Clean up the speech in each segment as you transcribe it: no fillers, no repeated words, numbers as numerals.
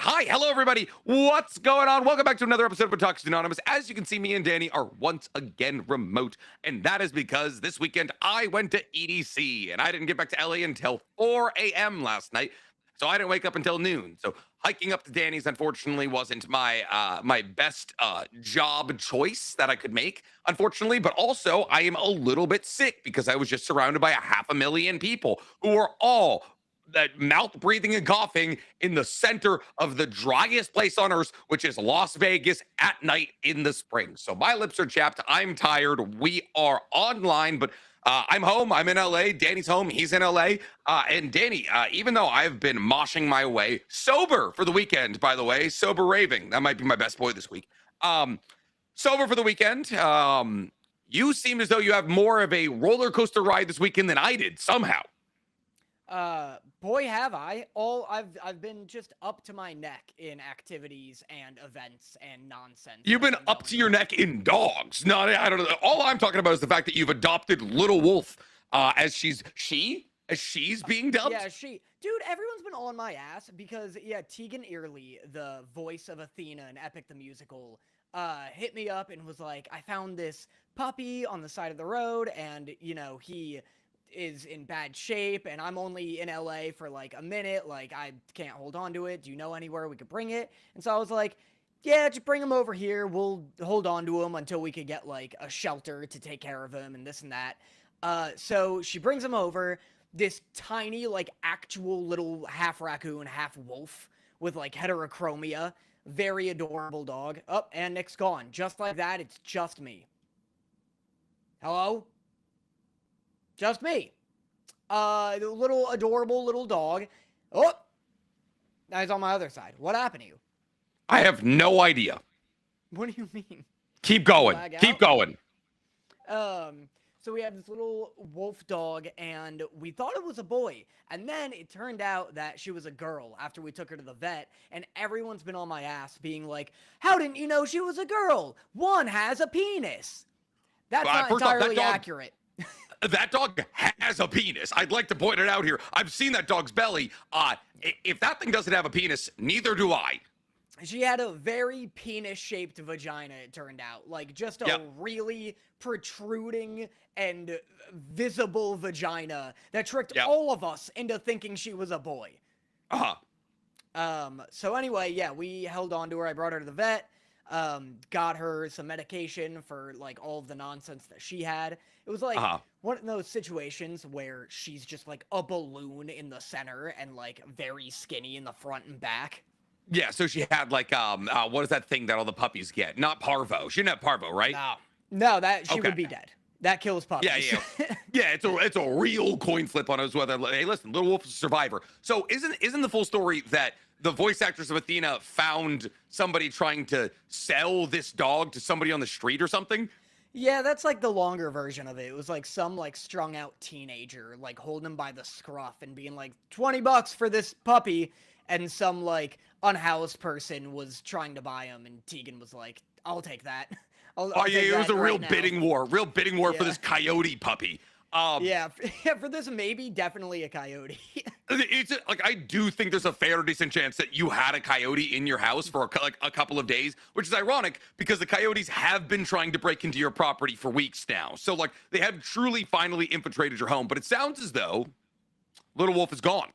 Hi, hello everybody. What's going on? Welcome back to another episode of Toxin. As you can see, me and Danny are once again remote, and that is because this weekend I went to EDC, and I didn't get back to LA until 4 a.m. last night, so I didn't wake up until noon. So hiking up to Danny's unfortunately wasn't my best job choice that I could make, unfortunately. But also, I am a little bit sick because I was just surrounded by 500,000 people who are all that mouth breathing and coughing in the center of the driest place on earth, which is Las Vegas at night in the spring. So my lips are chapped. I'm tired. We are online, but I'm home. I'm in LA. Danny's home. He's in LA. And Danny, even though I've been moshing my way sober for the weekend, by the way, sober raving. That might be my best boy this week. Sober for the weekend. You seem as though you have more of a roller coaster ride this weekend than I did somehow. Boy, have I. I've been just up to my neck in activities and events and nonsense. You've been up to your neck in dogs. No, I don't know. All I'm talking about is the fact that you've adopted Little Wolf as she's being dubbed. Yeah, dude, everyone's been on my ass because, yeah, Tegan Early, the voice of Athena in Epic the Musical, hit me up and was like, I found this puppy on the side of the road, and, you know, he is in bad shape, and I'm only in LA for like a minute, like I can't hold on to it. Do you know anywhere we could bring it? And so I was like, yeah, just bring him over here. We'll hold on to him until we could get like a shelter to take care of him and this and that. So she brings him over, this tiny, like actual little half raccoon, half wolf with like heterochromia, very adorable dog. Oh, and Nick's gone. Just like that, it's just me. Hello? Just me. The little adorable little dog. Oh, now he's on my other side. What happened to you? I have no idea. What do you mean? Keep going. Keep going. So we have this little wolf dog, and we thought it was a boy. And then it turned out that she was a girl after we took her to the vet. And everyone's been on my ass being like, how didn't you know she was a girl? One has a penis. That's not entirely accurate. That dog has a penis. I'd like to point it out here. I've seen that dog's belly. If that thing doesn't have a penis, neither do I. She had a very penis-shaped vagina, it turned out. Like, just a really protruding and visible vagina that tricked all of us into thinking she was a boy. So anyway, yeah, we held on to her. I brought her to the vet. Got her some medication for like all of the nonsense that she had. It was like one of those situations where she's just like a balloon in the center and like very skinny in the front and back. Yeah, so she had like what is that thing that all the puppies get? Not parvo. She didn't have parvo, right? No, that she would be dead. That kills puppies. Yeah, it's a real coin flip on us whether. Hey, listen, Little Wolf is a survivor. So isn't the full story that the voice actress of Athena found somebody trying to sell this dog to somebody on the street or something? Yeah, that's like the longer version of it. It was like some like strung out teenager like holding him by the scruff and being like $20 for this puppy, and some like unhoused person was trying to buy him, and Tegan was like, I'll take that. I'll take it was that a real now. bidding war for this coyote puppy. For this maybe definitely a coyote. It's like, I do think there's a fair decent chance that you had a coyote in your house for a couple of days, which is ironic because the coyotes have been trying to break into your property for weeks now. So like they have truly finally infiltrated your home, but it sounds as though Little Wolf is gone.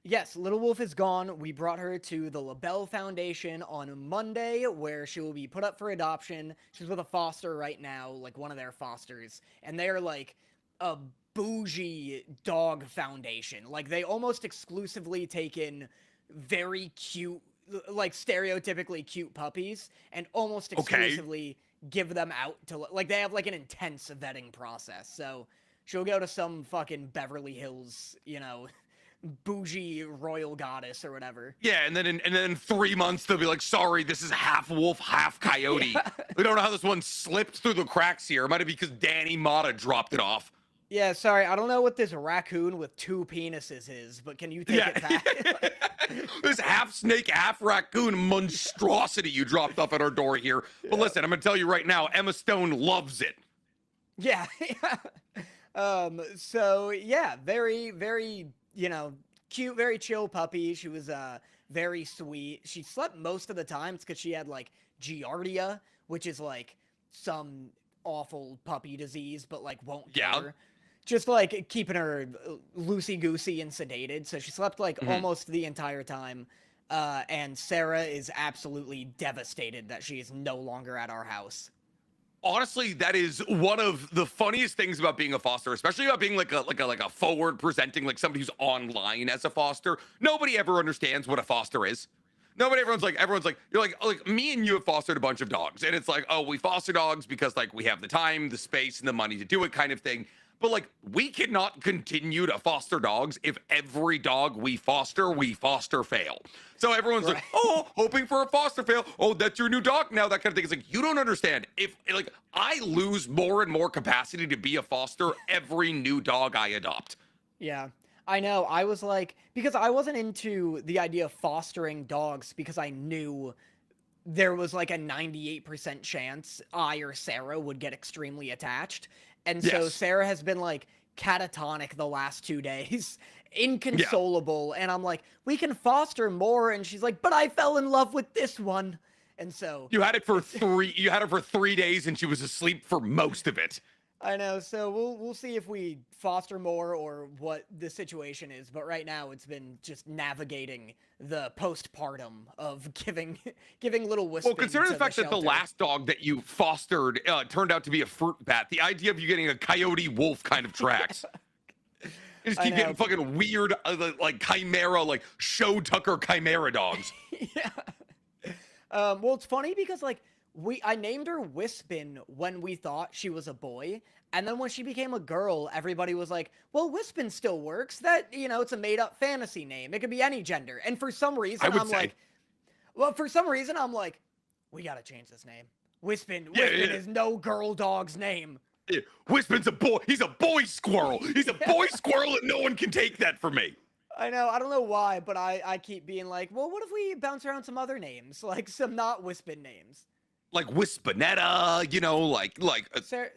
Yes, Little Wolf is gone. We brought her to the LaBelle Foundation on Monday, where she will be put up for adoption. She's with a foster right now, like one of their fosters, and they're like a bougie dog foundation. Like they almost exclusively take in very cute, like stereotypically cute puppies, and almost exclusively give them out to, like, they have like an intense vetting process. So she'll go to some fucking Beverly Hills, you know, bougie royal goddess or whatever. Yeah, and then in 3 months they'll be like, sorry, this is half wolf, half coyote. We don't know how this one slipped through the cracks here. It might have been because Danny Motta dropped it off. Yeah, sorry, I don't know what this raccoon with 2 penises is, but can you take it back? This half snake, half raccoon monstrosity you dropped off at our door here. But listen, I'm gonna tell you right now, Emma Stone loves it. Yeah. So yeah, very, very, you know, cute, very chill puppy. She was very sweet. She slept most of the time. It's because she had like giardia, which is like some awful puppy disease, but like won't kill Yeah. her. Just like keeping her loosey-goosey and sedated. So she slept like Mhm. almost the entire time. And Sarah is absolutely devastated that she is no longer at our house. Honestly, that is one of the funniest things about being a foster, especially about being like a forward presenting, like somebody who's online as a foster. Nobody ever understands what a foster is. Nobody, everyone's like, you're like me and you have fostered a bunch of dogs, and it's like, oh, we foster dogs because like we have the time, the space, and the money to do it, kind of thing. But like, we cannot continue to foster dogs if every dog we foster fail. So everyone's like, oh, hoping for a foster fail. Oh, that's your new dog now, that kind of thing. It's like, you don't understand. If like I lose more and more capacity to be a foster every new dog I adopt. Yeah, I know. I was like, because I wasn't into the idea of fostering dogs because I knew there was like a 98% chance I or Sarah would get extremely attached. And so Yes. Sarah has been like catatonic the last 2 days, Yeah. inconsolable. And I'm like, we can foster more. And she's like, but I fell in love with this one. And so You had it for you had it for 3 days and she was asleep for most of it. I know. So we'll see if we foster more or what the situation is. But right now it's been just navigating the postpartum of giving little Wispin Well, considering to the fact that the shelter. last dog that you fostered turned out to be a fruit bat, the idea of you getting a coyote wolf kind of tracks. You just I keep know. getting fucking weird, like chimera, like show Tucker chimera dogs. Yeah. Well, it's funny because like I named her Wispin when we thought she was a boy, and then when she became a girl, everybody was like, "Well, Wispin still works. That it's a made-up fantasy name. It could be any gender." And for some reason, I would I'm say. like, for some reason, I'm like, we gotta change this name. Wispin. Yeah, Wispin yeah. is no girl dog's name. Yeah, Wispin's a boy. He's a boy squirrel. He's a boy squirrel, and no one can take that from me. I know. I don't know why, but I keep being like, well, what if we bounce around some other names, like some not Wispin names? Like Wispinetta,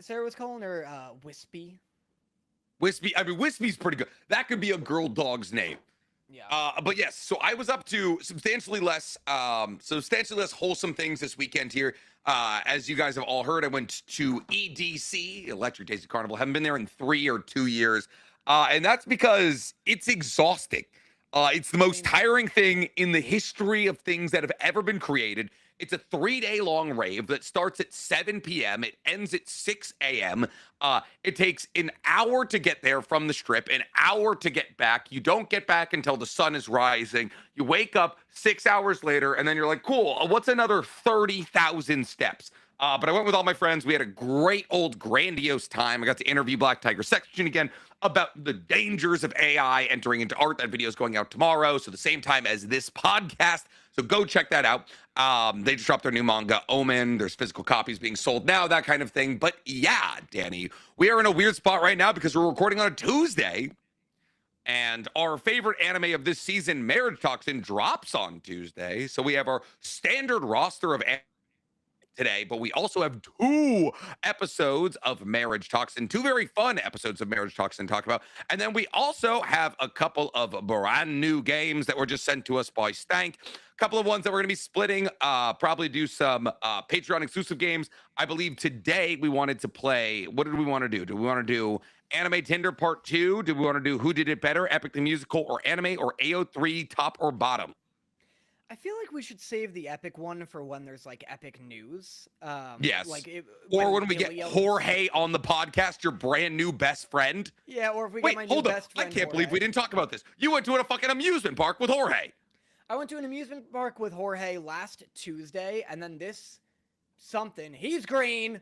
Sarah was calling her Wispy. Wispy. I mean, Wispy's pretty good. That could be a girl dog's name. Yeah. But yes, so I was up to substantially less wholesome things this weekend here. As you guys have all heard, I went to EDC, Electric Daisy Carnival. Haven't been there in 3 or 2 years. And that's because it's exhausting. It's the most tiring thing in the history of things that have ever been created. It's a 3-day long rave that starts at 7 p.m. It ends at 6 a.m. It takes an hour to get there from the strip, an hour to get back. You don't get back until the sun is rising. You wake up 6 hours later, and then you're like, cool, what's another 30,000 steps? But I went with all my friends. We had a great old grandiose time. I got to interview Black Tiger Section again about the dangers of AI entering into art. That video is going out tomorrow, so the same time as this podcast. So go check that out. They just dropped their new manga, Omen. There's physical copies being sold now, that kind of thing. But yeah, Danny, we are in a weird spot right now because we're recording on a Tuesday. And our favorite anime of this season, Marriage Toxin, drops on Tuesday. So we have our standard roster of anime today, but we also have 2 episodes of Marriage Toxin, 2 very fun episodes of Marriage Toxin to talk about. And then we also have a couple of brand new games that were just sent to us by Stank. A couple of ones that we're going to be splitting, probably do some Patreon exclusive games. I believe today we wanted to play, what did we want to do? Do we want to do Anime Tinder Part 2? Do we want to do Who Did It Better, Epic the Musical, or Anime, or AO3 Top or Bottom? I feel like we should save the epic one for when there's like epic news. Yes. Or when we get Jorge on the podcast, your brand new best friend. Yeah, or if we Wait, get my new hold up. best I friend. can't believe we Jorge. didn't talk about this. You went to a fucking amusement park with Jorge. I went to an amusement park with Jorge last Tuesday, and then he's green.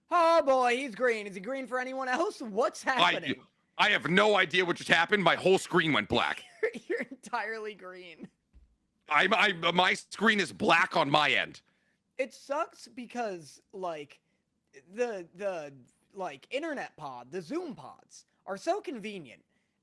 Oh boy, he's green. Is he green for anyone else? What's happening? I have no idea what just happened. My whole screen went black. You're entirely green. My screen is black on my end. It sucks because like the like internet pod, the Zoom pods are so convenient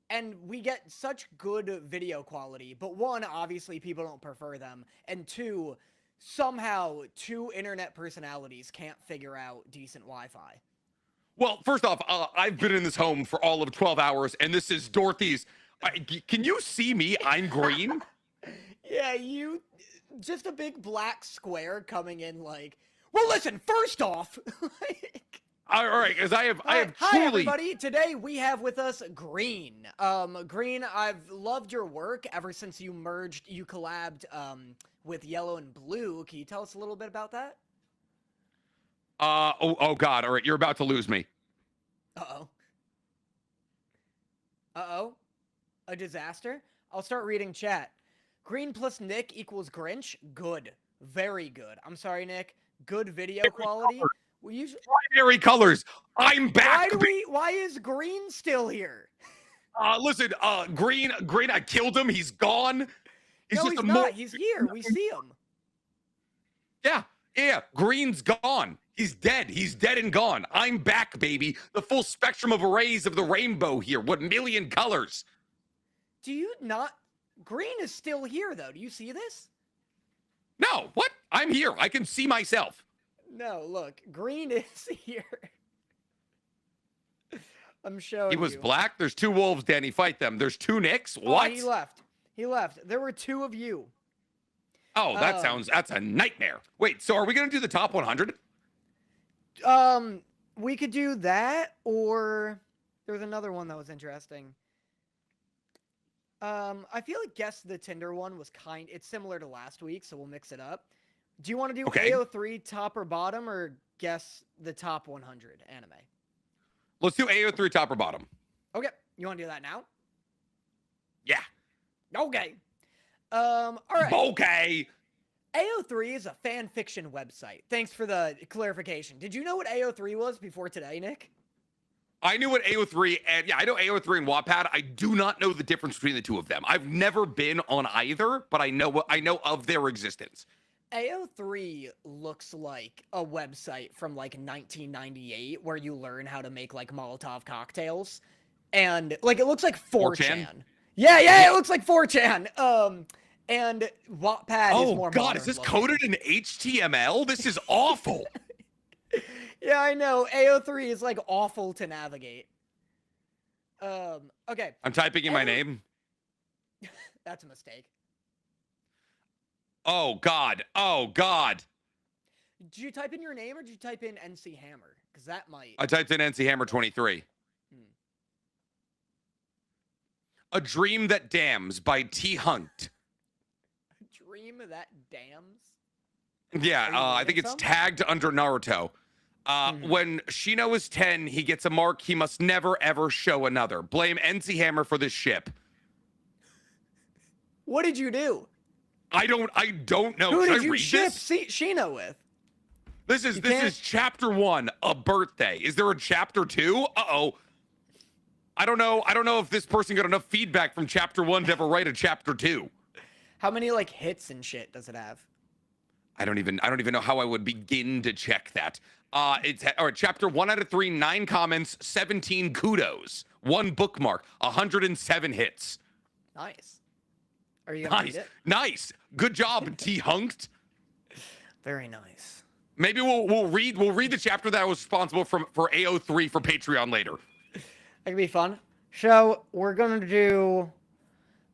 and we get such good video quality, but one, obviously people don't prefer them, and two, somehow 2 internet personalities can't figure out decent Wi-Fi. Well, first off, I've been in this home for all of 12 hours, and this is Dorothy's. Can you see me? I'm green. Yeah, you just a big black square coming in like, well, listen, first off, like, All right, because I have hi truly. everybody. Today we have with us Green. Green, I've loved your work ever since you collabed with Yellow and Blue. Can you tell us a little bit about that? Oh God! All right, you're about to lose me. Uh-oh. Uh-oh. A disaster? I'll start reading chat. Green plus Nick equals Grinch? Good. Very good. I'm sorry, Nick. Good video quality. We usually... Primary colors. I'm back. Why is Green still here? Listen, Green, I killed him. He's gone. No, he's not. He's here. We see him. Yeah. Green's gone. He's dead. He's dead and gone. I'm back, baby. The full spectrum of arrays of the rainbow here. What million colors? Do you not? Green is still here, though. Do you see this? No. What? I'm here. I can see myself. No, look. Green is here. I'm showing you. He was black. There's two wolves, Danny. Fight them. There's two Nicks. What? Oh, he left. There were two of you. Oh, that's a nightmare. Wait, so are we going to do the top 100? We could do that, or there was another one that was interesting. I feel like Guess the Tinder one was it's similar to last week, so we'll mix it up. Do you want to do AO3 top or bottom, or guess the top 100 anime? Let's do AO3 top or bottom. Okay, you want to do that now? Yeah. Okay. All right. Okay. AO3 is a fan fiction website. Thanks for the clarification. Did you know what AO3 was before today, Nick? I knew what AO3 and I know AO3 and Wattpad. I do not know the difference between the two of them. I've never been on either, but I know of their existence. AO3 looks like a website from like 1998 where you learn how to make like Molotov cocktails, and like it looks like 4chan. Yeah, it looks like 4chan. And Wattpad is more. Oh God, is this coded in HTML? This is awful. Yeah, I know. AO3 is like awful to navigate. Okay. I'm typing in my name. That's a mistake. Oh God. Did you type in your name or did you type in NC Hammer? Because that might. I typed in NC Hammer 23. A Dream That Damns by T. Hunt. A Dream That Damns? Yeah, I think it's tagged under Naruto. When Shino is 10, he gets a mark he must never ever show another. Blame NC Hammer for this ship. What did you do? I don't know. Who Should did I you read ship this? Shino with? This is chapter 1, a birthday. Is there a chapter 2? Uh-oh. I don't know if this person got enough feedback from chapter 1 to ever write a chapter 2. How many like hits and shit does it have? I don't even know how I would begin to check that. It's all right, chapter 1 out of 3, 9 comments, 17 kudos, 1 bookmark, 107 hits. Nice. Are you gonna read it? Nice. Good job, T. Hunked. Very nice. Maybe we'll read the chapter that I was responsible for AO3 for Patreon later. That could be fun. So we're gonna do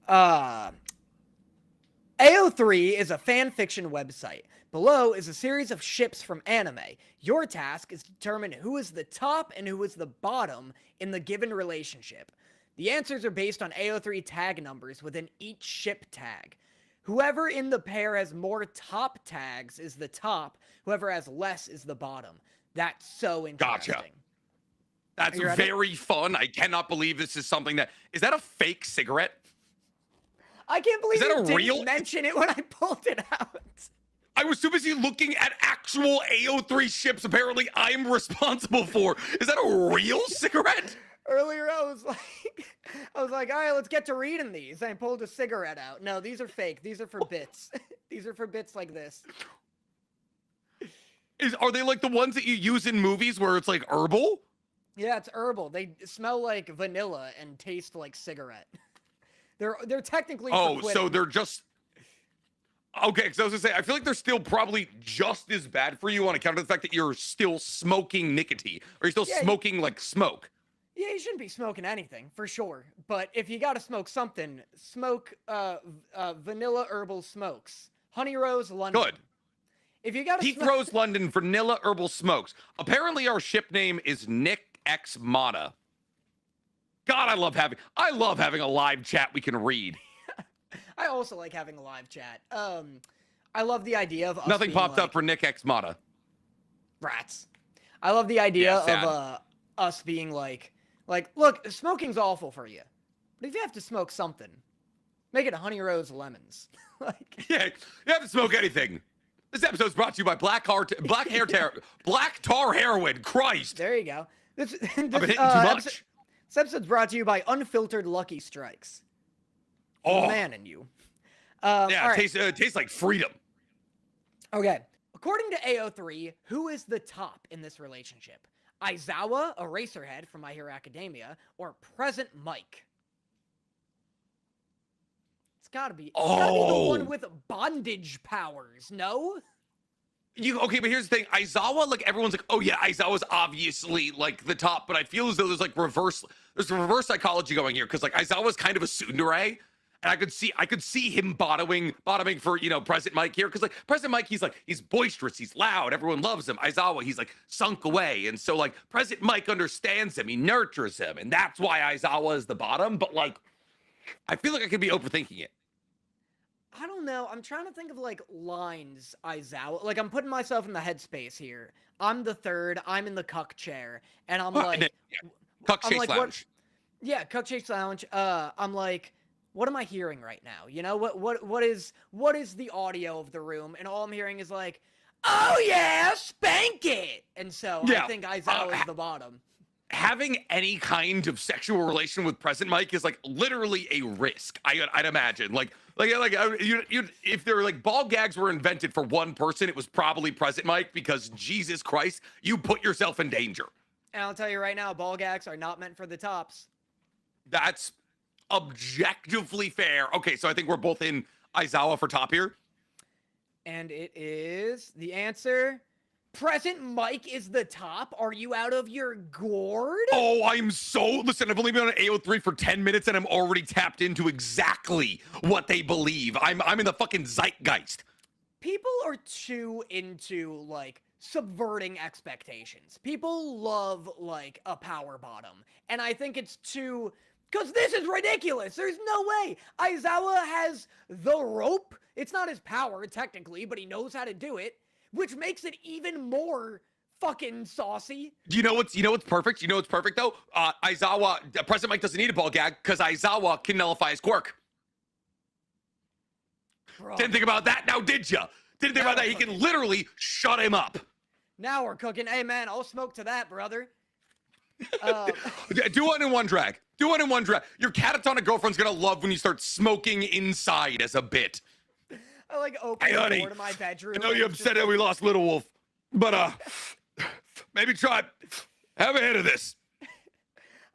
AO3 is a fan fiction website. Below is a series of ships from anime. Your task is to determine who is the top and who is the bottom in the given relationship. The answers are based on AO3 tag numbers within each ship tag. Whoever in the pair has more top tags is the top. Whoever has less is the bottom. That's so interesting. Gotcha. That's very fun. I cannot believe this is something that... Is that a fake cigarette? I can't believe you didn't real... mention it when I pulled it out. I was too busy looking at actual AO3 ships apparently I'm responsible for. Is that a real cigarette? Earlier, I was like, all right, let's get to reading these. And I pulled a cigarette out. No, these are fake. These are for bits. These are for bits like this. Are they like the ones that you use in movies where it's like herbal? Yeah, it's herbal. They smell like vanilla and taste like cigarette. They're technically. Oh, so they're just. Okay, because I was gonna say, I feel like they're still probably just as bad for you on account of the fact that you're still smoking nicotine, or you're still smoking like smoke. Yeah, you shouldn't be smoking anything, for sure. But if you gotta smoke something, smoke vanilla herbal smokes. Honey Rose London. Good. If you gotta Heath smoke... Rose London vanilla herbal smokes. Apparently our ship name is Nick X Motta. God, I love having a live chat we can read. I also like having a live chat. I love the idea of us Nothing being popped like, up for Nick X Motta. Rats. I love the idea Yeah, of us being like, look, smoking's awful for you. But if you have to smoke something, make it Honey Rose Lemons. Like, Yeah, you have to smoke anything. This episode's brought to you by Black Tar Heroin. Christ. there you go. This, I've been hitting too much. This episode's brought to you by Unfiltered Lucky Strikes. Oh, The man in you. yeah, all right. tastes like freedom. Okay. According to AO3, who is the top in this relationship? Aizawa, Eraserhead from My Hero Academia, or Present Mike? It's gotta be the one with bondage powers, no? Okay, but here's the thing. Aizawa, like everyone's like, oh yeah, Aizawa's obviously like the top, but I feel as though there's reverse psychology going here because like Aizawa's kind of a tsundere. And I could see him bottoming for, Present Mike here. Cause like Present Mike, he's boisterous, he's loud, everyone loves him. Aizawa, he's like sunk away. And so like Present Mike understands him, he nurtures him. And that's why Aizawa is the bottom. But like, I feel like I could be overthinking it. I don't know. I'm trying to think of like lines Aizawa. Like I'm putting myself in the headspace here. I'm the third, I'm in the cuck chair. And I'm like, Cuck I'm Chase like, Lounge. Cuck Chase Lounge. I'm like, what am I hearing right now? You know, what is the audio of the room? And all I'm hearing is like, oh yeah, spank it. And so I think Aizawa is the bottom. Having any kind of sexual relation with Present Mike is like literally a risk. I'd imagine if there were like ball gags were invented for one person, it was probably Present Mike because Jesus Christ, you put yourself in danger. And I'll tell you right now, ball gags are not meant for the tops. That's objectively fair. Okay, so I think we're both in Aizawa for top here. And it is the answer. Present Mike is the top. Are you out of your gourd? Oh, listen, I've only been on AO3 for 10 minutes and I'm already tapped into exactly what they believe. I'm in the fucking zeitgeist. People are too into like subverting expectations. People love like a power bottom. And I think it's too, because this is ridiculous. There's no way. Aizawa has the rope. It's not his power technically, but he knows how to do it, which makes it even more fucking saucy. You know what's perfect? You know what's perfect though? Aizawa, President Mike doesn't need a ball gag because Aizawa can nullify his quirk. Bro. Didn't think about that now, did ya? Didn't think about that. He can literally shut him up. Now we're cooking. Hey man, I'll smoke to that, brother. Do one in one drag. Do one in one drag. Your catatonic girlfriend's gonna love when you start smoking inside as a bit. I like open the door to my bedroom. I know you're upset that we lost Little Wolf, but maybe try have a hit of this.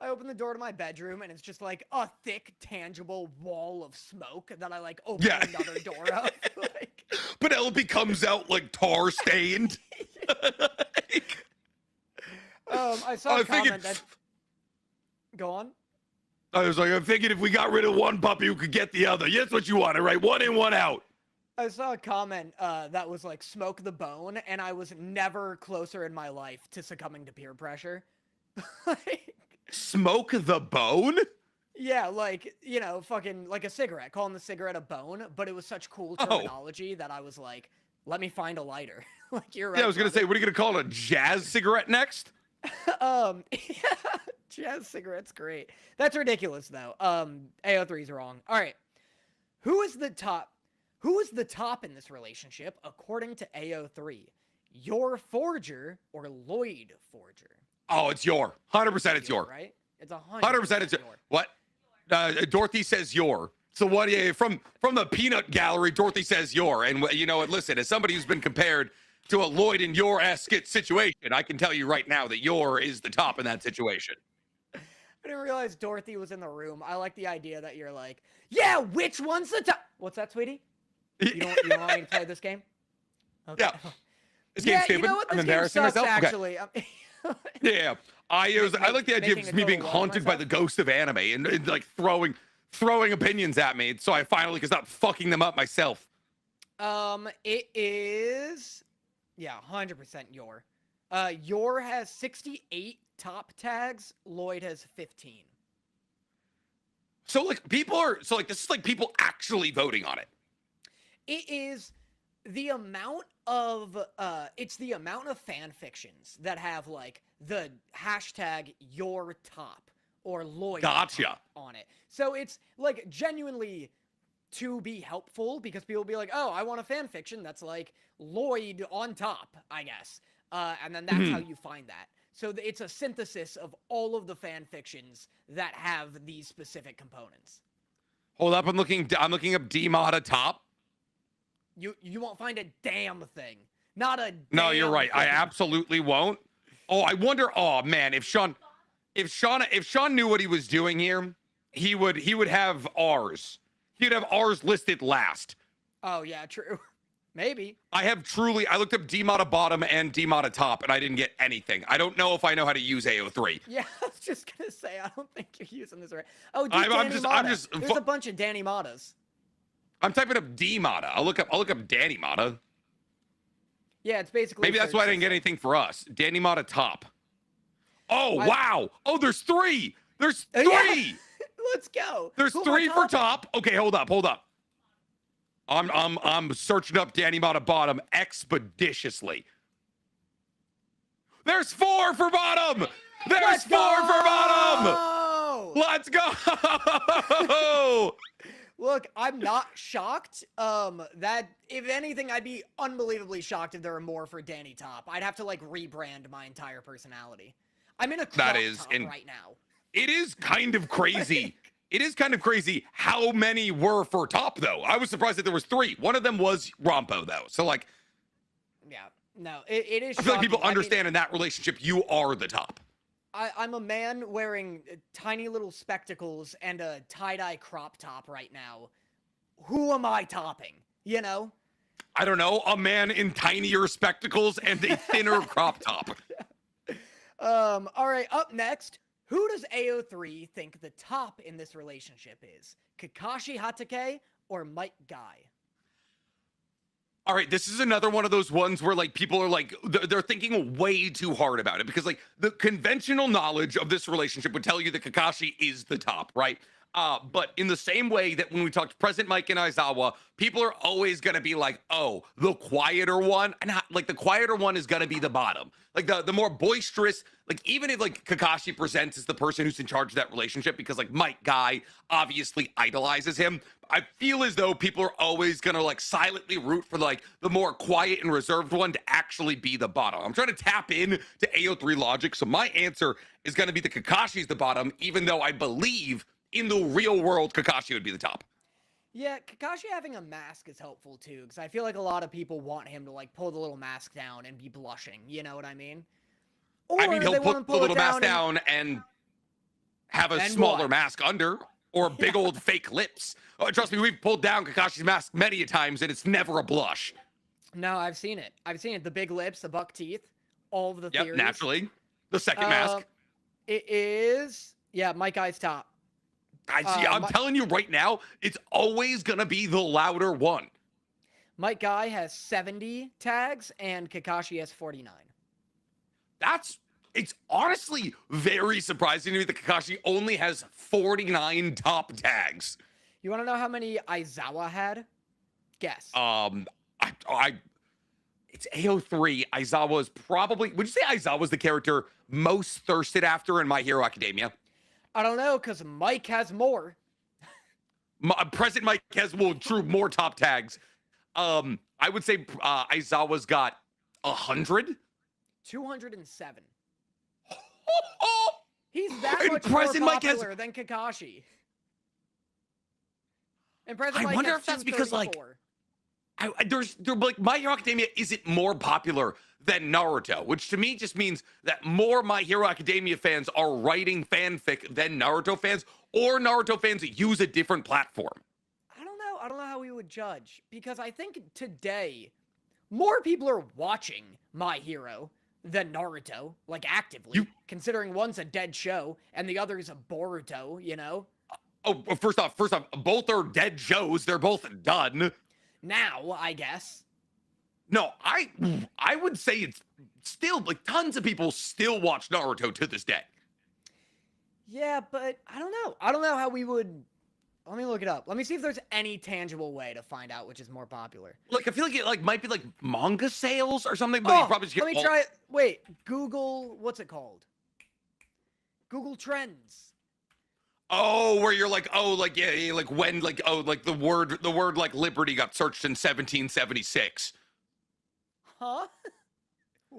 I open the door to my bedroom and it's just like a thick, tangible wall of smoke that I like open another door up. Like... Penelope comes out like tar stained. I saw a comment that. Go on. I was like, I figured if we got rid of one puppy, we could get the other. Yeah, that's what you wanted, right? One in, one out. I saw a comment that was like, smoke the bone, and I was never closer in my life to succumbing to peer pressure. Smoke the bone? Yeah, like, fucking like a cigarette, calling the cigarette a bone, but it was such cool terminology that I was like, let me find a lighter. Like, you're right. Yeah, I was going to say, what are you going to call it, a jazz cigarette next? Yeah, jazz cigarette's great. That's ridiculous, though. AO3's wrong. All right. Who is the top in this relationship, according to AO3? Your Forger or Lloyd Forger? Oh, it's your. 100% it's your. Right? It's 100% it's your. What? Dorothy says your. So what? Yeah, from the peanut gallery, Dorothy says your. And you know what? Listen, as somebody who's been compared to a Lloyd and your-esque situation, I can tell you right now that your is the top in that situation. I didn't realize Dorothy was in the room. I like the idea that you're like, yeah, which one's the top? What's that, sweetie? You don't want me to play this game? Okay. Yeah. This game's stupid. You know what? I'm this embarrassing game sucks, myself. Actually. Okay. Yeah, I like the idea of making just a me total being wall of haunted by myself. the ghost of anime and like throwing opinions at me, so I finally can stop fucking them up myself. It is, yeah, 100% Yor. Yor has 68 top tags. Lloyd has 15. So like this is like people actually voting on it. It is the amount of it's the amount of fan fictions that have like the hashtag your top or Lloyd Gotcha. top on it. So it's like genuinely to be helpful because people will be like, oh, I want a fan fiction that's like Lloyd on top, I guess. And then that's how you find that. So it's a synthesis of all of the fan fictions that have these specific components. Hold up, I'm looking up Motta top. You won't find a damn thing. Not a damn No, you're right. I thing. absolutely won't. Oh, I wonder. Oh man, if Sean knew what he was doing here, he would have ours. He'd have ours listed last. Oh yeah, true. Maybe. I looked up Motta bottom and Motta top, and I didn't get anything. I don't know if I know how to use AO3. Yeah, I was just gonna say I don't think you're using this right. Oh, I'm just. There's a bunch of Danny Mottas. I'm typing up Motta. I'll look up Danny Motta. Yeah, it's basically. Maybe that's why I didn't get anything for us. Danny Motta top. Oh wow! Oh, there's three. There's three. Yeah. Let's go. There's Who am I three for topping? top. Okay, hold up. I'm searching up Danny Motta bottom expeditiously. There's four for bottom. There's four for bottom. Let's go. Look, I'm not shocked. That if anything, I'd be unbelievably shocked if there were more for Danny Top. I'd have to like rebrand my entire personality. I'm in a crop top right now. It is kind of crazy. It is kind of crazy how many were for top though. I was surprised that there was three. One of them was Rompo though. So like, yeah, no, it is. I feel like people shocking. understand in that relationship you are the top. I'm a man wearing tiny little spectacles and a tie-dye crop top right now. Who am I topping? You know? I don't know. A man in tinier spectacles and a thinner crop top. All right, up next, who does AO3 think the top in this relationship is? Kakashi Hatake or Mike Guy? All right, this is another one of those ones where like people are like they're thinking way too hard about it because like the conventional knowledge of this relationship would tell you that Kakashi is the top, right? But in the same way that when we talked Present Mike and Aizawa, people are always gonna be like, oh, the quieter one, and like the quieter one is gonna be the bottom. Like the more boisterous, like even if like Kakashi presents as the person who's in charge of that relationship because like Mike Guy obviously idolizes him. I feel as though people are always gonna like silently root for like the more quiet and reserved one to actually be the bottom. I'm trying to tap in to AO3 logic, so my answer is gonna be the Kakashi's the bottom, even though I believe in the real world Kakashi would be the top. Yeah, Kakashi having a mask is helpful too, because I feel like a lot of people want him to like pull the little mask down and be blushing. You know what I mean? Or I mean, he'll put the little mask down and have a smaller mask under, or big old fake lips. Oh, trust me, we've pulled down Kakashi's mask many a times, and it's never a blush. No, I've seen it. The big lips, the buck teeth, all of the theories. Yep, naturally. The second mask. It is, yeah, Mike Guy's top. I'm telling you right now, it's always going to be the louder one. Mike Guy has 70 tags, and Kakashi has 49. It's honestly very surprising to me that Kakashi only has 49 top tags. You want to know how many Aizawa had? Guess. It's AO3. Aizawa is probably, would you say Aizawa is the character most thirsted after in My Hero Academia? I don't know, because Mike has more. Present Mike has more top tags. I would say Aizawa's got 100. 207. He's that much Present more Mike popular than Kakashi. And Present Mike wonder has if that's because like 234. like My Hero Academia isn't more popular than Naruto, which to me just means that more My Hero Academia fans are writing fanfic than Naruto fans, or Naruto fans use a different platform. I don't know how we would judge, because I think today more people are watching My Hero than Naruto, like actively, considering one's a dead show and the other is a Boruto, you know? Oh, first off, both are dead shows. They're both done. Now, I guess. No, I would say it's still like tons of people still watch Naruto to this day. Yeah, but I don't know. I don't know how we would. Let me look it up. Let me see if there's any tangible way to find out which is more popular. Like I feel like it like might be like manga sales or something, but you probably just get let me try it. Wait, Google. What's it called? Google Trends. Oh, where you're like, oh, like yeah, like when, like oh, like the word like liberty got searched in 1776. Huh?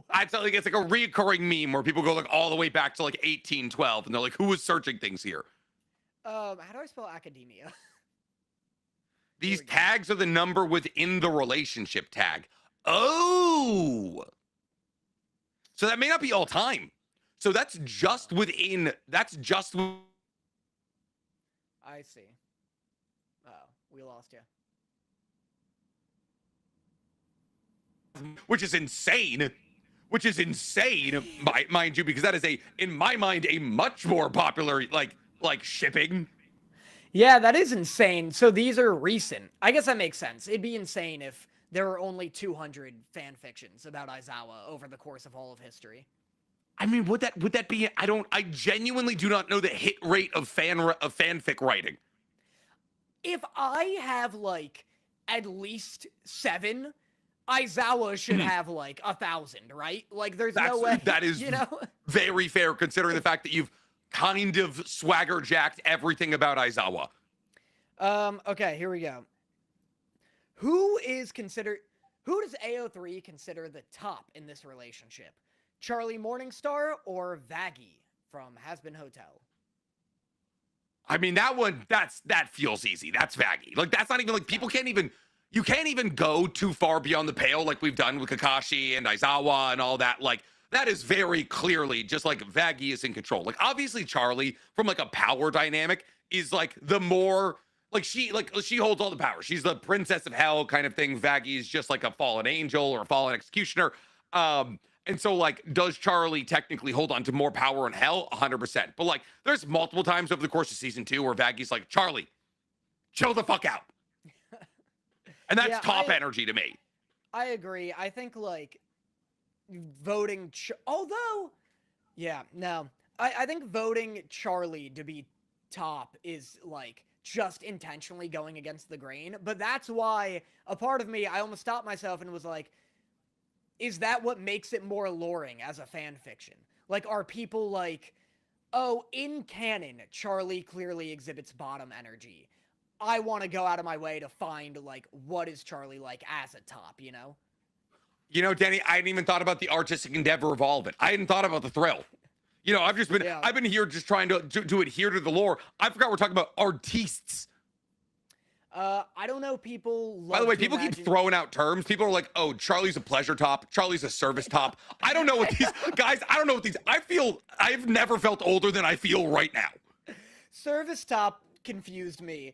I tell you, it's like a reoccurring meme where people go like all the way back to like 1812, and they're like, who was searching things here? How do I spell academia? These tags are the number within the relationship tag. Oh, so that may not be all time. So that's just within. That's just. I see. Oh, we lost you. Which is insane. Which is insane, mind you, because that is in my mind, a much more popular like shipping. Yeah, that is insane. So these are recent. I guess that makes sense. It'd be insane if there were only 200 fan fictions about Aizawa over the course of all of history. I mean, would that be? I genuinely do not know the hit rate of fanfic writing. If I have like at least 7, Aizawa should have like 1,000, right? Like, there's no way. That is, you know, very fair considering the fact that you've kind of swagger jacked everything about Aizawa. Okay, here we go. Who does AO3 consider the top in this relationship? Charlie Morningstar or Vaggie from Has Been Hotel? I mean, that feels easy. That's Vaggie. Like, that's not even like you can't even go too far beyond the pale like we've done with Kakashi and Aizawa and all that. Like, that is very clearly just like Vaggie is in control. Like, obviously Charlie from like a power dynamic is like the more like she holds all the power. She's the princess of hell kind of thing. Vaggie is just like a fallen angel or a fallen executioner. And so like, does Charlie technically hold on to more power in hell? 100%. But like, there's multiple times over the course of season 2 where Vaggie's like, Charlie, chill the fuck out. And that's top energy to me. I agree. I think, like, voting... I think voting Charlie to be top is, like, just intentionally going against the grain. But that's why, a part of me, I almost stopped myself and was like, is that what makes it more alluring as a fan fiction? Like, are people like, oh, in canon, Charlie clearly exhibits bottom energy. I want to go out of my way to find, like, what is Charlie like as a top, you know? You know, Danny, I hadn't even thought about the artistic endeavor of all of it. I hadn't thought about the thrill. You know, I've been here just trying to adhere to the lore. I forgot we're talking about artistes. I don't know, people love By the way, people keep throwing out terms. People are like, oh, Charlie's a pleasure top. Charlie's a service top. I don't know what these... Guys, I don't know what these... I've never felt older than I feel right now. Service top confused me.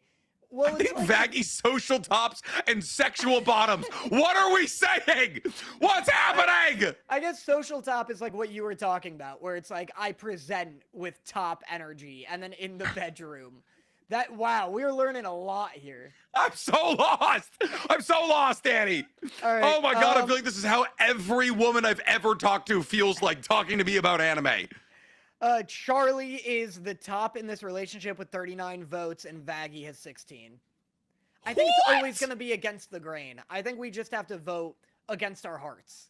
Well, I think Vaggie's social tops and sexual bottoms. What are we saying? What's happening? I guess social top is like what you were talking about, where it's like I present with top energy, and then in the bedroom. Wow, we're learning a lot here. I'm so lost, Danny. All right, oh my God, I feel like this is how every woman I've ever talked to feels like talking to me about anime. Charlie is the top in this relationship with 39 votes, and Vaggie has 16. I think it's always going to be against the grain. I think we just have to vote against our hearts.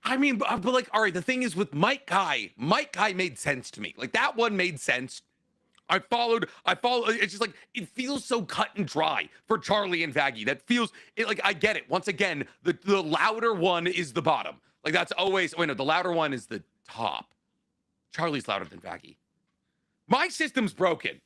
I mean, but like, all right, the thing is with Mike Kai made sense to me. Like, that one made sense. I followed. It's just like, it feels so cut and dry for Charlie and Vaggie. That feels like, I get it. Once again, the louder one is the bottom. Like, that's always, the louder one is the top. Charlie's louder than Vaggie. My system's broken.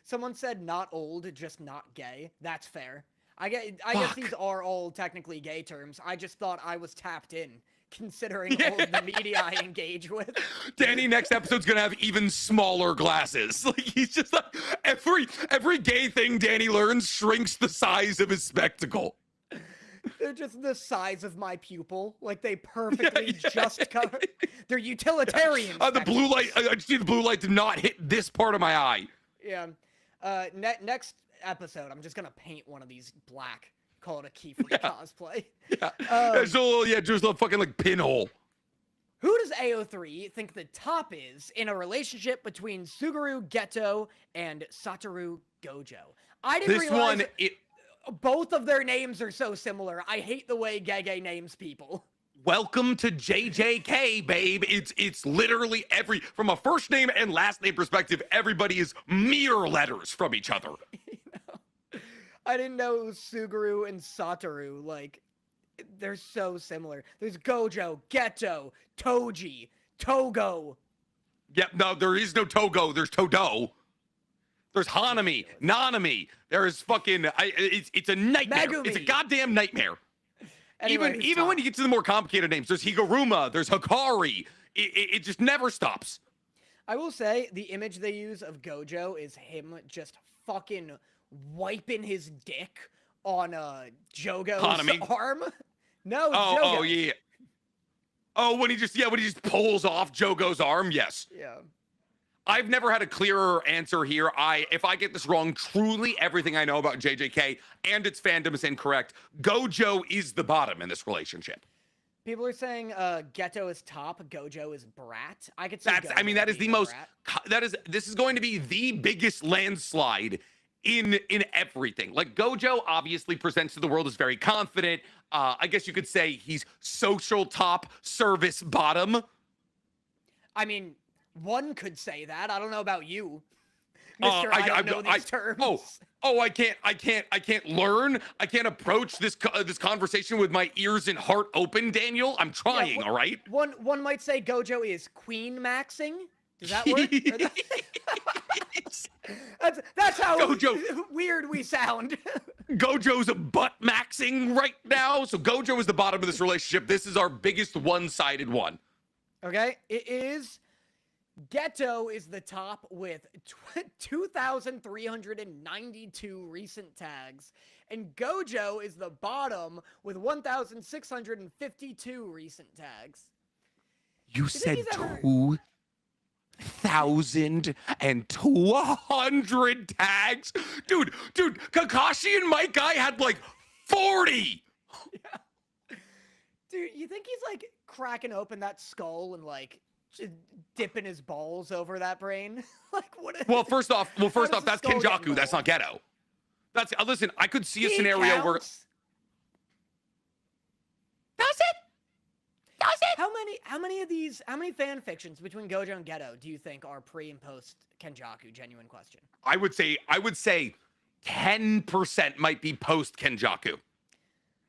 Someone said not old, just not gay. That's fair. I guess these are all technically gay terms. I just thought I was tapped in, considering all of the media I engage with. Danny, next episode's gonna have even smaller glasses. Like, he's just like, every gay thing Danny learns shrinks the size of his spectacle. They're just the size of my pupil. Like they perfectly just cover. They're utilitarian. The blue light. I just see the blue light did not hit this part of my eye. Yeah. Next episode, I'm just gonna paint one of these black. Call it a key for the cosplay. Yeah. Just a little fucking like pinhole. Who does AO3 think the top is in a relationship between Suguru Geto and Satoru Gojo? I didn't realize both of their names are so similar. I hate the way Gege names people. Welcome to JJK, babe. It's literally from a first name and last name perspective, everybody is mirror letters from each other. I didn't know it was Suguru and Satoru. Like, they're so similar. There's Gojo, Geto, Toji, Togo. Yep, no, there is no Togo. There's Todo. There's Hanami, Nanami. There is fucking. It's a nightmare. Megumi. It's a goddamn nightmare. Anyway, even when you get to the more complicated names, there's Higuruma. There's Hikari. It just never stops. I will say the image they use of Gojo is him just fucking wiping his dick on Jogo's Hanami. arm. No, Jogo. Jogo. Oh yeah. Oh, when he just pulls off Jogo's arm. Yes. Yeah. I've never had a clearer answer here. If I get this wrong, truly everything I know about JJK and its fandom is incorrect. Gojo is the bottom in this relationship. People are saying Geto is top, Gojo is brat. I could say that is the most this is going to be the biggest landslide in everything. Like Gojo obviously presents to the world as very confident. I guess you could say he's social top, service bottom. I mean, one could say that. I don't know about you, Mr. I don't know these terms. I can't learn. I can't approach this conversation with my ears and heart open, Daniel. I'm trying, all right? One might say Gojo is queen maxing. Does that work? that's how weird we sound. Gojo's butt maxing right now. So Gojo is the bottom of this relationship. This is our biggest one-sided one. Okay, it is. Geto is the top with 2,392 recent tags, and Gojo is the bottom with 1,652 recent tags. You said 2,200 tags? Dude, Kakashi and my guy had like 40. Yeah. Dude, you think he's like cracking open that skull and like dipping his balls over that brain? Like what? Well, first off, that's Kenjaku. That's not Geto. That's listen. I could see a scenario where. Does it? How many fan fictions between Gojo and Geto do you think are pre and post Kenjaku? Genuine question. I would say 10% might be post Kenjaku.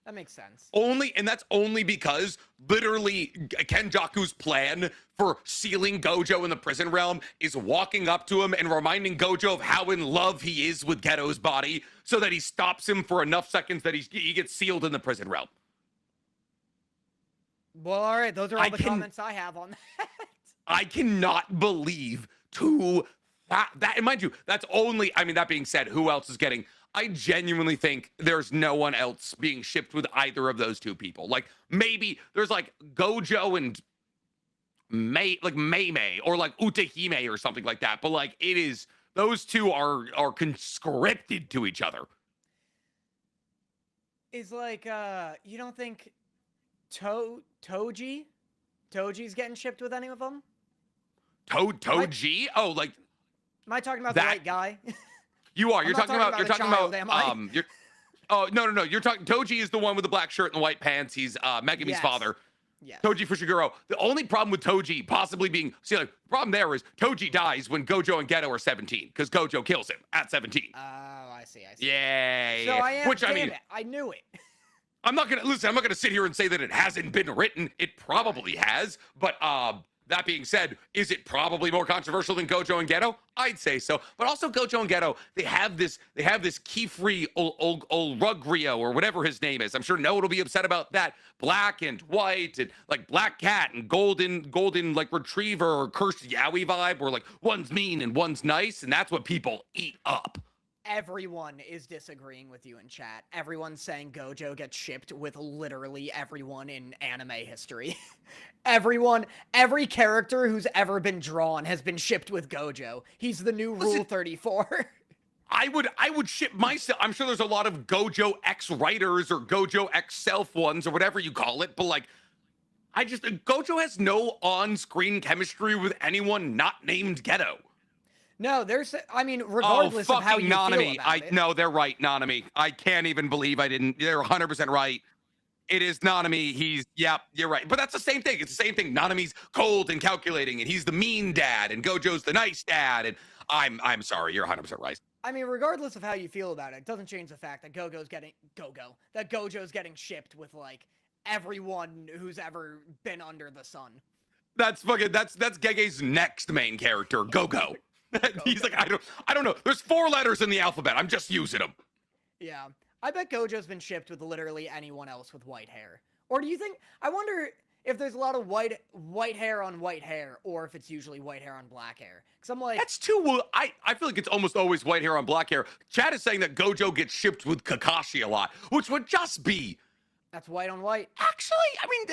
That makes sense. That's only because literally Kenjaku's plan for sealing Gojo in the prison realm is walking up to him and reminding Gojo of how in love he is with Geto's body so that he stops him for enough seconds that he gets sealed in the prison realm. Well, all right. Those are all the comments I have on that. I cannot believe that, and mind you, that's only, that being said, who else is getting... I genuinely think there's no one else being shipped with either of those two people. Like maybe there's like Gojo and Mei or like Utahime or something like that. But like those two are conscripted to each other. Is like you don't think Toji's getting shipped with any of them? Toji? Oh, like am I talking about the right guy? You are. You're talking about. No. You're talking. Toji is the one with the black shirt and the white pants. He's Megumi's father. Yes. Toji Fushiguro. The only problem with Toji possibly being the problem there is Toji dies when Gojo and Geto are 17 because Gojo kills him at 17. Oh, I see. Yeah. So I am. I knew it. I'm not gonna sit here and say that it hasn't been written. It probably has, but that being said, is it probably more controversial than Gojo and Geto? I'd say so. But also Gojo and Geto, they have this Kifri Olrugrio or whatever his name is. I'm sure no one will be upset about that. Black and white and like black cat and golden like retriever or cursed yaoi vibe where like one's mean and one's nice, and that's what people eat up. Everyone is disagreeing with you in chat. Everyone's saying Gojo gets shipped with literally everyone in anime history. Every character who's ever been drawn has been shipped with Gojo. He's the new Rule 34. I would ship myself. I'm sure there's a lot of Gojo X writers or Gojo X self ones or whatever you call it, but like, Gojo has no on-screen chemistry with anyone not named Geto. No, regardless of how you Nanami. feel about it. No, they're right, Nanami. I can't even believe I didn't. They're 100% right. It is Nanami. Yep, you're right. But that's the same thing. It's the same thing. Nanami's cold and calculating, and he's the mean dad, and Gojo's the nice dad. And I'm sorry, you're 100% right. I mean, regardless of how you feel about it doesn't change the fact that Gojo's getting shipped with like everyone who's ever been under the sun. That's Gege's next main character, Go-Go. He's like, I don't know. There's 4 letters in the alphabet. I'm just using them. Yeah. I bet Gojo's been shipped with literally anyone else with white hair. Or do you think, I wonder if there's a lot of white hair on white hair, or if it's usually white hair on black hair. Because I'm like, that's too, I feel like it's almost always white hair on black hair. Chad is saying that Gojo gets shipped with Kakashi a lot, which would just be, that's white on white. actually, I mean,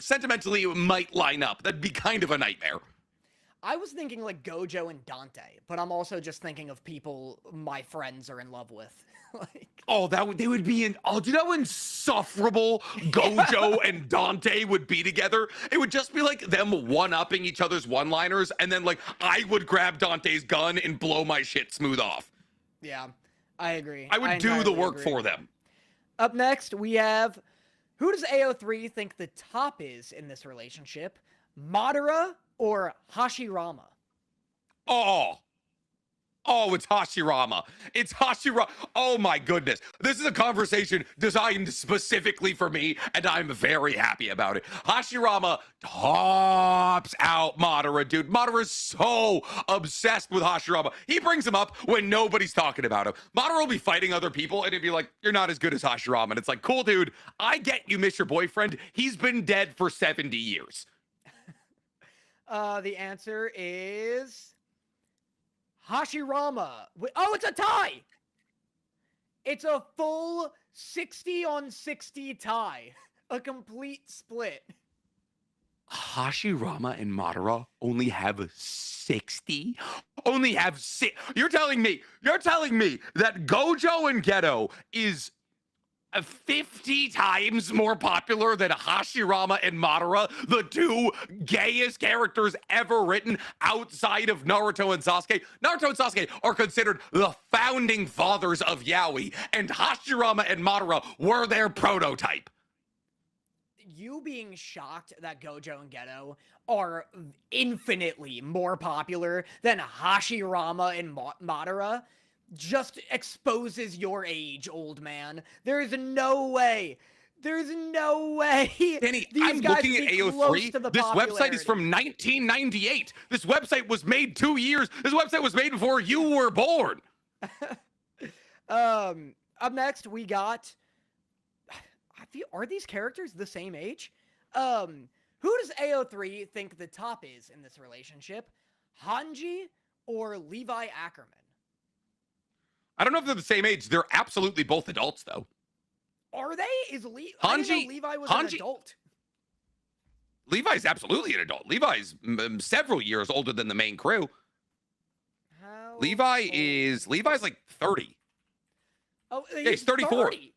sentimentally, it might line up. That'd be kind of a nightmare. I was thinking like Gojo and Dante, but I'm also just thinking of people my friends are in love with. They would be in. Oh, do you know how insufferable Gojo and Dante would be together? It would just be like them one-upping each other's one-liners, and then like I would grab Dante's gun and blow my shit smooth off. Yeah, I agree. I would do the work for them. Up next, we have, who does AO3 think the top is in this relationship? Madara or Hashirama? It's Hashirama. It's Hashirama. Oh my goodness. This is a conversation designed specifically for me, and I'm very happy about it. Hashirama tops out Madara, dude. Madara's so obsessed with Hashirama. He brings him up when nobody's talking about him. Madara will be fighting other people, and it'd be like, you're not as good as Hashirama. And it's like, cool, dude. I get you miss your boyfriend. He's been dead for 70 years. The answer is Hashirama. Oh, it's a tie. It's a full 60-on-60 tie. A complete split. Hashirama and Motta only have 60? Only have You're telling me that Gojo and Geto is 50 times more popular than Hashirama and Motta, the 2 gayest characters ever written outside of Naruto and Sasuke. Naruto and Sasuke are considered the founding fathers of yaoi, and Hashirama and Motta were their prototype. You being shocked that Gojo and Geto are infinitely more popular than Hashirama and Madara just exposes your age, old man. There's no way. There's no way. Danny, I'm looking at AO3. This website is from 1998. This website was made 2 years. This website was made before you were born. Up next, we got... Are these characters the same age? Who does AO3 think the top is in this relationship? Hanji or Levi Ackerman? I don't know if they're the same age. They're absolutely both adults, though. Are they? I didn't know Levi was an adult. Levi's absolutely an adult. Levi's several years older than the main crew. Levi's like 30. Oh, yeah, he's 34. 30.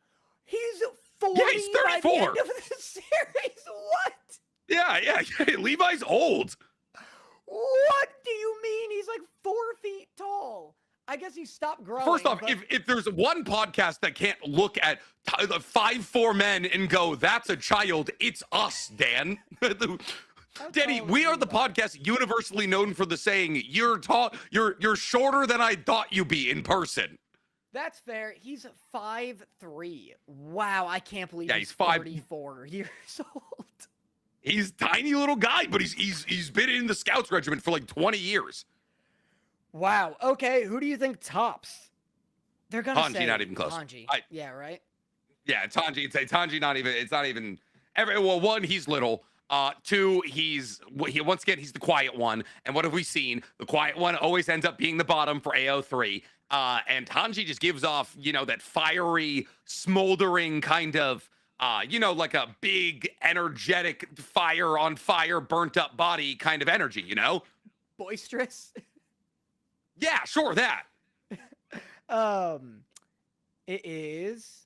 He's 40 yeah, he's 34. by the end of the series. What? Yeah. Levi's old. What do you mean? He's like 4 feet tall. I guess he stopped growing. First off, if there's one podcast that can't look at 5'4" men and go, that's a child, it's us, Dan. Danny, we are the podcast universally known for the saying, you're shorter than I thought you'd be in person. That's fair. He's 5'3". Wow, I can't believe he's 34 years old. He's a tiny little guy, but he's been in the Scouts regiment for like 20 years. Wow. Okay, who do you think tops? They're gonna say Hanji, not even close. Hanji. Yeah, right. Yeah, it's Hanji. It's Hanji. Not even. It's not even. Well, one, he's little. Two, once again, he's the quiet one. And what have we seen? The quiet one always ends up being the bottom for AO3. And Hanji just gives off, that fiery, smoldering kind of, like a big, energetic, fire on fire, burnt up body kind of energy, Boisterous. Yeah, sure, that. It is,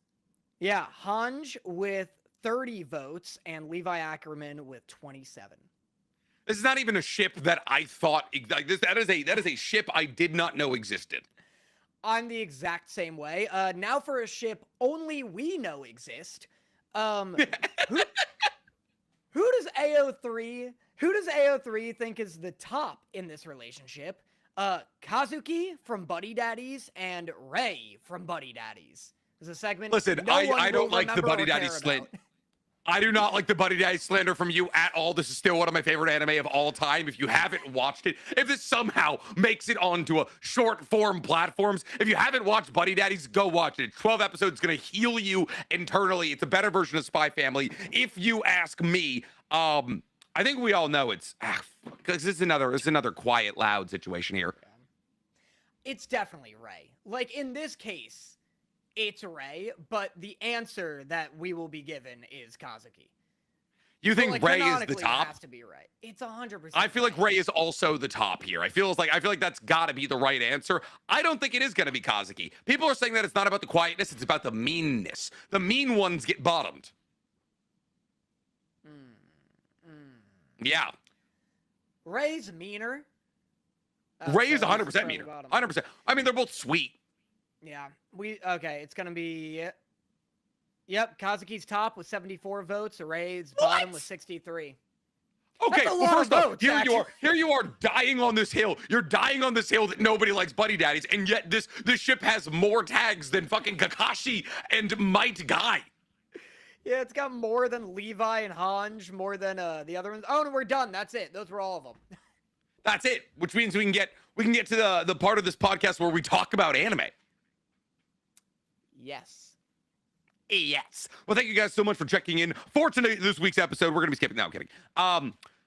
Hanj with 30 votes and Levi Ackerman with 27. This is not even a ship that I thought, like this. That is a ship I did not know existed. I'm the exact same way. Now for a ship only we know exist. Who does AO3 think is the top in this relationship? Kazuki from Buddy Daddies and Ray from Buddy Daddies. There's a segment. Listen, I don't like the Buddy Daddies slander. I do not like the Buddy Daddy slander from you at all. This is still one of my favorite anime of all time. If you haven't watched it, if this somehow makes it onto a short form platforms, if you haven't watched Buddy Daddies, go watch it. 12 episodes, going to heal you internally. It's a better version of Spy Family. If you ask me, I think we all know it's because this is another quiet, loud situation here. It's definitely Ray. Like in this case, it's Ray, but the answer that we will be given is Kazuki. You think Ray is the top? It has to be Ray. It's 100%. I feel like Ray is also the top here. I feel like that's got to be the right answer. I don't think it is going to be Kazuki. People are saying that it's not about the quietness, it's about the meanness. The mean ones get bottomed. Yeah. Ray's meaner. Ray is 100% meaner. 100%. I mean, they're both sweet. Yeah. Okay, it's going to be... Yep, Kazuki's top with 74 votes. Ray's bottom with 63. Okay, well, first off, here you are dying on this hill. You're dying on this hill that nobody likes Buddy Daddies, and yet this ship has more tags than fucking Kakashi and Might Guy. Yeah, it's got more than Levi and Hanj, more than the other ones. Oh, no, we're done. That's it. Those were all of them. That's it, which means we can get to the part of this podcast where we talk about anime. Yes. Yes. Well, thank you guys so much for checking in for this week's episode. We're going to be skipping. No, I'm kidding.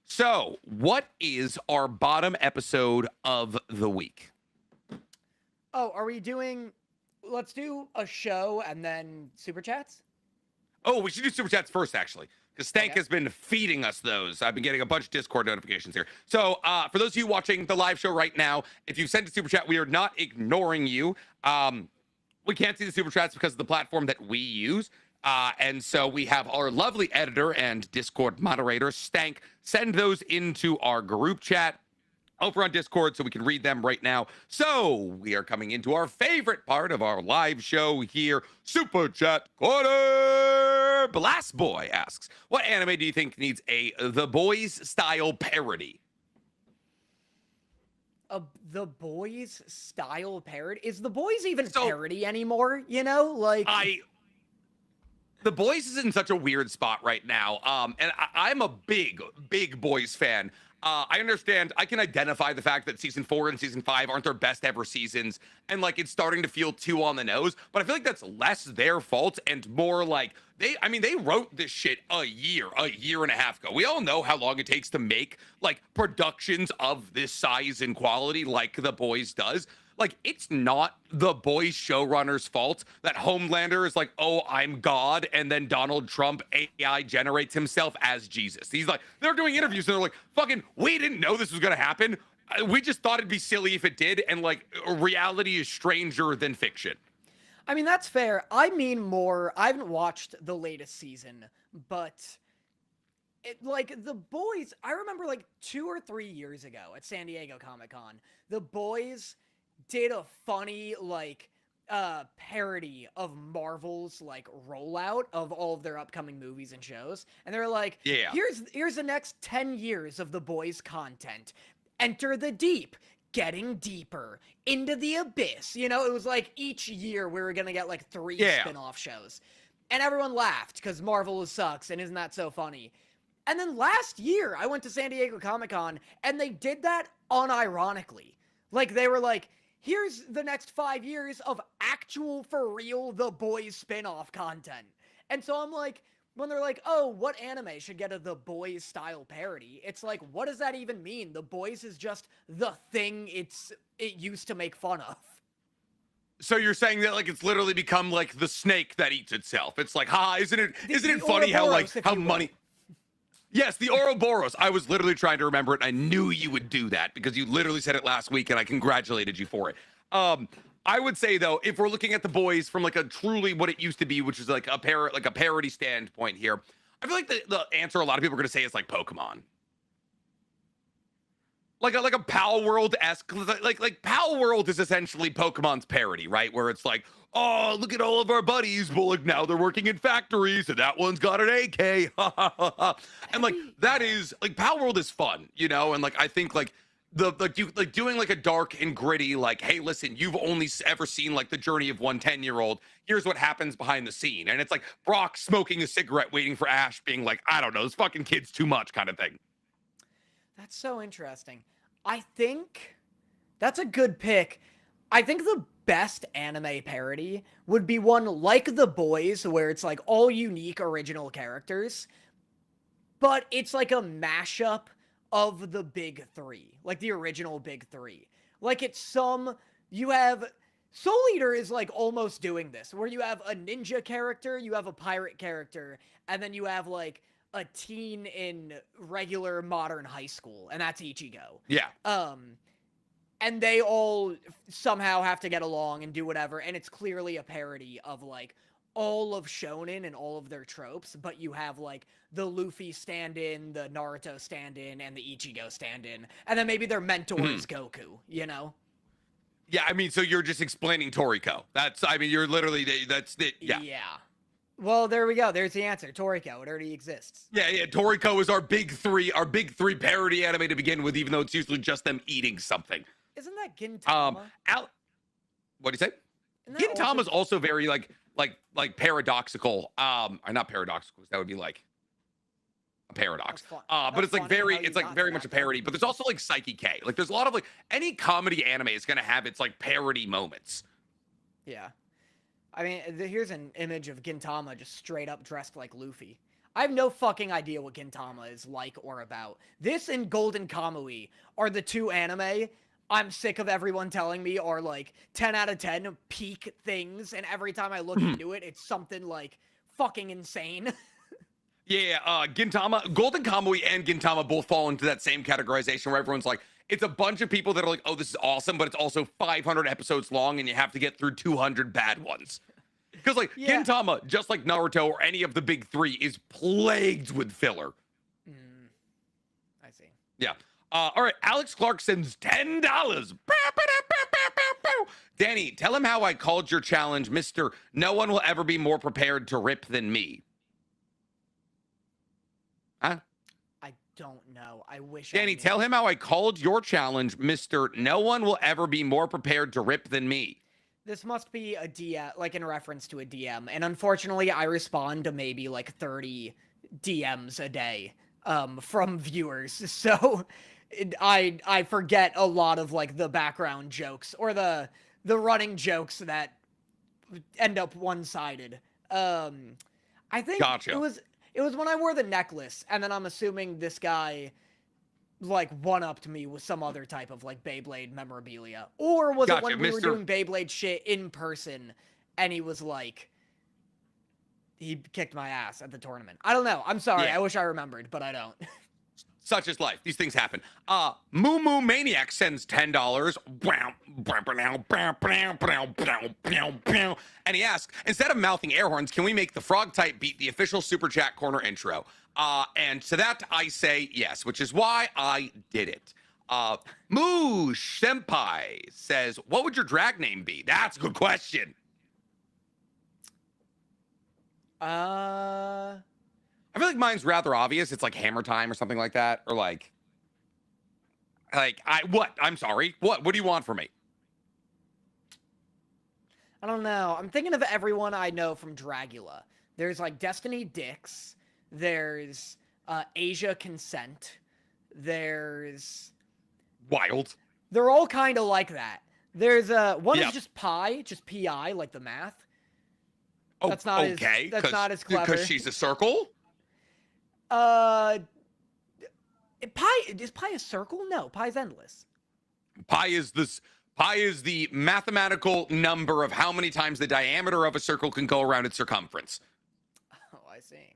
So what is our bottom episode of the week? Oh, are we doing... Let's do a show and then Super Chats? Oh, we should do Super Chats first, actually, because Stank has been feeding us those. I've been getting a bunch of Discord notifications here. So for those of you watching the live show right now, if you sent a Super Chat, we are not ignoring you. We can't see the Super Chats because of the platform that we use. And so we have our lovely editor and Discord moderator, Stank, send those into our group chat over on Discord so we can read them right now. So we are coming into our favorite part of our live show here, Super Chat Corner. Blast Boy asks, what anime do you think needs a The Boys style parody? The Boys style parody? Is The Boys even parody anymore? You know, like The Boys is in such a weird spot right now. And I'm a big Boys fan. I understand. I can identify the fact that season 4 and season 5 aren't their best ever seasons, and like it's starting to feel too on the nose. But I feel like that's less their fault and more like they wrote this shit a year and a half ago. We all know how long it takes to make like productions of this size and quality, like The Boys does. Like, it's not The Boys showrunner's fault that Homelander is like, oh, I'm God, and then Donald Trump AI generates himself as Jesus. He's like, they're doing interviews, and they're like, fucking, we didn't know this was gonna happen. We just thought it'd be silly if it did, and like, reality is stranger than fiction. I mean, that's fair. I mean more, I haven't watched the latest season, but... like, The Boys, I remember like 2 or 3 years ago at San Diego Comic-Con, The Boys did a funny, like, parody of Marvel's, like, rollout of all of their upcoming movies and shows. And they're like, here's the next 10 years of The Boys content. Enter the Deep, Getting Deeper, Into the Abyss. You know, it was like each year we were gonna get, like, 3 spin-off shows. And everyone laughed, because Marvel sucks, and isn't that so funny? And then last year, I went to San Diego Comic-Con, and they did that unironically. Like, they were like, here's the next 5 years of actual, for real, The Boys spin-off content. And so I'm like, when they're like, oh, what anime should get a The Boys style parody? It's like, what does that even mean? The Boys is just the thing it used to make fun of. So you're saying that like it's literally become like the snake that eats itself. It's like, isn't it funny how like how money? Yes, the Ouroboros. I was literally trying to remember it. I knew you would do that because you literally said it last week, and I congratulated you for it. I would say though, if we're looking at the Boys from like a truly what it used to be, which is like a parody standpoint here, I feel like the answer a lot of people are gonna say is like Pokemon. Like a Pal World-esque, like Pal World is essentially Pokemon's parody, right? Where it's like, oh, look at all of our buddies, well, like now they're working in factories, and that one's got an AK, and like that is like Pal World is fun, you know, and like I think like doing like a dark and gritty, like, hey, listen, you've only ever seen like the journey of one 10-year-old. Here's what happens behind the scene, and it's like Brock smoking a cigarette, waiting for Ash, being like, I don't know, this fucking kid's too much, kind of thing. That's so interesting. I think that's a good pick. I think the best anime parody would be one like The Boys, where it's like all unique original characters, but it's like a mashup of the big three, like the original big three. Like you have Soul Eater is like almost doing this, where you have a ninja character, you have a pirate character, and then you have like a teen in regular modern high school, and that's Ichigo. Yeah. And they all somehow have to get along and do whatever, and it's clearly a parody of like all of shonen and all of their tropes, but you have like the Luffy stand-in, the Naruto stand-in, and the Ichigo stand-in, and then maybe their mentor is Goku, you know? Yeah, I mean, so you're just explaining Toriko. You're literally, that's it, yeah. Yeah. Well, there we go. There's the answer. Toriko. It already exists. Yeah. Toriko is our big three parody anime to begin with, even though it's usually just them eating something. Isn't that Gintama? What do you say? Gintama's also very like paradoxical. Or not paradoxical, that would be like a paradox. But it's like very much a parody. But there's also like Psyche K. Like there's a lot of like any comedy anime is gonna have its like parody moments. Yeah. I mean, here's an image of Gintama just straight up dressed like Luffy. I have no fucking idea what Gintama is like or about. This and Golden Kamui are the two anime I'm sick of everyone telling me are like 10 out of 10 peak things, and every time I look into it, it's something like fucking insane. Yeah, Gintama, Golden Kamui and Gintama both fall into that same categorization where everyone's like, it's a bunch of people that are like, oh, this is awesome, but it's also 500 episodes long and you have to get through 200 bad ones. Because like Gintama, just like Naruto or any of the big three, is plagued with filler. I see. Yeah. All right, Alex Clark sends $10. Danny, tell him how I called your challenge, Mr. No one will ever be more prepared to rip than me. Huh? I don't know. I wish Danny, tell him how I called your challenge, Mr. No one will ever be more prepared to rip than me. This must be a DM, like in reference to a DM. And unfortunately, I respond to maybe like 30 DMs a day from viewers. So I forget a lot of like the background jokes or the running jokes that end up one-sided. I think it was when I wore the necklace, and then I'm assuming this guy like one-upped me with some other type of like Beyblade memorabilia. Or was it when we were doing Beyblade shit in person and he was like, he kicked my ass at the tournament? I don't know. I'm sorry. I wish I remembered, but I don't. Such is life. These things happen. Moo Moo Maniac sends $10. And he asks, instead of mouthing air horns, can we make the frog type beat the official Super Chat Corner intro? And to that, I say yes, which is why I did it. Moosh Senpai says, what would your drag name be? That's a good question. I feel like mine's rather obvious. It's like Hammer Time or something like that. Or like what? I'm sorry. What do you want from me? I don't know. I'm thinking of everyone I know from Dragula. There's like Destiny Dix. There's Asia Consent. There's Wild. They're all kind of like that. There's one is just Pi, just PI, like the math. Oh, That's not okay. that's not as clever. Because she's a circle? Pi is pi a circle? No, pi's endless. Pi is the mathematical number of how many times the diameter of a circle can go around its circumference. Oh, I see.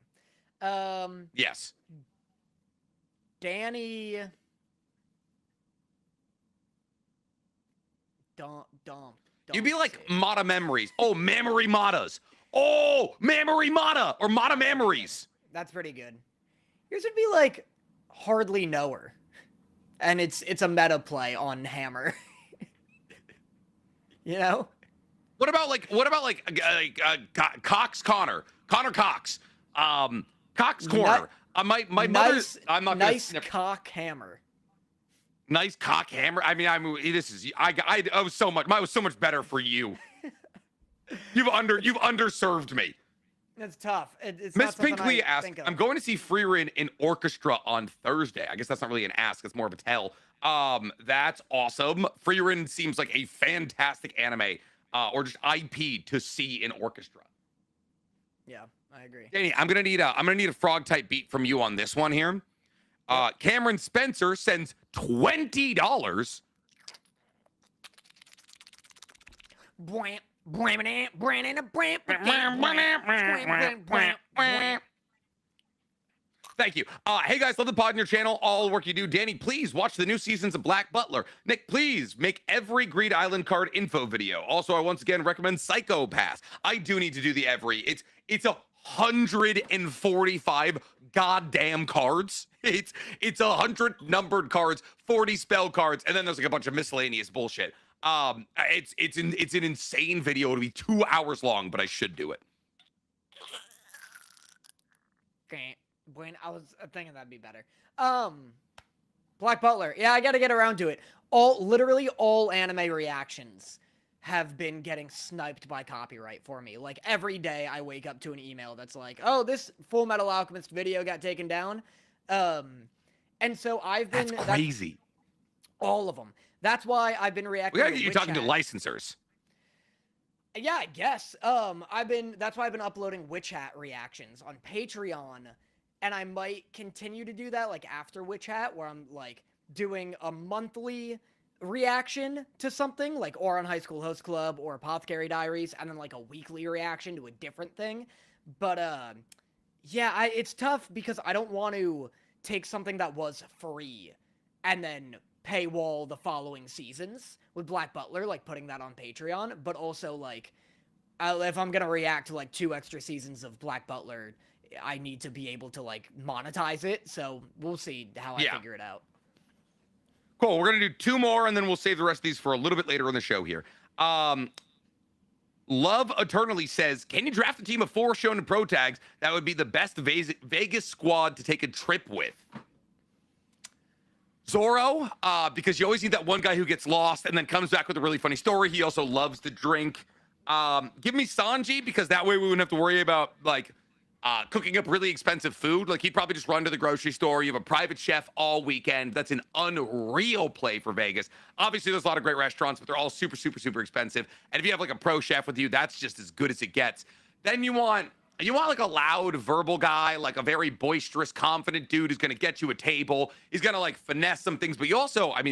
Yes. Danny. Don't You'd be like say. Motta memories. Oh, memory Mottas. Oh, memory Motta or Motta memories. That's pretty good. Yours would be like hardly know her, and it's a meta play on Hammer. You know. What about Cox Connor Cox, Cox Corner. My mother. I'm not nice gonna cock Hammer. Nice cock hammer. I mean, this is I was so much. Mine was so much better for you. You've underserved me. It's tough. It's Miss not something Pinkley I asked, think of. I'm going to see Freerin in orchestra on Thursday. I guess that's not really an ask, it's more of a tell. That's awesome. Freerin seems like a fantastic anime, or just IP to see in orchestra. Yeah, I agree. Danny, I'm gonna need a frog type beat from you on this one here. Cameron Spencer sends $20. Thank you. Hey guys, love the pod on your channel. All the work you do. Danny, please watch the new seasons of Black Butler. Nick, please make every Greed Island card info video. Also, I once again recommend Psychopath. I do need to do the every. It's 145 goddamn cards. It's 100 numbered cards, 40 spell cards, and then there's like a bunch of miscellaneous bullshit. It's an insane video. It'll be 2 hours long, but I should do it. When I was thinking that'd be better. Black Butler. Yeah, I got to get around to it. Literally all anime reactions have been getting sniped by copyright for me. Like every day I wake up to an email that's like, "Oh, this Full Metal Alchemist video got taken down." And so I've been That's crazy. All of them. That's why I've been reacting. We gotta get you talking to licensors. Yeah, I guess. That's why I've been uploading Witch Hat reactions on Patreon, and I might continue to do that like after Witch Hat, where I'm like doing a monthly reaction to something like Oron High School Host Club or Apothecary Diaries, and then like a weekly reaction to a different thing. But yeah, it's tough because I don't want to take something that was free and then paywall the following seasons with Black Butler, like putting that on Patreon, but also like if I'm gonna react to like 2 extra seasons of Black Butler, I need to be able to like monetize it. So we'll see how I figure it out. Cool. We're gonna do 2 more, and then we'll save the rest of these for a little bit later in the show here. Love Eternally says, can you draft a team of 4 Shonen Pro tags that would be the best Vegas squad to take a trip with? Zoro, because you always need that one guy who gets lost and then comes back with a really funny story. He also loves to drink. Give me Sanji, because that way we wouldn't have to worry about like cooking up really expensive food. Like he'd probably just run to the grocery store. You have a private chef all weekend. That's an unreal play for Vegas. Obviously, there's a lot of great restaurants, but they're all super, super, super expensive. And if you have like a pro chef with you, that's just as good as it gets. Then you want like a loud verbal guy, like a very boisterous, confident dude who's going to get you a table. He's going to like finesse some things. But you also, I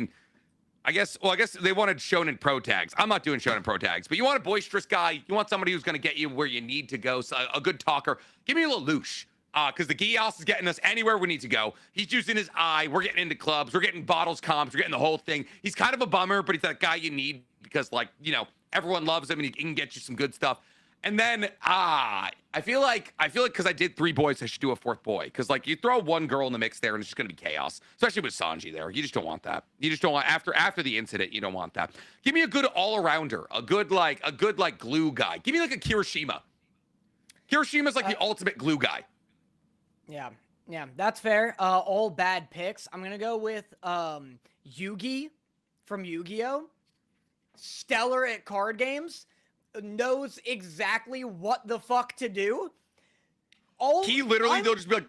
guess they wanted Shonen Pro tags. I'm not doing Shonen Pro tags, but you want a boisterous guy. You want somebody who's going to get you where you need to go. So a good talker. Give me a Lelouch, because the Gios is getting us anywhere we need to go. He's using his eye. We're getting into clubs. We're getting bottles comps. We're getting the whole thing. He's kind of a bummer, but he's that guy you need because, like, you know, everyone loves him and he can get you some good stuff. And then I feel like because I did 3 boys, I should do a 4th boy. Because like you throw 1 girl in the mix there, and it's just gonna be chaos. Especially with Sanji there, you just don't want that. You just don't want after the incident. You don't want that. Give me a good all-arounder, a good glue guy. Give me like a Kirishima. Kirishima's like the ultimate glue guy. Yeah, that's fair. All bad picks. I'm gonna go with Yugi from Yu-Gi-Oh. Stellar at card games. Knows exactly what the fuck to do. They'll just be like,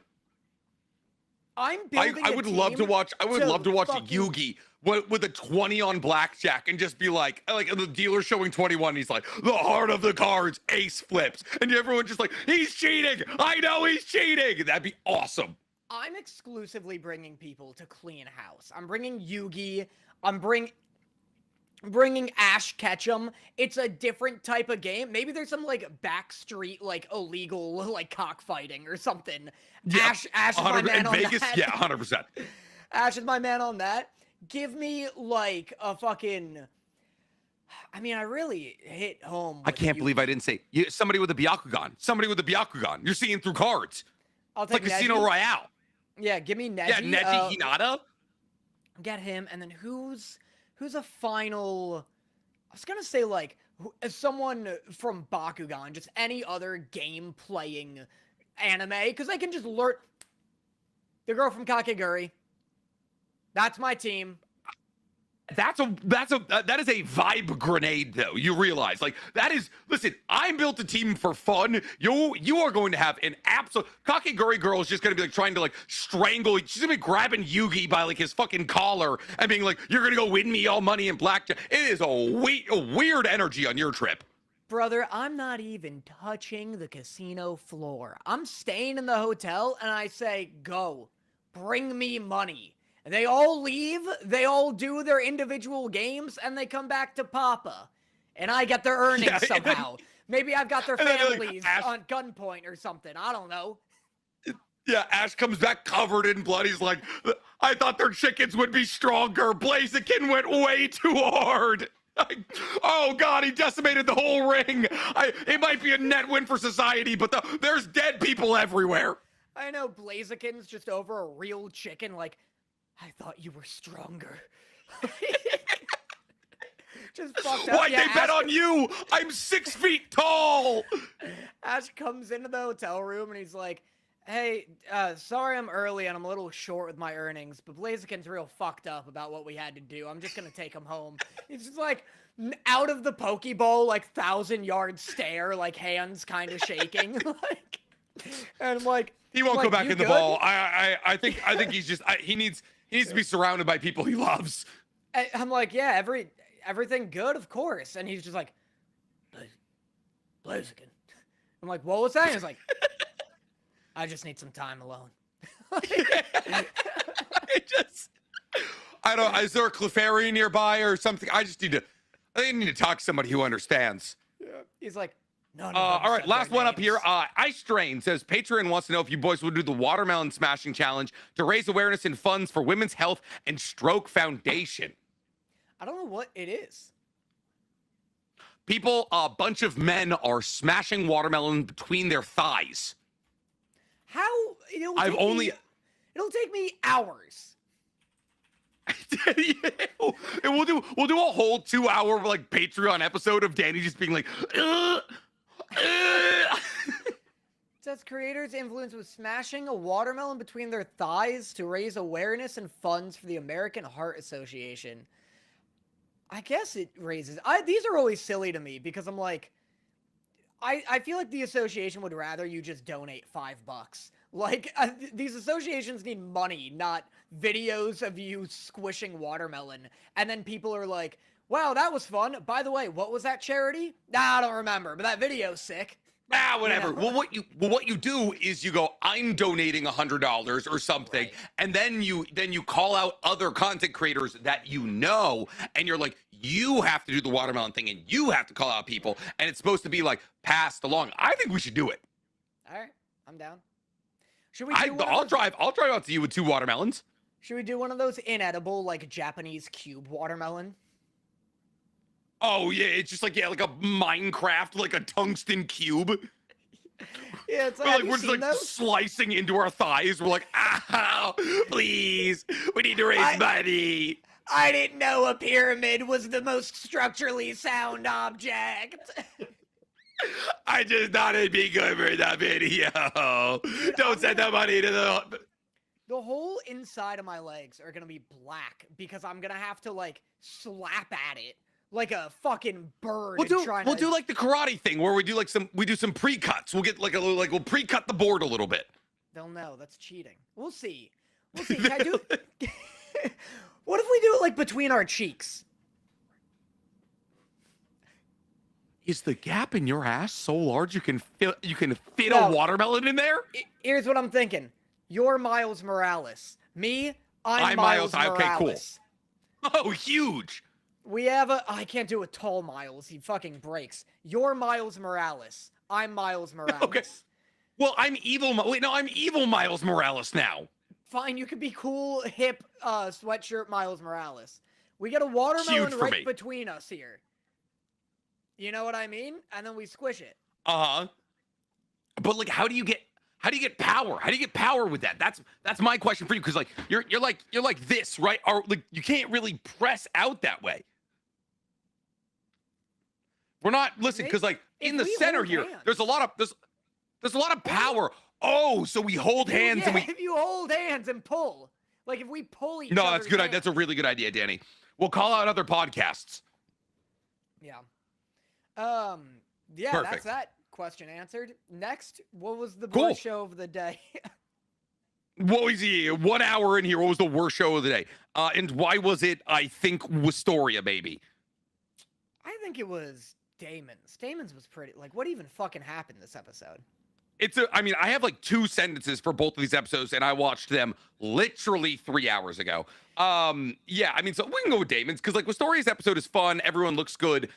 I'm building. I would love to watch. I would love to watch fucking... Yugi with a 20 on blackjack and just be like the dealer showing 21. He's like, the heart of the cards, ace flips, and everyone just like, he's cheating. I know he's cheating. That'd be awesome. I'm exclusively bringing people to clean house. I'm bringing Yugi. I'm bringing Ash Ketchum. It's a different type of game. Maybe there's some like backstreet like illegal like cockfighting or something. Yeah, Ash is my man on Vegas, that. yeah, 100%. Ash is my man on that. Give me like a fucking. I mean, I really hit home. I can't believe I didn't say somebody with a Byakugan. Somebody with a Byakugan. You're seeing through cards. I'll It's like take Casino Royale. Yeah, give me Neji. Yeah, Neji Hinata. Get him, and then who's a final? I was gonna say like someone from Bakugan, just any other game playing anime, because I can just learn. The girl from Kakegurui. That's my team. That is a vibe grenade, though. You realize, like, that is. Listen, I'm built a team for fun. You are going to have an absolute. Kakegurui girl is just going to be like trying to like strangle. She's gonna be grabbing Yugi by like his fucking collar and being like, "You're gonna go win me all money in blackjack." It is a weird energy on your trip, brother. I'm not even touching the casino floor. I'm staying in the hotel, and I say, "Go, bring me money." They all leave, they all do their individual games, and they come back to Papa. And I get their earnings somehow. Maybe I've got their families like, on gunpoint or something. I don't know. Yeah, Ash comes back covered in blood. He's like, I thought their chickens would be stronger. Blaziken went way too hard. Oh, God, he decimated the whole ring. It might be a net win for society, but there's dead people everywhere. I know, Blaziken's just over a real chicken, like, I thought you were stronger. Just fucked up. Why'd they bet on you? I'm 6 feet tall. Ash comes into the hotel room and he's like, hey, sorry I'm early and I'm a little short with my earnings, but Blaziken's real fucked up about what we had to do. I'm just gonna take him home. He's just like, out of the Pokeball, like 1,000-yard stare, like hands kind of shaking. Like, and I'm like, he won't go back in the ball. I think he's just, he needs to be surrounded by people he loves. I'm like, yeah, everything good, of course. And he's just like, Blaziken. I'm like, what was that? And he's like, I just need some time alone. I don't, is there a Clefairy nearby or something? I need to talk to somebody who understands. Yeah. He's like, no. All right, last one up here. Ice Strain says, Patreon wants to know if you boys would do the watermelon smashing challenge to raise awareness and funds for Women's Health and Stroke Foundation. I don't know what it is. People, a bunch of men are smashing watermelon between their thighs. How? It'll take me hours. We'll do a whole 2-hour like Patreon episode of Danny just being like, Says creators influenced with smashing a watermelon between their thighs to raise awareness and funds for the American Heart Association. I guess it raises. These are always silly to me because I'm like, I feel like the association would rather you just donate $5. Like, these associations need money, not videos of you squishing watermelon. And then people are like, wow, that was fun. By the way, what was that charity? Nah, I don't remember, but that video's sick. Whatever. You know? Well, what you do is you go, I'm donating $100 or something, right. And then you call out other content creators that you know, and you're like, you have to do the watermelon thing, and you have to call out people, and it's supposed to be like passed along. I think we should do it. All right, I'm down. Should we? I'll drive out to you with 2 watermelons. Should we do one of those inedible like Japanese cube watermelon? Oh yeah, it's just like like a Minecraft, like a tungsten cube. Yeah, it's like, we're just like those? Slicing into our thighs. We're like, ow, please, we need to raise money. I didn't know a pyramid was the most structurally sound object. I just thought it'd be good for the video. Don't send the money to The whole inside of my legs are gonna be black because I'm gonna have to like slap at it like a fucking bird. We'll do like the karate thing where we do some pre-cuts. We'll get we'll pre-cut the board a little bit. They'll know that's cheating. We'll see. We'll see. Can I do it? What if we do it like between our cheeks? Is the gap in your ass so large you can fit No. a watermelon in there? Here's what I'm thinking. You're Miles Morales. Me, I'm Miles Morales. Okay, cool. Oh, huge. We have a... I can't do a tall Miles. He fucking breaks. You're Miles Morales. I'm Miles Morales. Okay. Well, I'm evil. Wait, no, I'm evil Miles Morales now. Fine, you could be cool, hip, sweatshirt Miles Morales. We get a watermelon right between us here. You know what I mean? And then we squish it. Uh-huh. But like, how do you get power? How do you get power with that? That's my question for you, because like you're like this, right? Or like you can't really press out that way. We're not listen, because like in the center here, there's a lot of power. Oh, so we hold hands and we. If you hold hands and pull, like if we pull each. No, that's good. That's a really good idea, Danny. We'll call out other podcasts. Yeah. Yeah, Perfect. That's that question answered. Next, what was the worst show of the day? What was 1 hour in here? What was the worst show of the day? And why was it? I think Wistoria, baby. I think it was Daemons. Daemons was pretty. Like, what even fucking happened this episode? I mean, I have like 2 sentences for both of these episodes, and I watched them literally 3 hours ago. Yeah, I mean, so we can go with Daemons, because like Wistoria's episode is fun. Everyone looks good.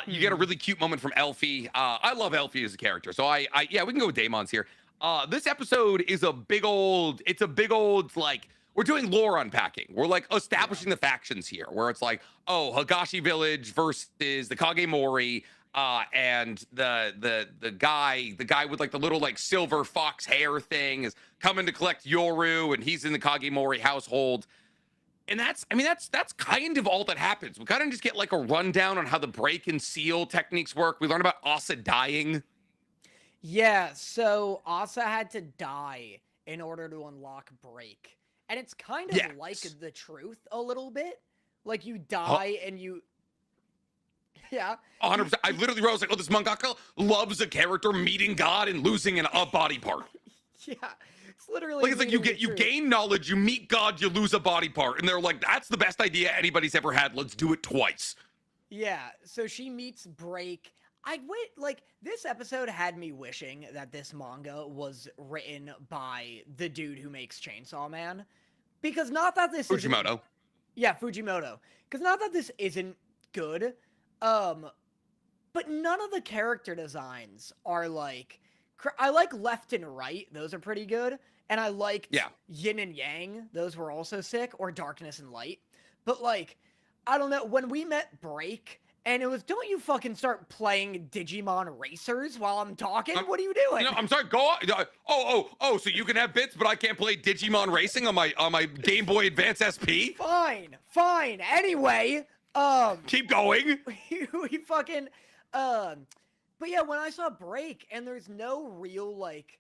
You get a really cute moment from Elfie. I love Elfie as a character. So yeah, we can go with Daemons here. This episode is a big old, like, we're doing lore unpacking. We're like establishing the factions here, where it's like, oh, Hagashi Village versus the Kagemori. And the guy with like the little like silver fox hair thing is coming to collect Yoru, and he's in the Kagemori household. And that's kind of all that happens. We kind of just get like a rundown on how the break and seal techniques work. We learn about Asa dying. Yeah, so Asa had to die in order to unlock break. And it's kind of like the truth a little bit. Like you die and you... Yeah. 100%. I literally wrote, I was like, oh, this mangaka loves a character meeting God and losing a body part. Yeah. It's literally like, it's like you gain knowledge, you meet God, you lose a body part. And they're like, that's the best idea anybody's ever had. Let's do it twice. Yeah. So she meets Break. This episode had me wishing that this manga was written by the dude who makes Chainsaw Man. Because not that this Fujimoto. Yeah, Fujimoto. Because not that this isn't good. But none of the character designs are like... I like Left and Right. Those are pretty good. And I liked Yin and Yang. Those were also sick. Or Darkness and Light. But like, I don't know. When we met Break, and it was, don't you fucking start playing Digimon Racers while I'm talking? What are you doing? No, I'm sorry. Go on. Oh, so you can have bits, but I can't play Digimon Racing on my Game Boy Advance SP? Fine. Anyway... keep going. we fucking, but yeah, when I saw Break and there's no real, like,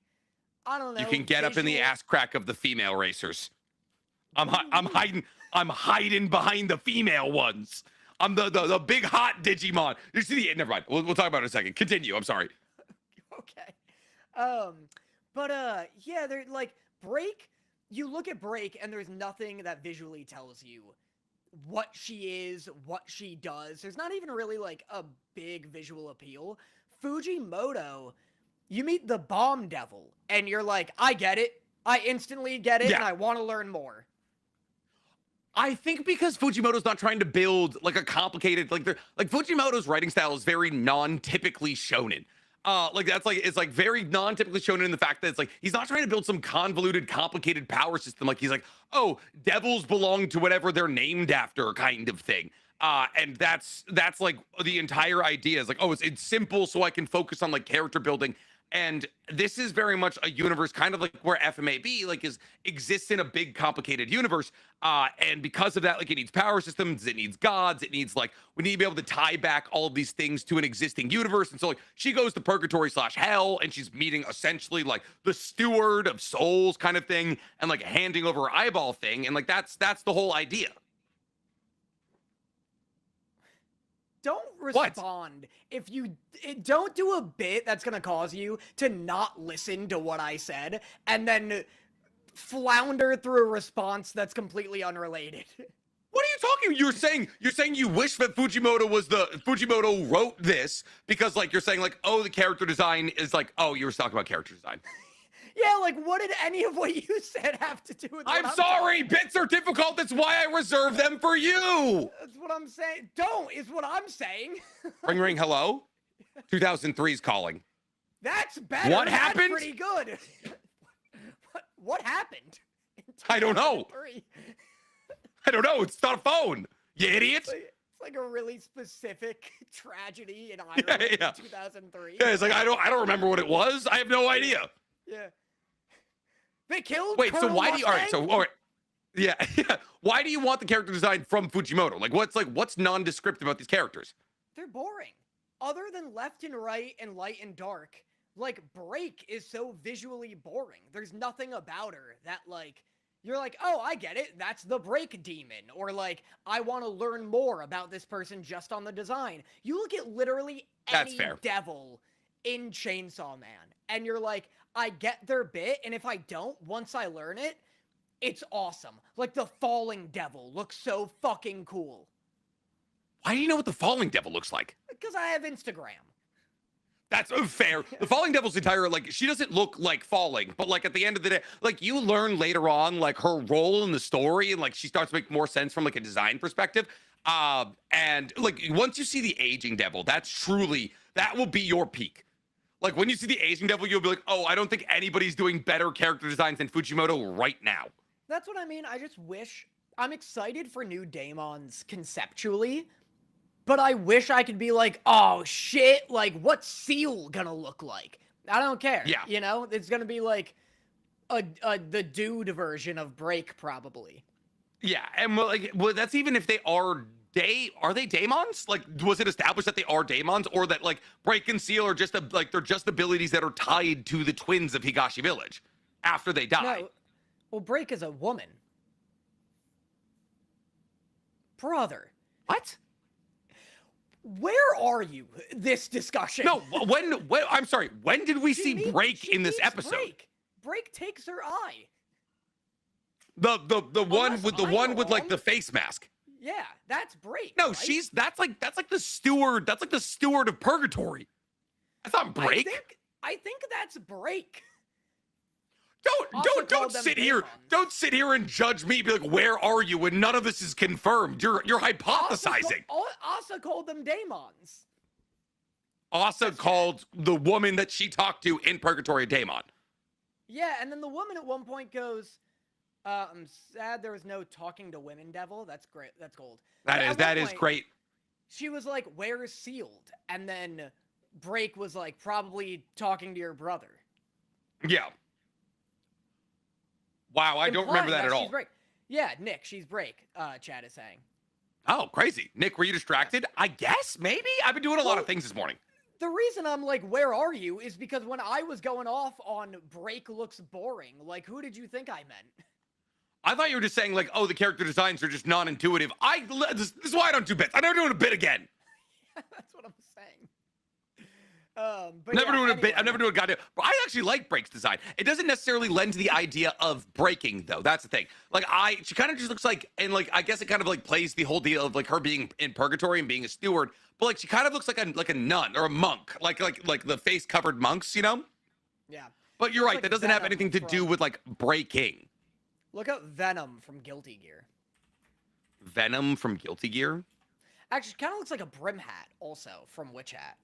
I don't know. You can get up in the ass crack of the female racers. I'm hiding behind the female ones. I'm the big hot Digimon. You see the, never mind. We'll talk about it in a second. Continue. I'm sorry. Okay. Yeah, they're like Break. You look at Break and there's nothing that visually tells you what she is, what she does. There's not even really like a big visual appeal. Fujimoto, you meet the Bomb Devil and you're like, I get it. I instantly get it and I want to learn more. I think because Fujimoto's not trying to build like a complicated, like Fujimoto's writing style is very non-typically shonen. It's like very non-typically shonen in the fact that it's like he's not trying to build some convoluted, complicated power system. Like he's like, oh, devils belong to whatever they're named after, kind of thing. And that's like the entire idea is like, oh, it's simple, so I can focus on like character building. And this is very much a universe kind of like where FMAB like exists in a big complicated universe. And because of that, like it needs power systems, it needs gods, it needs like, we need to be able to tie back all of these things to an existing universe. And so like she goes to purgatory/hell and she's meeting essentially like the steward of souls kind of thing and like handing over her eyeball thing. And like, that's the whole idea. Don't respond if you don't do a bit that's going to cause you to not listen to what I said and then flounder through a response that's completely unrelated. What are you talking? You're saying you wish that Fujimoto wrote this because like you're saying like, oh, the character design is like, oh, you were talking about character design. Yeah, like what did any of what you said have to do with what I'm sorry, bits are difficult. That's why I reserve them for you. That's what I'm saying. Don't is what I'm saying. Ring ring, hello. 2003's calling. That's better. What That's happened? pretty good. What happened? I don't know. 2003? I don't know. It's not a phone. You idiot. It's like a really specific tragedy in Ireland yeah. in 2003. Yeah, it's like I don't remember what it was. I have no idea. Yeah. They killed. Wait, Colonel so why do you? All right, Mustang? so all right. Yeah, yeah. Why do you want the character design from Fujimoto? Like, what's nondescript about these characters? They're boring. Other than left and right and light and dark, like Break is so visually boring. There's nothing about her that like. You're like, oh, I get it. That's the Break demon. Or like, I want to learn more about this person just on the design. You look at literally any devil in Chainsaw Man, and you're like, I get their bit, and if I don't, once I learn it, it's awesome. Like, the Falling Devil looks so fucking cool. Why do you know what the Falling Devil looks like? Because I have Instagram. That's fair. The Falling Devil's entire, like, she doesn't look like falling, but, like, at the end of the day, like, you learn later on, like, her role in the story, and, like, she starts to make more sense from, like, a design perspective. And, like, once you see the Aging Devil, that will be your peak. Like, when you see the Aging Devil, you'll be like, oh, I don't think anybody's doing better character designs than Fujimoto right now. That's what I mean. I just wish... I'm excited for new Daemons conceptually, but I wish I could be like, oh, shit, like, what's Seal gonna look like? I don't care. Yeah. You know? It's gonna be like the dude version of Break, probably. Yeah, and, like, that's even if they are... Are they Daemons? Like, was it established that they are Daemons, or that like Break and Seal are just they're just abilities that are tied to the twins of Higashi Village after they die? No, well, Break is a woman, brother. What? Where are you? This discussion? No, when I'm sorry. When did we see Break in this episode? Break takes her eye. The one with like the face mask. Yeah, that's Break. No, right? that's like the steward. That's like the steward of purgatory. That's not Break. I think that's Break. Don't sit here. Don't sit here and judge me. Be like, where are you? And none of this is confirmed. You're hypothesizing. Asa called them Daemons. Asa called the woman that she talked to in purgatory a Daemon. Yeah, and then the woman at one point goes, I'm sad there was no talking to women devil. That's great. That's gold. That is great. She was like, where is Sealed? And then Break was like, probably talking to your brother. Yeah. Wow, I don't remember that at all. Break. Yeah, Nick, she's Break, Chad is saying. Oh, crazy. Nick, were you distracted? I guess, maybe? I've been doing a lot of things this morning. The reason I'm like, where are you, is because when I was going off on Break looks boring, like, who did you think I meant? I thought you were just saying, like, oh, the character designs are just non-intuitive. This is why I don't do bits. I'm never doing a bit again. That's what I'm saying. But never doing anyway. a bit. I'm never doing a goddamn. But I actually like Break's design. It doesn't necessarily lend to the idea of breaking, though. That's the thing. Like, she kind of just looks like, and like, I guess it kind of like plays the whole deal of like her being in purgatory and being a steward. But like, she kind of looks like a nun or a monk, like the face covered monks, you know? Yeah. But you're right. That doesn't have anything to do with like breaking. Look up Venom from Guilty Gear. Venom from Guilty Gear? Actually, kind of looks like a brim hat also from Witch Hat.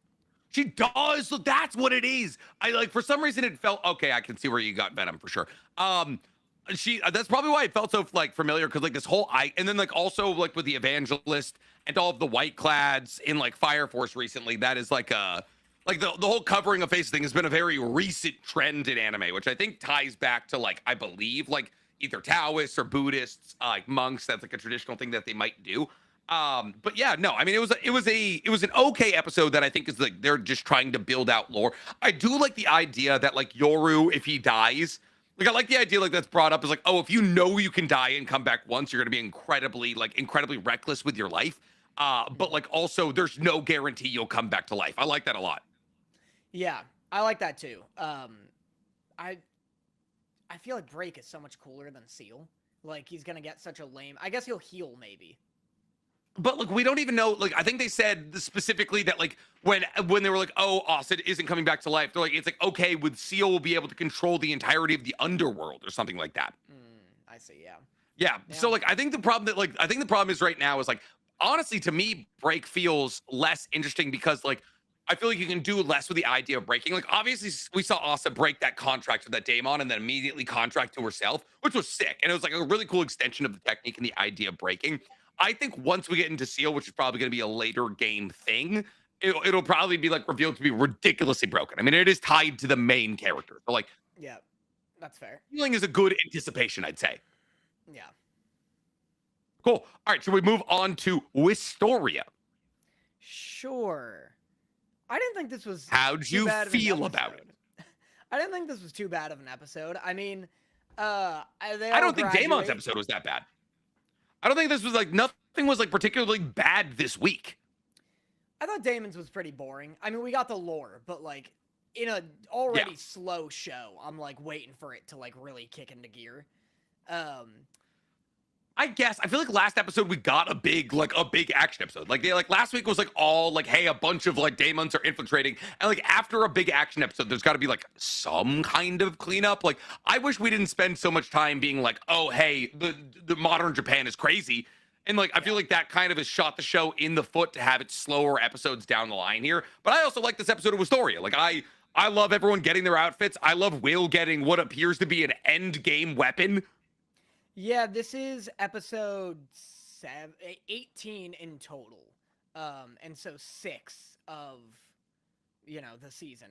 She does. So that's what it is. I like, for some reason it felt okay. I can see where you got Venom for sure. That's probably why it felt so like familiar. Cause like this whole, and then like also like with the Evangelist and all of the White Clads in like Fire Force recently, that is like like the whole covering of face thing has been a very recent trend in anime, which I think ties back to like, I believe like either Taoists or Buddhists, like monks. That's like a traditional thing that they might do. But yeah, no, I mean, it was an okay episode that I think is like, they're just trying to build out lore. I do like the idea that like Yoru, if he dies, like I like the idea like that's brought up is like, oh, if you know you can die and come back once, you're going to be incredibly reckless with your life. But like also there's no guarantee you'll come back to life. I like that a lot. Yeah, I like that too. I feel like Break is so much cooler than Seal. Like, he's gonna get such a lame... I guess he'll heal, maybe. But like we don't even know. Like I think they said specifically that like when they were like, oh, Austin isn't coming back to life. They're like, it's like okay, with Seal will be able to control the entirety of the underworld or something like that. I see. Yeah. Yeah. So like I think the problem is right now is like honestly to me Break feels less interesting because like I feel like you can do less with the idea of breaking. Like obviously we saw Asa break that contract with that Daemon and then immediately contract to herself, which was sick, and it was like a really cool extension of the technique and the idea of breaking. I think once we get into Seal, which is probably going to be a later game thing, it'll probably be like revealed to be ridiculously broken. I mean, it is tied to the main character. So like, yeah, that's fair. Healing is a good anticipation, I'd say. Yeah. Cool. All right, should we move on to Wistoria? Sure. I didn't think this was. How'd you feel about it? I didn't think this was too bad of an episode. I mean, I don't think Daemon's episode was that bad. I don't think this was like nothing was like particularly bad this week. I thought Daemons was pretty boring. I mean, we got the lore, but like in a already slow show, I'm like waiting for it to like really kick into gear. I guess I feel like last episode we got a big action episode. Like last week was like all like, hey, a bunch of like Daemons are infiltrating, and like after a big action episode, there's got to be like some kind of cleanup. Like I wish we didn't spend so much time being like, oh, hey, the modern Japan is crazy, and like I feel like that kind of has shot the show in the foot to have its slower episodes down the line here. But I also like this episode of Wistoria. Like I love everyone getting their outfits. I love Will getting what appears to be an end game weapon. Yeah, this is episode 18 in total. And so 6 of, the season.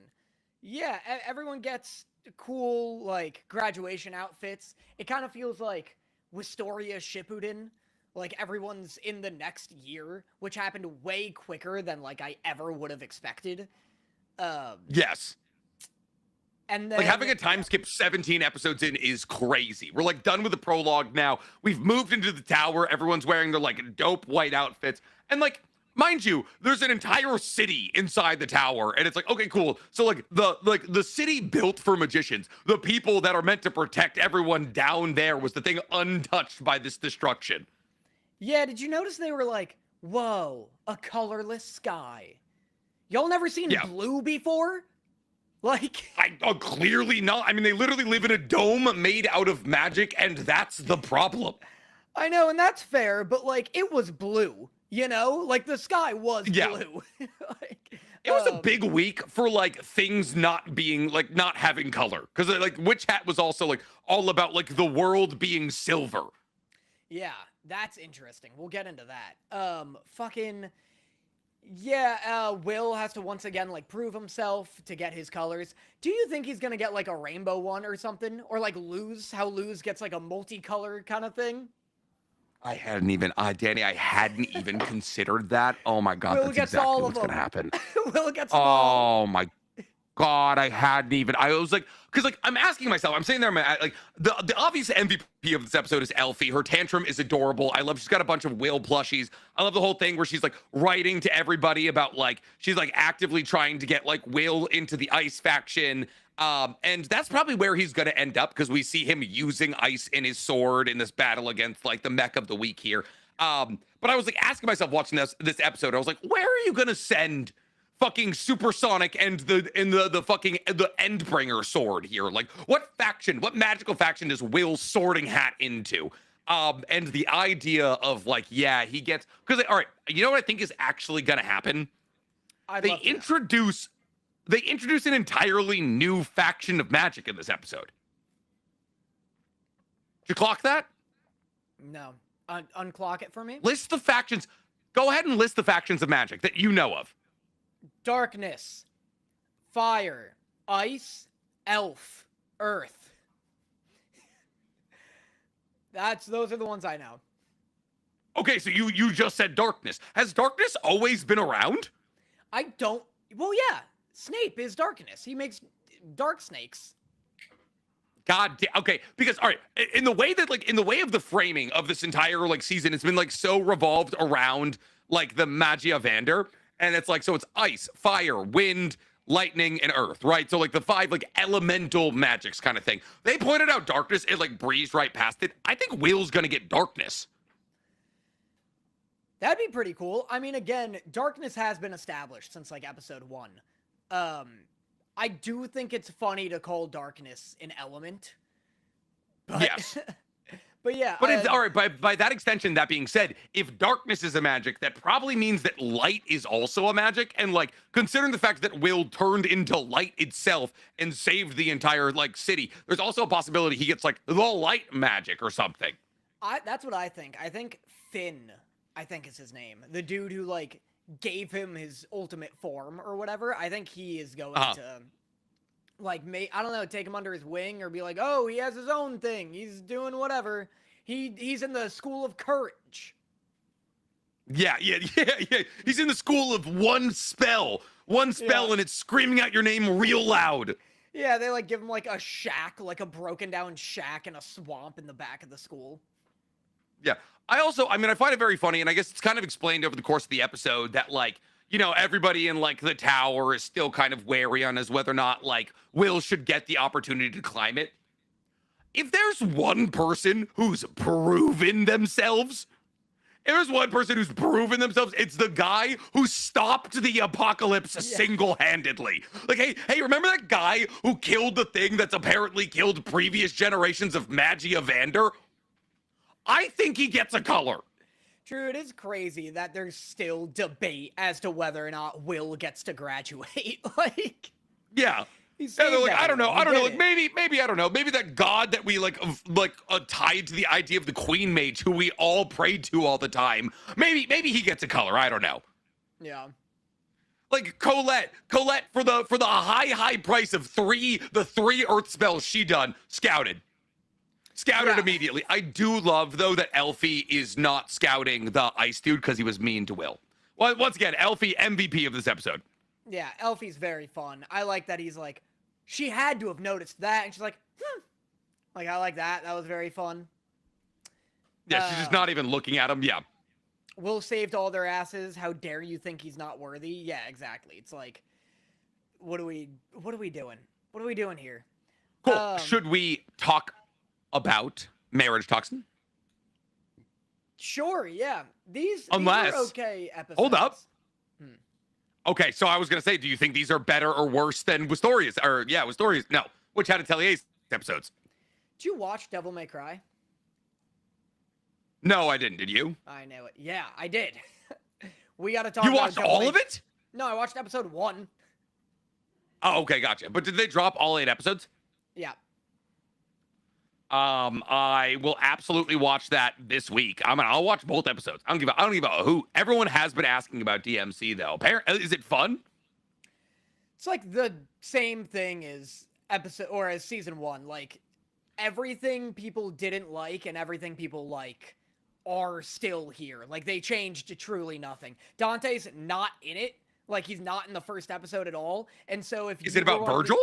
Yeah, everyone gets cool, like, graduation outfits. It kind of feels like Wistoria Shippuden. Like, everyone's in the next year, which happened way quicker than, like, I ever would have expected. Yes. And then, like having a time skip 17 episodes in is crazy. We're like done with the prologue now. We've moved into the tower. Everyone's wearing their like dope white outfits. And like, mind you, there's an entire city inside the tower. And it's like, okay, cool. So like the city built for magicians, the people that are meant to protect everyone down there was the thing untouched by this destruction. Yeah, did you notice they were like, whoa, a colorless sky? Y'all never seen blue before? Like, clearly not. I mean, they literally live in a dome made out of magic, and that's the problem. I know, and that's fair, but like, it was blue, like the sky was blue. Like, it was a big week for like things not being like not having color, because like Witch Hat was also like all about like the world being silver. Yeah, that's interesting. We'll get into that. Yeah, Will has to once again, like, prove himself to get his colors. Do you think he's gonna get, like, a rainbow one or something? Or, like, how Luz gets, like, a multicolor kind of thing? Danny, I hadn't even considered that. Oh, my God, that's exactly what's gonna happen. Will gets them all. Oh, my God, I was like, because, like, I'm asking myself, I'm sitting there, like, the obvious MVP of this episode is Elfie. Her tantrum is adorable. I love, she's got a bunch of Will plushies. I love the whole thing where she's, like, writing to everybody about, like, she's, like, actively trying to get, like, Will into the Ice faction. And that's probably where he's going to end up, because we see him using ice in his sword in this battle against, like, the mech of the week here. But I was, like, asking myself watching this episode, I was like, where are you going to send fucking Supersonic and the Endbringer sword here? Like, what magical faction does Will Sorting Hat into? And the idea of like, yeah, he gets, because all right, you know what I think is actually gonna happen? They introduce an entirely new faction of magic in this episode. Did you clock that? No. Unclock it for me. List the factions. Go ahead and list the factions of magic that you know of. Darkness, fire, ice, elf, earth. Those are the ones I know. Okay, so you just said darkness. Has darkness always been around? Well, yeah. Snape is darkness. He makes dark snakes. God damn. Okay, because all right, in the way of the framing of this entire like season, it's been like so revolved around like the Magia Vander. And it's like, so it's ice, fire, wind, lightning, and earth, right? So like the 5 like elemental magics kind of thing. They pointed out darkness, it like breezed right past it. I think Will's gonna get darkness. That'd be pretty cool. I mean, again, darkness has been established since like episode 1. I do think it's funny to call darkness an element. But, yes. But yeah. But it's all right. By that extension, that being said, if darkness is a magic, that probably means that light is also a magic. And like, considering the fact that Will turned into light itself and saved the entire like city, there's also a possibility he gets like the light magic or something. That's what I think. I think Finn, I think is his name. The dude who like gave him his ultimate form or whatever. I think he is going to like I don't know, take him under his wing or be like, oh, he has his own thing. He's doing whatever. He's in the school of courage. Yeah. He's in the school of one spell, and it's screaming out your name real loud. Yeah, they like give him like a shack, like a broken down shack in a swamp in the back of the school. Yeah. I mean, I find it very funny, and I guess it's kind of explained over the course of the episode that, like, you know, everybody in, like, the tower is still kind of wary on as whether or not, like, Will should get the opportunity to climb it. If there's one person who's proven themselves, it's the guy who stopped the apocalypse single-handedly. Like, hey, remember that guy who killed the thing that's apparently killed previous generations of Magia Vander? I think he gets a color. True, it is crazy that there's still debate as to whether or not Will gets to graduate. Like, yeah. They're like, I don't know. Like, maybe I don't know. Maybe that god that we tied to the idea of the Queen Mage, who we all prayed to all the time. Maybe he gets a color. I don't know. Yeah. Like Colette for the high price of the 3 Earth spells she done, scouted immediately. I do love, though, that Elfie is not scouting the ice dude because he was mean to Will. Well, once again, Elfie, MVP of this episode. Yeah, Elfie's very fun. I like that he's like, she had to have noticed that, and she's like, Like, I like that. That was very fun. Yeah, she's just not even looking at him. Yeah. Will saved all their asses. How dare you think he's not worthy? Yeah, exactly. It's like, what are we doing? What are we doing here? Cool. Should we talk about marriage toxin? Sure, yeah. These are okay episodes. Hold up. Okay, so I was going to say, do you think these are better or worse than Wistoria's? Wistoria's. No, Witch Hat Atelier's episodes. Did you watch Devil May Cry? No, I didn't. Did you? I know it. Yeah, I did. We got to talk about You watched all of it? No, I watched episode 1. Oh, okay, gotcha. But did they drop all 8 episodes? Yeah. I will absolutely watch that this week. I'll watch both episodes. I don't give a who. Everyone has been asking about DMC though. Is it fun? It's like the same thing as season 1. Like, everything people didn't like and everything people like are still here. Like, they changed to truly nothing. Dante's not in it. Like, he's not in the first episode at all. And so if Is it about Virgil?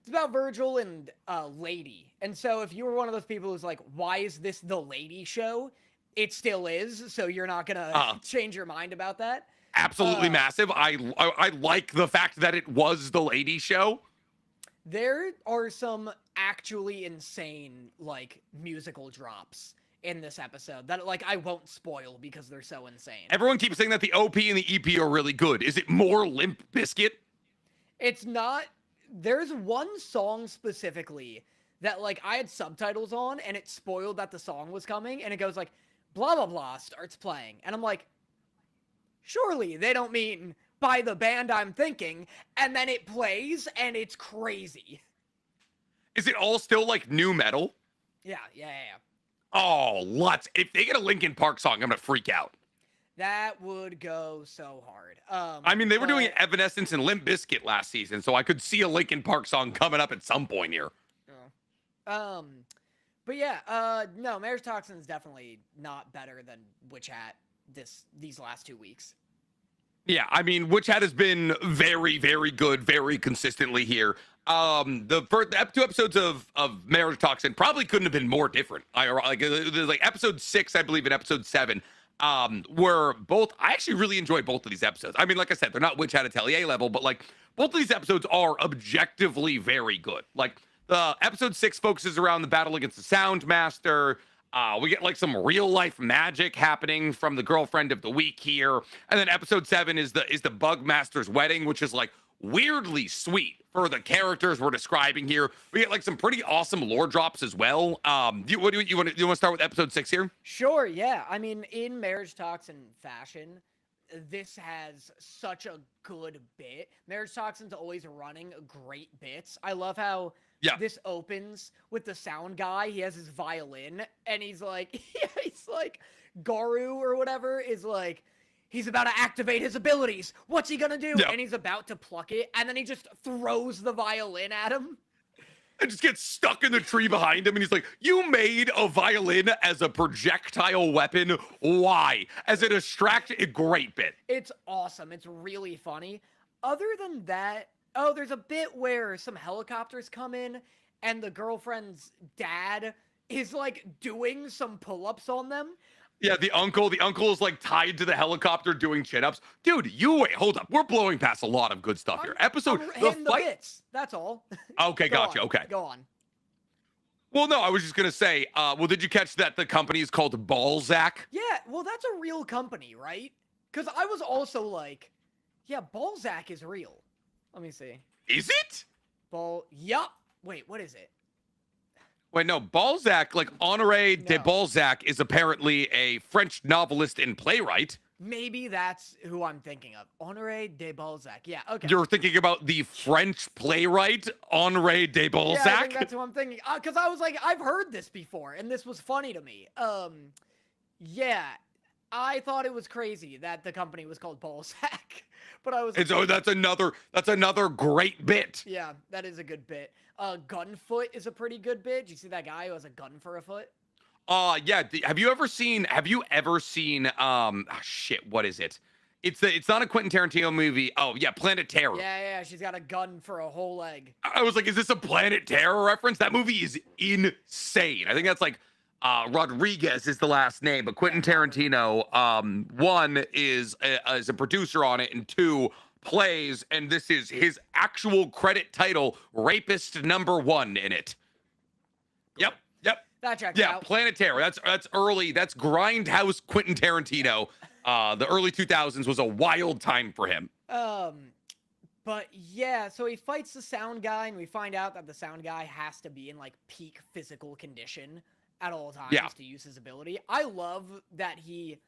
It's about Virgil and Lady. And so if you were one of those people who's like, why is this the Lady show? It still is. So you're not going to change your mind about that. Absolutely massive. I like the fact that it was the Lady show. There are some actually insane, like, musical drops in this episode that, like, I won't spoil because they're so insane. Everyone keeps saying that the OP and the EP are really good. Is it more Limp Bizkit? It's not. There's one song specifically that, like, I had subtitles on and it spoiled that the song was coming, and it goes like, blah, blah, blah starts playing. And I'm like, surely they don't mean by the band I'm thinking. And then it plays and it's crazy. Is it all still like new metal? Yeah. Oh, lots. If they get a Linkin Park song, I'm going to freak out. That would go so hard. I mean, they were doing Evanescence and Limp Bizkit last season, so I could see a Linkin Park song coming up at some point here. But yeah, no, Marriage Toxin is definitely not better than Witch Hat these last 2 weeks. Yeah, I mean, Witch Hat has been very, very good, very consistently here. The first 2 episodes of Marriage Toxin probably couldn't have been more different. Like episode 6, I believe, and episode 7. were both, I actually really enjoyed both of these episodes. I mean, like I said, they're not Witch Hat Atelier level, but like both of these episodes are objectively very good. Like the episode 6 focuses around the battle against the Sound Master. We get like some real life magic happening from the girlfriend of the week here. And then episode 7 is the Bug Master's wedding, which is like weirdly sweet for the characters we're describing here. We get like some pretty awesome lore drops as well. You want to start with episode 6 here? Sure, yeah. I mean, in Marriage Toxin fashion, this has such a good bit. Marriage Toxin's always running great bits. I love how this opens with the sound guy. He has his violin, and he's like, he's like, Garu or whatever is like, he's about to activate his abilities. What's he gonna do? And he's about to pluck it, and then he just throws the violin at him. It just gets stuck in the tree behind him, and he's like, you made a violin as a projectile weapon? Why? As a distraction? Great bit. It's awesome. It's really funny. Other than that, oh, there's a bit where some helicopters come in, and the girlfriend's dad is, like, doing some pull-ups on them. Yeah, the uncle is like tied to the helicopter doing chin-ups. Dude, wait, hold up. We're blowing past a lot of good stuff here. I'm hitting the bits. That's all. Okay, gotcha. Okay. Go on. Well, no, I was just gonna say, well, did you catch that the company is called Balzac? Yeah, well, that's a real company, right? Because I was also like, yeah, Balzac is real. Let me see. Is it? Yup. Wait, what is it? Wait, no, Balzac, like Honoré de Balzac is apparently a French novelist and playwright. Maybe that's who I'm thinking of. Honoré de Balzac. Yeah, okay. You're thinking about the French playwright, Honoré de Balzac? Yeah, I think that's who I'm thinking. Because I was like, I've heard this before, and this was funny to me. Yeah, I thought it was crazy that the company was called Balzac. But I was like, so that's another great bit. Yeah, that is a good bit. Gunfoot is a pretty good bit. Do you see that guy who has a gun for a foot? Yeah. Have you ever seen shit, what is it? It's not a Quentin Tarantino movie. Oh, yeah, Planet Terror. Yeah, she's got a gun for a whole leg. I was like, is this a Planet Terror reference? That movie is insane. I think that's like Rodriguez is the last name, but Quentin Tarantino, one is a producer on it, and 2 plays, and this is his actual credit title, Rapist #1 in it. Yep. That checks out. Planet Terror. That's early. That's Grindhouse Quentin Tarantino. The early 2000s was a wild time for him. But yeah, so he fights the sound guy, and we find out that the sound guy has to be in like peak physical condition at all times to use his ability. I love that he,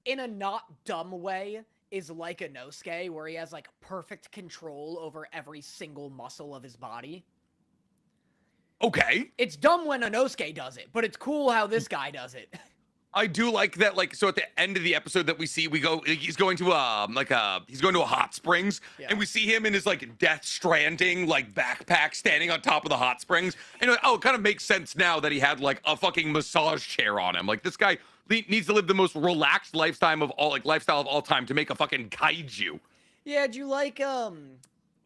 in a not dumb way, is like a Inosuke, where he has like perfect control over every single muscle of his body. Okay. It's dumb when Inosuke does it, but it's cool how this guy does it. I do like that. Like, so at the end of the episode that we see, he's going to he's going to a hot springs, and we see him in his like Death Stranding like backpack standing on top of the hot springs. And you're like, oh, it kind of makes sense now that he had like a fucking massage chair on him. Like, this guy needs to live the most relaxed lifestyle of all time to make a fucking kaiju. Yeah, do you like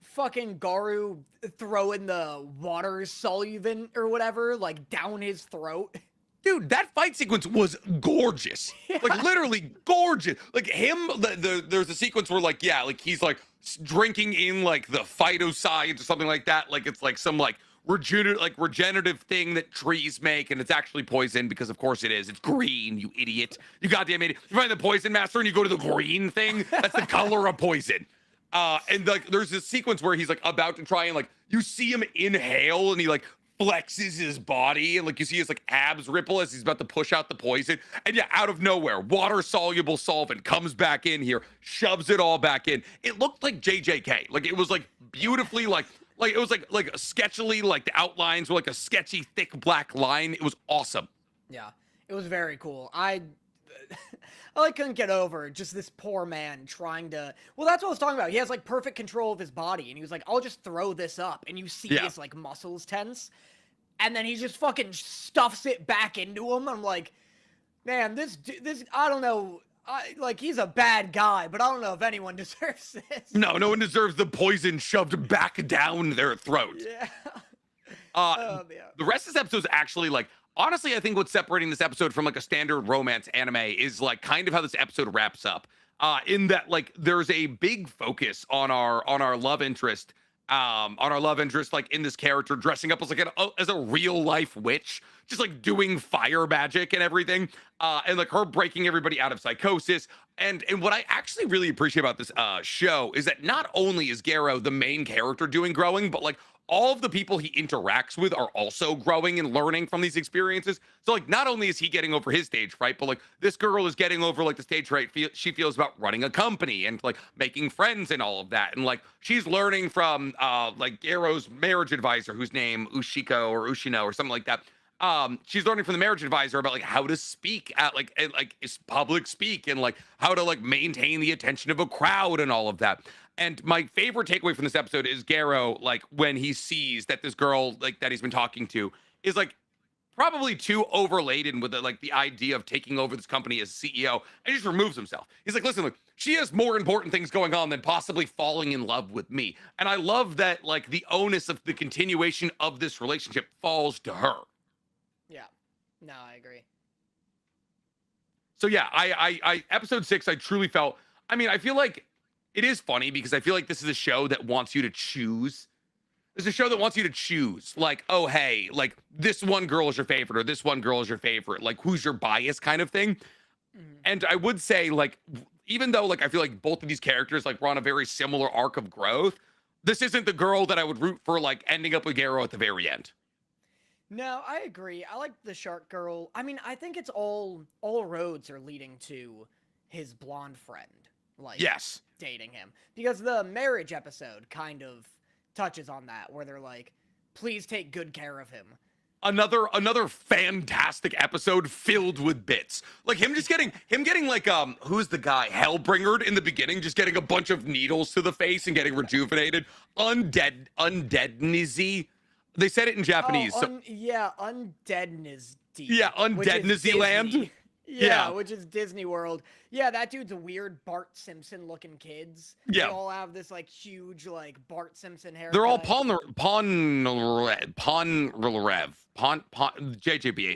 fucking Garu throwing the water solvent or whatever like down his throat? Dude, that fight sequence was gorgeous. Like, literally gorgeous. Like, there's a sequence where, like, he's, like, drinking in, like, the phytosides or something like that. Like, it's, like, some, like, regenerative thing that trees make, and it's actually poison because, of course, it is. It's green, you idiot. You goddamn idiot. You find the poison master and you go to the green thing. That's the color of poison. And, like, there's this sequence where he's, like, about to try and, like, you see him inhale and he, like, flexes his body, and like you see his like abs ripple as he's about to push out the poison, and out of nowhere, water soluble solvent comes back in here, shoves it all back in. It looked like JJK. Like, it was like beautifully like it was like sketchily, like the outlines were like a sketchy thick black line. It was awesome. Yeah, it was very cool. I couldn't get over just this poor man trying to. Well, that's what I was talking about. He has like perfect control of his body, and he was like, "I'll just throw this up," and you see his like muscles tense, and then he just fucking stuffs it back into him. I'm like, man, this I don't know. He's a bad guy, but I don't know if anyone deserves this. No one deserves the poison shoved back down their throat. Yeah. The rest of this episode is actually like, honestly, I think what's separating this episode from like a standard romance anime is like kind of how this episode wraps up. In that like there's a big focus on our love interest, like in this character dressing up as like as a real life witch, just like doing fire magic and everything, and like her breaking everybody out of psychosis. And what I actually really appreciate about this show is that not only is Garo the main character doing growing, but like all of the people he interacts with are also growing and learning from these experiences. So like not only is he getting over his stage fright, but like this girl is getting over like the stage fright she feels about running a company and like making friends and all of that. And like she's learning from like Garo's marriage advisor, whose name Ushiko or Ushino or something like that. She's learning from the marriage advisor about like how to speak at like and like is public speak and like how to like maintain the attention of a crowd and all of that. And my favorite takeaway from this episode is Garo, like when he sees that this girl like that he's been talking to is like probably too overladen with like the idea of taking over this company as CEO, and he just removes himself. He's like, listen, look, she has more important things going on than possibly falling in love with me. And I love that like the onus of the continuation of this relationship falls to her. Yeah. No, I agree. So yeah, I episode 6, I truly felt, I mean, I feel like it is funny because I feel like this is a show that wants you to choose. It's a show that wants you to choose, like, oh, hey, like this one girl is your favorite or this one girl is your favorite, like who's your bias kind of thing. And I would say, like, even though like I feel like both of these characters like were on a very similar arc of growth, this isn't the girl that I would root for like ending up with Garo at the very end. No, I agree. I like the shark girl. I mean, I think it's all roads are leading to his blonde friend, like, Yes. dating him. Because the marriage episode kind of touches on that, where they're like, please take good care of him. Another fantastic episode filled with bits. Like him getting like who's the guy? Hellbringered in the beginning, just getting a bunch of needles to the face and getting rejuvenated. Undeadnizzy. They said it in Japanese. Yeah, Undeadness. Yeah, Undeadnessy Land. Yeah, which is Disney World. Yeah, that dude's a weird Bart Simpson looking kids. Yeah. They all have this like huge like Bart Simpson haircut. They're all JJBA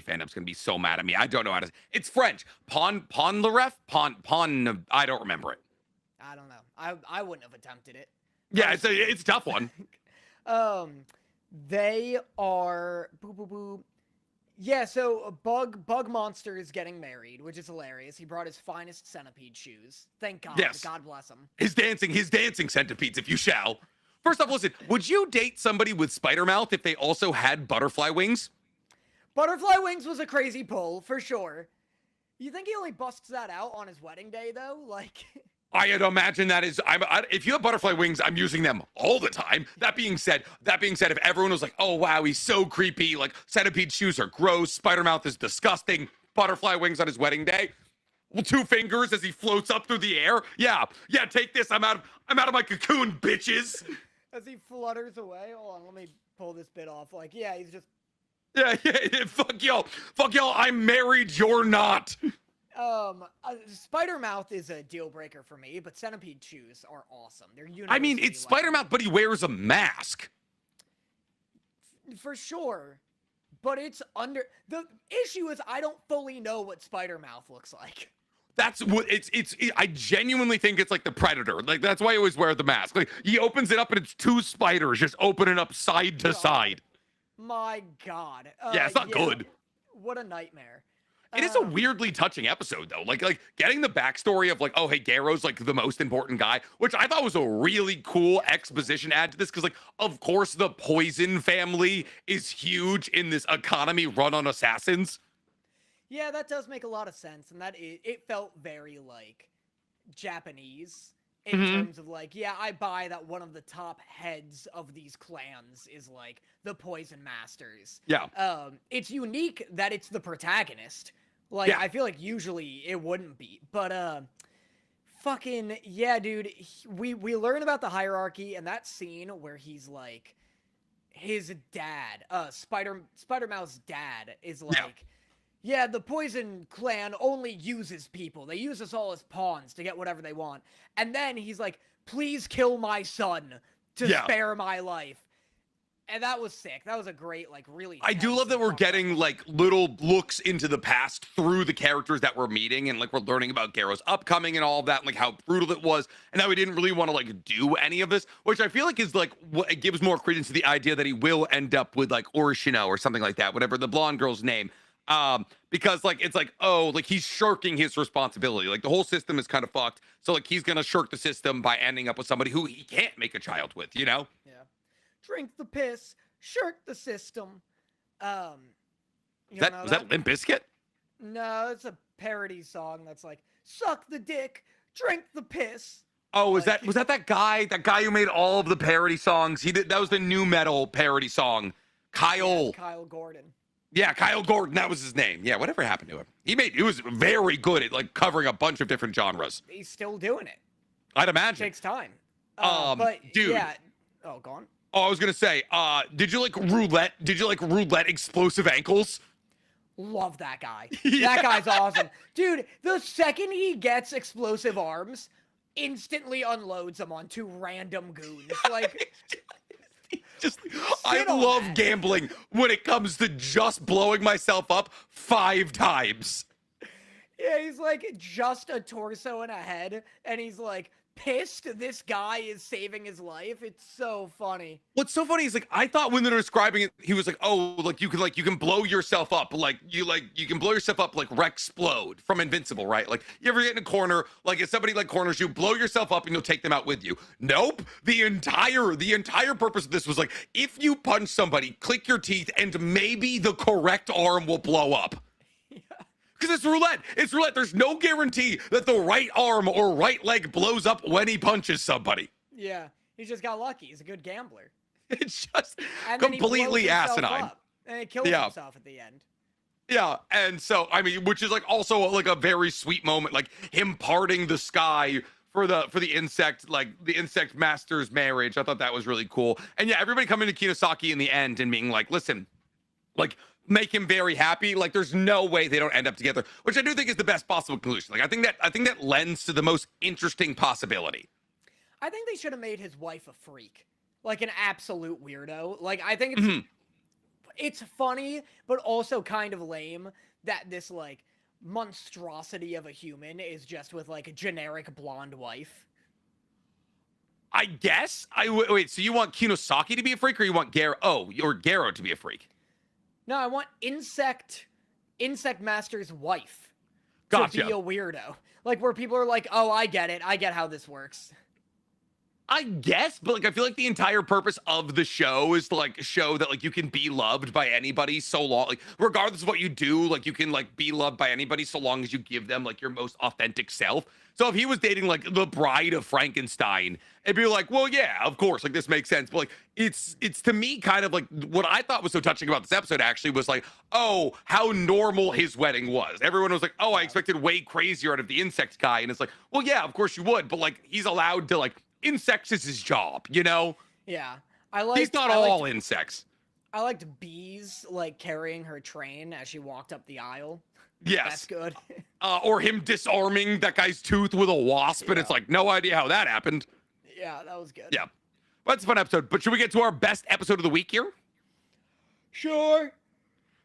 fandom's gonna be so mad at me. I don't know how to. It's French. Pon I don't remember it. I don't know. I wouldn't have attempted it. Yeah, it's a tough one. They are Yeah, so Bug Monster is getting married, which is hilarious. He brought his finest centipede shoes. Thank God. Yes. God bless him. His dancing centipedes, if you shall. First off, listen, would you date somebody with spider mouth if they also had butterfly wings? Butterfly wings was a crazy pull, for sure. You think he only busts that out on his wedding day, though? Like... I had imagine that is. If you have butterfly wings, I'm using them all the time. That being said, if everyone was like, "Oh wow, he's so creepy," like centipede shoes are gross, spider mouth is disgusting, butterfly wings on his wedding day, well, 2 fingers as he floats up through the air. Yeah, take this. I'm out of my cocoon, bitches. As he flutters away. Hold on, let me pull this bit off. Like, yeah, he's just. Yeah. Fuck y'all. I'm married. You're not. Spider Mouth is a deal breaker for me, but centipede shoes are awesome. They're I mean, it's Spider Mouth, but he wears a mask. For sure, but it's under. The issue is I don't fully know what Spider Mouth looks like. That's what I genuinely think it's like the Predator. Like that's why I always wear the mask. Like he opens it up and it's 2 spiders just opening up side to side. My God. Yeah, it's not good. What a nightmare. It is a weirdly touching episode, though. Like getting the backstory of like, oh, hey, Garo's like the most important guy, which I thought was a really cool exposition add to this. Because like, of course, the Poison family is huge in this economy run on assassins. Yeah, that does make a lot of sense. And it felt very like Japanese in terms of like, yeah, I buy that one of the top heads of these clans is like the Poison Masters. Yeah. It's unique that it's the protagonist. Like, yeah. I feel like usually it wouldn't be, but, fucking, yeah, dude, we learn about the hierarchy, and that scene where he's, like, his dad, Spider-Mouth's dad is, like, yeah, the Poison clan only uses people. They use us all as pawns to get whatever they want. And then he's like, please kill my son to spare my life. And that was sick. That was a great, like, really. I do love that we're getting like little looks into the past through the characters that we're meeting, and like we're learning about Garrow's upcoming and all of that, and like how brutal it was, and how he didn't really want to like do any of this, which I feel like is like what it gives more credence to the idea that he will end up with like Orishino or something like that, whatever the blonde girl's name. Because like it's like, oh, like he's shirking his responsibility. Like the whole system is kind of fucked. So like he's gonna shirk the system by ending up with somebody who he can't make a child with, you know? Yeah. Drink the piss, shirk the system. Was that Limp Bizkit? No, it's a parody song that's like, suck the dick, drink the piss. Oh, was like, that guy who made all of the parody songs? That was the new metal parody song. Kyle Gordon. Yeah, Kyle Gordon, that was his name. Yeah, whatever happened to him? He was very good at like covering a bunch of different genres. He's still doing it. I'd imagine. It takes time. But dude. Yeah. Oh, go on. Oh, I was gonna say, did you like roulette? Did you like roulette explosive ankles? Love that guy. Yeah. That guy's awesome. Dude, the second he gets explosive arms, instantly unloads them on two random goons. Like, I love gambling when it comes to just blowing myself up 5 times. Yeah, he's like just a torso and a head, and he's like pissed this guy is saving his life. It's so funny. What's so funny is like I thought when they were describing it, he was like, oh, like you can blow yourself up, like you can blow yourself up like Rexplode from Invincible, right? Like you ever get in a corner, like if somebody like corners you, blow yourself up and you'll take them out with you. Nope. The entire purpose of this was like if you punch somebody, click your teeth, and maybe the correct arm will blow up. Because it's roulette. It's roulette. There's no guarantee that the right arm or right leg blows up when he punches somebody. Yeah, he just got lucky. He's a good gambler. It's just and completely asinine. And he kills himself at the end. Yeah, and so I mean, which is like also like a very sweet moment, like him parting the sky for the insect master's marriage. I thought that was really cool. And yeah, everybody coming to Kinosaki in the end and being like, listen, like make him very happy. Like there's no way they don't end up together, which I do think is the best possible conclusion. Like I think that lends to the most interesting possibility. I think they should have made his wife a freak, like an absolute weirdo. Like I think it's funny, but also kind of lame that this like monstrosity of a human is just with like a generic blonde wife. I guess. Wait. So you want Kinosaki to be a freak, or you want Garrow? Oh, or Garrow to be a freak? No, I want Insect Master's wife to be a weirdo. Like where people are like, "Oh, I get it. I get how this works." I guess, but like I feel like the entire purpose of the show is to like show that like you can be loved by anybody so long, like regardless of what you do, like you can like be loved by anybody so long as you give them like your most authentic self. So if he was dating like the bride of Frankenstein, it'd be like, well, yeah, of course, like this makes sense. But like it's to me kind of like what I thought was so touching about this episode actually was like, oh, how normal his wedding was. Everyone was like, oh, I expected way crazier out of the insect guy, and it's like, well, yeah, of course you would, but like he's allowed to like. Insects is his job, you know? Yeah. He's not all insects. I liked Bees, like, carrying her train as she walked up the aisle. Yes. That's good. Or him disarming that guy's tooth with a wasp, and it's like, no idea how that happened. Yeah, that was good. Yeah. But it's a fun episode. But should we get to our best episode of the week here? Sure.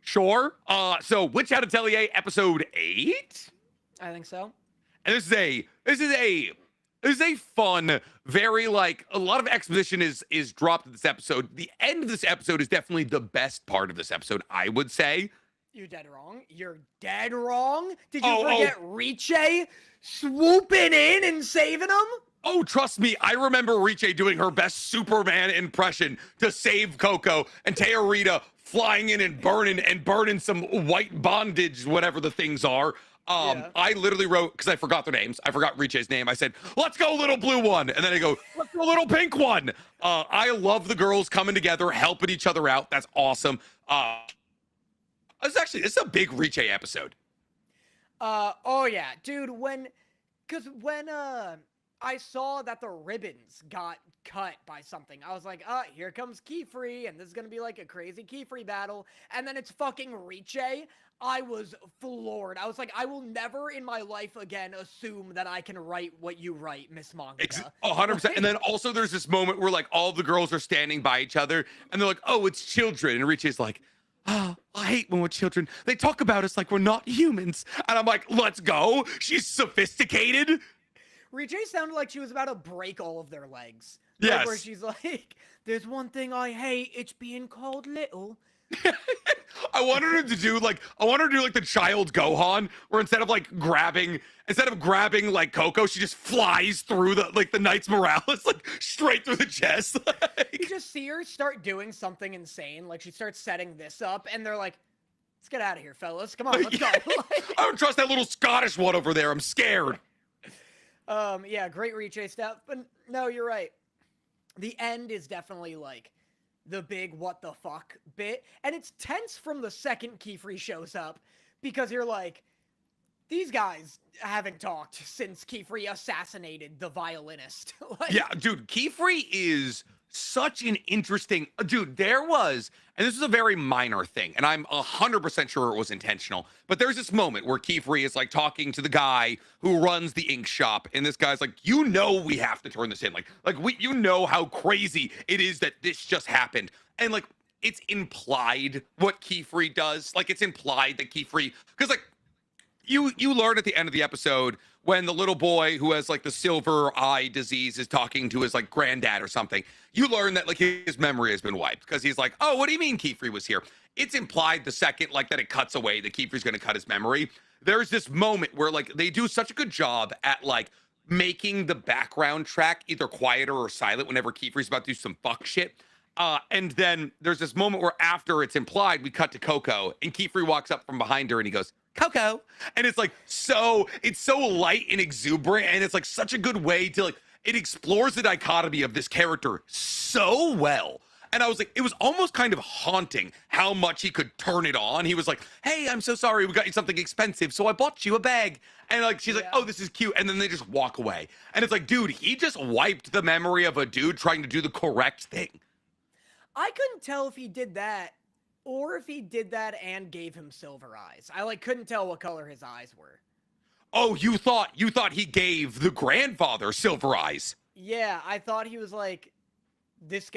So, Witch Hat Atelier, episode 8? I think so. And this is a fun, very like a lot of exposition is dropped in this episode. The end of this episode is definitely the best part of this episode, I would say. You're dead wrong. You're dead wrong. Did you forget Riche swooping in and saving him? Oh, trust me, I remember Riche doing her best Superman impression to save Coco, and Teorita flying in and burning some white bondage, whatever the things are. I literally wrote, because I forgot their names. I forgot Riche's name. I said, let's go little blue one. And then I go, let's go little pink one. I love the girls coming together, helping each other out. That's awesome. This is a big Riche episode. Oh yeah, dude, when I saw that the ribbons got cut by something. I was like, here comes Keyfree, and this is gonna be like a crazy Keyfree battle. And then it's fucking Riche. I was floored. I was like, I will never in my life again assume that I can write what you write, Miss Manga. 100%. And then also there's this moment where like all the girls are standing by each other and they're like, oh, it's children. And Riche's like, oh, I hate when we're children. They talk about us like we're not humans. And I'm like, let's go. She's sophisticated. Riche sounded like she was about to break all of their legs. Yes. Like, where she's like, there's one thing I hate, it's being called little. I wanted her to do like the child Gohan, where instead of grabbing like Coco, she just flies through the Knights Moralis, like straight through the chest. You just see her start doing something insane, like she starts setting this up, and they're like, let's get out of here, fellas. Come on, let's go. I don't trust that little Scottish one over there. I'm scared. Yeah, great Riche stuff, but no, you're right. The end is definitely like the big what the fuck bit, and it's tense from the second Keyfree shows up, because you're like, these guys haven't talked since Keyfree assassinated the violinist. Yeah, dude, Keyfree is such an interesting dude. There was, and this is a very minor thing, and I'm 100% sure it was intentional, but there's this moment where Keyfree is like talking to the guy who runs the ink shop, and this guy's like, we have to turn this in, you know how crazy it is that this just happened, and like it's implied what Keyfree does, like it's implied that Keyfree, because like you learn at the end of the episode when the little boy who has like the silver eye disease is talking to his like granddad or something, you learn that like his memory has been wiped, because he's like, oh, what do you mean Keyfree was here? It's implied the second like that it cuts away that Keyfree's going to cut his memory. There's this moment where like they do such a good job at like making the background track either quieter or silent whenever Keyfree's about to do some fuck shit. And then there's this moment where after it's implied, we cut to Coco, and Keyfree walks up from behind her and he goes, Coco. And it's like, it's so light and exuberant, and it's like such a good way to like, it explores the dichotomy of this character so well. And I was like, it was almost kind of haunting how much he could turn it on. He was like, hey, I'm so sorry, we got you something expensive, so I bought you a bag. And like, she's like, oh, this is cute. And then they just walk away. And it's like, dude, he just wiped the memory of a dude trying to do the correct thing. I couldn't tell if he did that or if he did that and gave him silver eyes. I like couldn't tell what color his eyes were. Oh, you thought he gave the grandfather silver eyes? Yeah, I thought he was like, this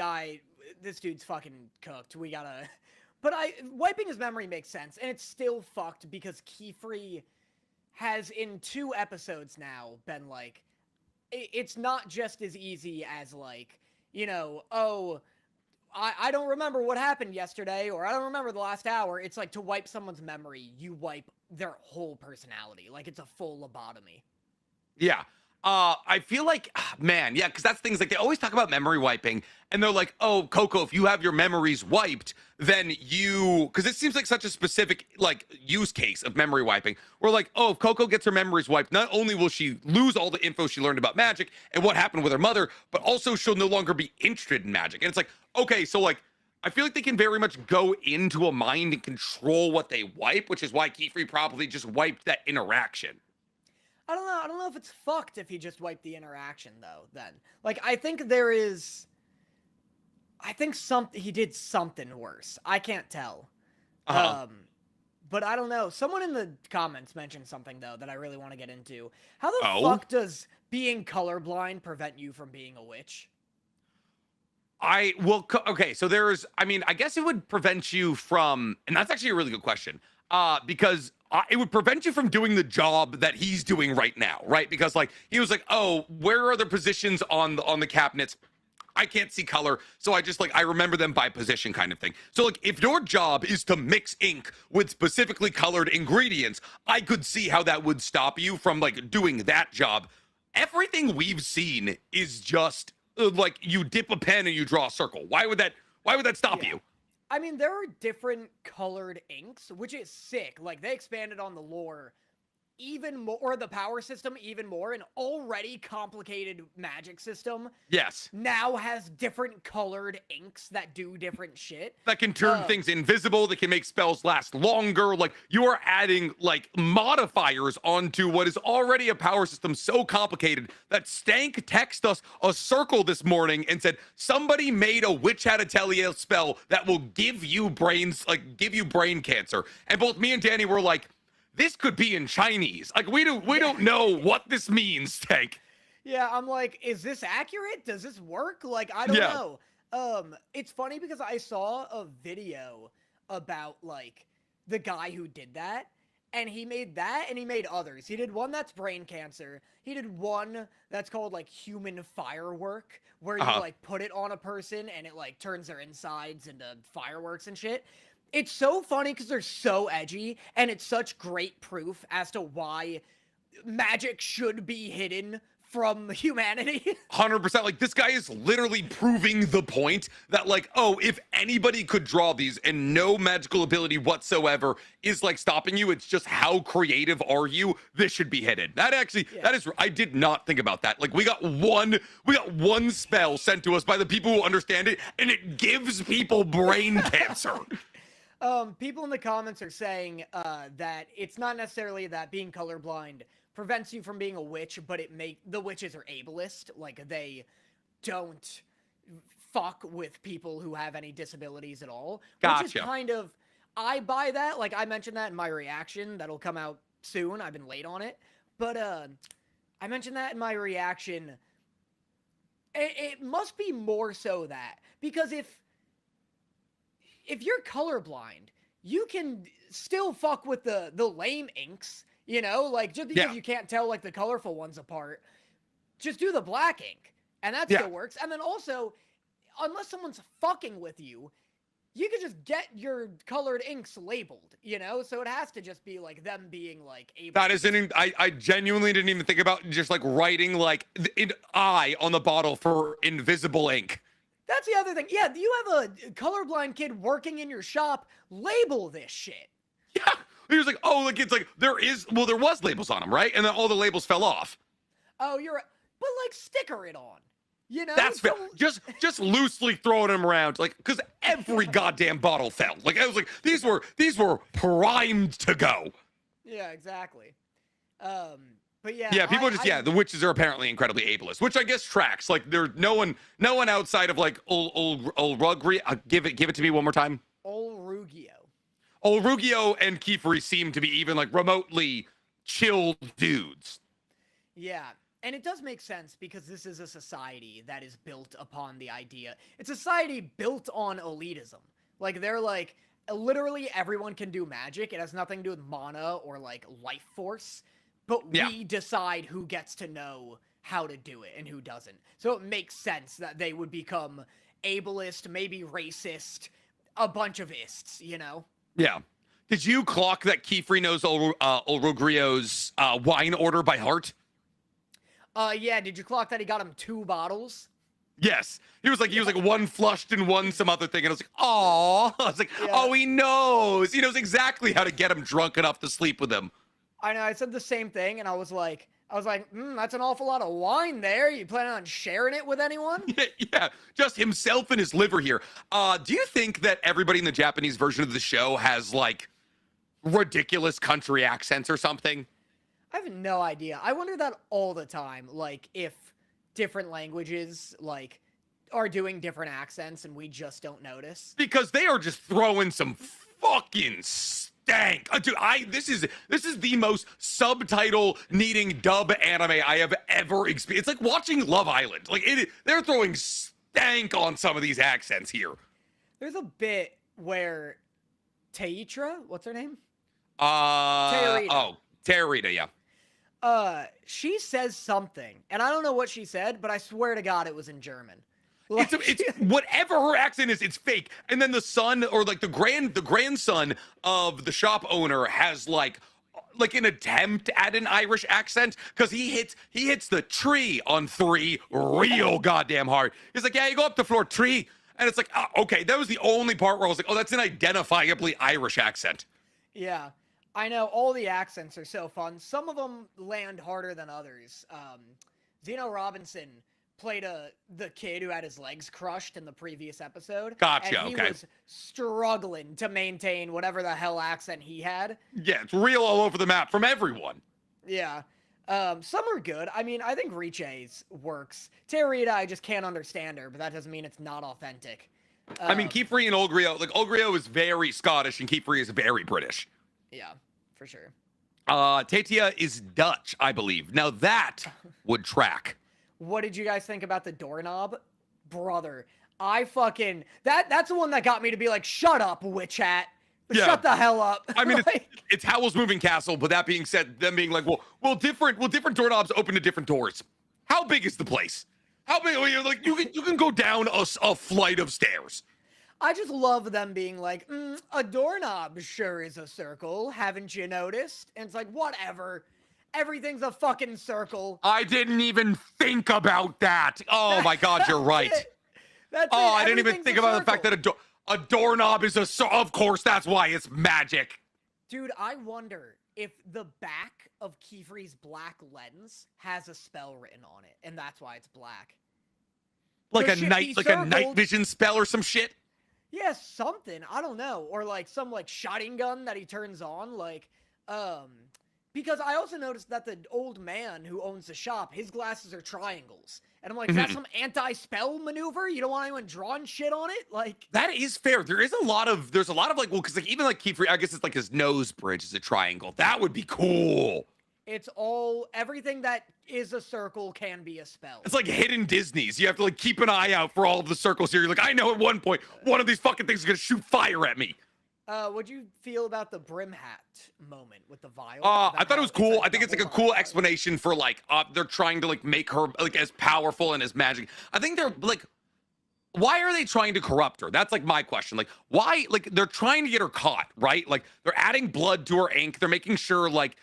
dude's fucking cooked. We gotta. But wiping his memory makes sense, and it's still fucked because Keyfree has in 2 episodes now been like, it's not just as easy as like, oh, I don't remember what happened yesterday, or I don't remember the last hour. It's like to wipe someone's memory, you wipe their whole personality. Like it's a full lobotomy. Yeah. I feel like, man, yeah, because that's things like they always talk about memory wiping, and they're like, oh, Coco, if you have your memories wiped, then because it seems like such a specific like use case of memory wiping. We're like, oh, if Coco gets her memories wiped, not only will she lose all the info she learned about magic and what happened with her mother, but also she'll no longer be interested in magic. And it's like, okay, so like, I feel like they can very much go into a mind and control what they wipe, which is why Keyfree probably just wiped that interaction. I don't know if it's fucked if he just wiped the interaction though, then. Like, I think he did something worse. I can't tell. But I don't know. Someone in the comments mentioned something though that I really want to get into. How the fuck does being colorblind prevent you from being a witch? Okay, so I guess it would prevent you from, and that's actually a really good question, because it would prevent you from doing the job that he's doing right now, right? Because like he was like, oh, where are the positions on the cabinets? I can't see color, so I remember them by position kind of thing. So like if your job is to mix ink with specifically colored ingredients, I could see how that would stop you from like doing that job. Everything we've seen is just like you dip a pen and you draw a circle. Why would that stop you? I mean, there are different colored inks, which is sick. Like, they expanded on the lore even more, or the power system even more, an already complicated magic system Yes. now has different colored inks that do different shit. That can turn things invisible, that can make spells last longer. Like, you are adding like modifiers onto what is already a power system so complicated that Stank texted us a circle this morning and said somebody made a Witch Hat Atelier spell that will give you give you brain cancer. And both me and Danny were like, this could be in Chinese. Like, we don't know what this means, Stank. Yeah, I'm like, is this accurate? Does this work? Like, I don't know. It's funny because I saw a video about like the guy who did that, and he made that and he made others. He did one that's brain cancer. He did one that's called like human firework, where you like put it on a person and it like turns their insides into fireworks and shit. It's so funny because they're so edgy, and it's such great proof as to why magic should be hidden from humanity. 100%. Like, this guy is literally proving the point that, like, oh, if anybody could draw these and no magical ability whatsoever is like stopping you, it's just how creative are you? This should be hidden. That actually, that is, I did not think about that. Like, we got one spell sent to us by the people who understand it, and it gives people brain cancer. People in the comments are saying that it's not necessarily that being colorblind prevents you from being a witch, but the witches are ableist. Like, they don't fuck with people who have any disabilities at all. Gotcha. Which is kind of, I buy that. Like, I mentioned that in my reaction. That'll come out soon. I've been late on it. But I mentioned that in my reaction. It must be more so that. Because if you're colorblind, you can still fuck with the lame inks, you know? Like, just because you can't tell, like, the colorful ones apart, just do the black ink, and that still works. And then also, unless someone's fucking with you, you can just get your colored inks labeled, you know? So it has to just be, like, them being, like, able That isn't, I genuinely didn't even think about just, like, writing, like, an I on the bottle for invisible ink. That's the other thing. Yeah, you have a colorblind kid working in your shop. Label this shit. Yeah. He was like, oh, like, it's like, there was labels on them, right? And then all the labels fell off. Oh, but like, sticker it on. You know? That's fair. Just loosely throwing them around, like, because every goddamn bottle fell. Like, I was like, these were primed to go. Yeah, exactly. But yeah. Yeah, people the witches are apparently incredibly ableist, which I guess tracks. Like, there's no one outside of like Olrugri. Give it to me one more time. Olrugio and Kiefery seem to be even like remotely chilled dudes. Yeah, and it does make sense because this is a society that is built upon the idea. It's a society built on elitism. Like, they're like, literally everyone can do magic. It has nothing to do with mana or like life force. But we decide who gets to know how to do it and who doesn't. So it makes sense that they would become ableist, maybe racist, a bunch of ists, you know? Yeah. Did you clock that Kiefery knows Olrugrio's wine order by heart? Yeah. Did you clock that he got him 2 bottles? Yes. He was like one flushed and one some other thing. And I was like, oh, I was like, oh, he knows. He knows exactly how to get him drunk enough to sleep with him. I know, I said the same thing, and I was like, that's an awful lot of wine there. You planning on sharing it with anyone? Yeah, just himself and his liver here. Do you think that everybody in the Japanese version of the show has, like, ridiculous country accents or something? I have no idea. I wonder that all the time, like, if different languages, like, are doing different accents and we just don't notice. Because they are just throwing some fucking stank. Dude, this is the most subtitle needing dub anime I have ever experienced. It's like watching Love Island. Like, they're throwing stank on some of these accents here. There's a bit where Teitra, what's her name? Teirita, yeah. She says something, and I don't know what she said, but I swear to God it was in German. Like, it's whatever her accent is, it's fake. And then the son, or like the grandson of the shop owner has like an attempt at an Irish accent, because he hits the tree on 3 real goddamn hard. He's like, yeah, you go up to floor 3, and it's like, okay, that was the only part where I was like, oh, that's an identifiably Irish accent. Yeah, I know all the accents are so fun. Some of them land harder than others. Zeno Robinson played the kid who had his legs crushed in the previous episode. Gotcha, And he okay. was struggling to maintain whatever the hell accent he had. Yeah, it's real all over the map from everyone. Yeah. Some are good. I mean, I think Riche's works. Terita, I just can't understand her, but that doesn't mean it's not authentic. I mean, Keyfree and Olgrio, like Olgrio is very Scottish and Keyfree is very British. Yeah, for sure. Tatia is Dutch, I believe. Now that would track. What did you guys think about the doorknob? Brother, I fucking... That's the one that got me to be like, shut up, witch hat. Yeah. Shut the hell up. I mean, like, it's Howl's Moving Castle, but that being said, them being like, well, different doorknobs open to different doors. How big is the place? How big? Like, you can go down a flight of stairs. I just love them being like, a doorknob sure is a circle. Haven't you noticed? And it's like, whatever. Everything's a fucking circle. I didn't even think about that. Oh my God, you're right. That's Oh, it. I didn't even Everything's think a about the fact circle. that a doorknob is of course, that's why it's magic. Dude, I wonder if the back of Keyfree's black lens has a spell written on it, and that's why it's black. Like The a shit night, he like a night circled- vision spell or some shit. Yeah, something. I don't know. Or like some like shotting gun that he turns on. Like, because I also noticed that the old man who owns the shop, his glasses are triangles. And I'm like, is that some anti-spell maneuver? You don't want anyone drawing shit on it? Like, That is fair. There's a lot of like, well, because like even like Keyfree, I guess it's like his nose bridge is a triangle. That would be cool. it's all, everything that is a circle can be a spell. It's like hidden Disney's. You have to like keep an eye out for all of the circles here. You're like, I know at one point one of these fucking things is gonna shoot fire at me. What'd you feel about the brim hat moment with the vial? I thought it was cool. I think the it's like a whole cool vial. explanation for like they're trying to like make her like as powerful and as magic. I think they're like, why are they trying to corrupt her? That's like my question. Like, why? Like, they're trying to get her caught, right? Like, they're adding blood to her ink. They're making sure like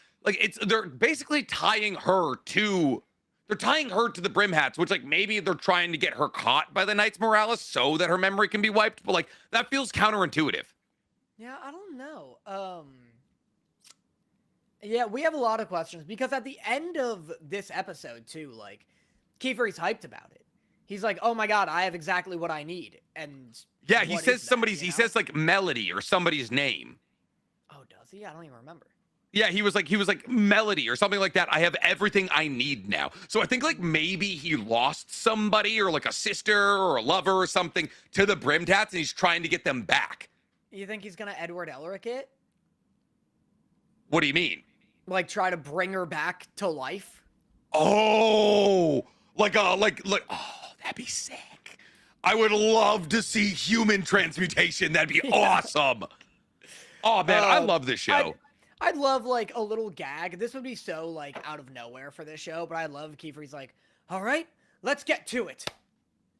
they're basically tying her to the brim hats, which like maybe they're trying to get her caught by the Knights Moralis so that her memory can be wiped. But like that feels counterintuitive. Yeah, I don't know. Yeah, we have a lot of questions because at the end of this episode too, like, Kiefer's hyped about it. He's like, "Oh my god, I have exactly what I need." And Yeah, he what says is that, somebody's. you He know? says like Melody or somebody's name. Oh, does he? I don't even remember. Yeah, he was like Melody or something like that. I have everything I need now. So I think like maybe he lost somebody or like a sister or a lover or something to the Brim Tats, and he's trying to get them back. You think he's gonna Edward Elric it? What do you mean? Like, try to bring her back to life? Oh, like oh, that'd be sick. I would love to see human transmutation. That'd be awesome. Oh man, I love this show. I'd love like a little gag. This would be so like out of nowhere for this show, but I love Kiefer's like, "All right, let's get to it."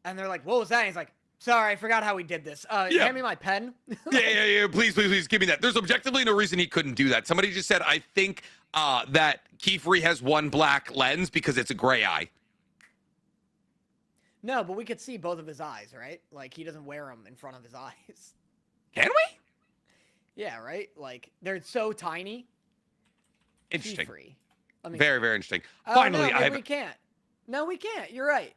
And they're like, "What was that?" And he's like, "Sorry, I forgot how we did this. Yeah. Hand me my pen." Yeah. Please, give me that. There's objectively no reason he couldn't do that. Somebody just said, I think that Kiefer has one black lens because it's a gray eye. No, but we could see both of his eyes, right? Like, he doesn't wear them in front of his eyes. Can we? Yeah, right? Like, they're so tiny. Interesting. Kiefer. Let me Very, very interesting. Oh, Finally, no, I have. we can't. No, we can't. You're right.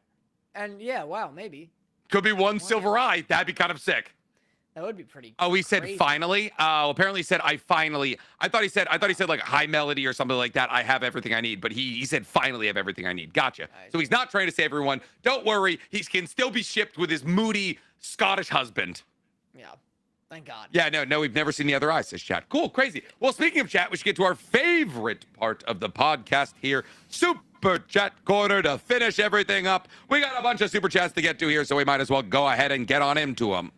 And yeah, wow, maybe. Could be one silver eye. That'd be kind of sick. That would be pretty Oh, he said crazy. finally. Apparently he said I finally. I thought he said like high melody or something like that. I have everything I need, but he said finally have everything I need. Gotcha. Nice. So he's not trying to save everyone. Don't worry. He can still be shipped with his moody Scottish husband. Yeah. Thank God. Yeah, no, we've never seen the other eyes, says chat. Cool, crazy. Well, speaking of chat, we should get to our favorite part of the podcast here, Super Chat Corner, to finish everything up. We got a bunch of Super Chats to get to here, so we might as well go ahead and get on into them.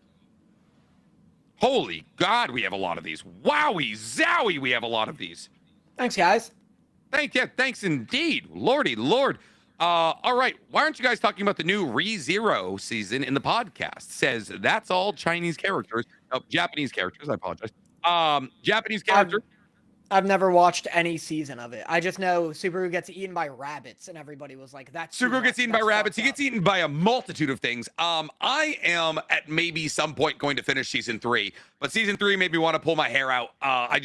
Holy God, we have a lot of these. Wowie zowie, we have a lot of these. Thanks, guys. Thanks indeed. Lordy Lord. All right, why aren't you guys talking about the new ReZero season in the podcast? Says that's all Chinese characters. Oh, Japanese characters, I apologize. Japanese character. I've never watched any season of it. I just know Subaru gets eaten by rabbits, and everybody was like, "That's too Subaru much. gets eaten by That's rabbits. He fucked gets up." eaten by a multitude of things. I am at maybe some point going to finish season 3, but season 3 made me want to pull my hair out. I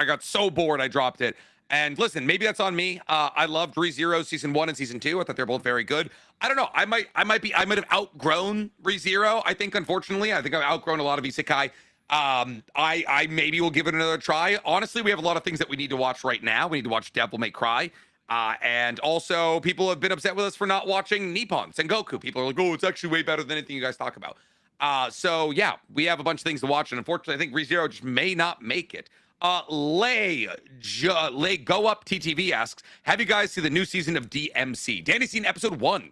got so bored I dropped it. And listen, maybe that's on me. I loved ReZero season 1 and season 2. I thought they're both very good. I don't know. I might have outgrown ReZero. I think, unfortunately, I've outgrown a lot of isekai. I maybe will give it another try. Honestly, we have a lot of things that we need to watch right now. We need to watch Devil May Cry. And also, people have been upset with us for not watching Nippon Sengoku. People are like, oh, it's actually way better than anything you guys talk about. So, yeah, we have a bunch of things to watch. And unfortunately, I think ReZero just may not make it. Lay Go Up TTV asks, have you guys seen the new season of DMC? Danny's seen episode 1.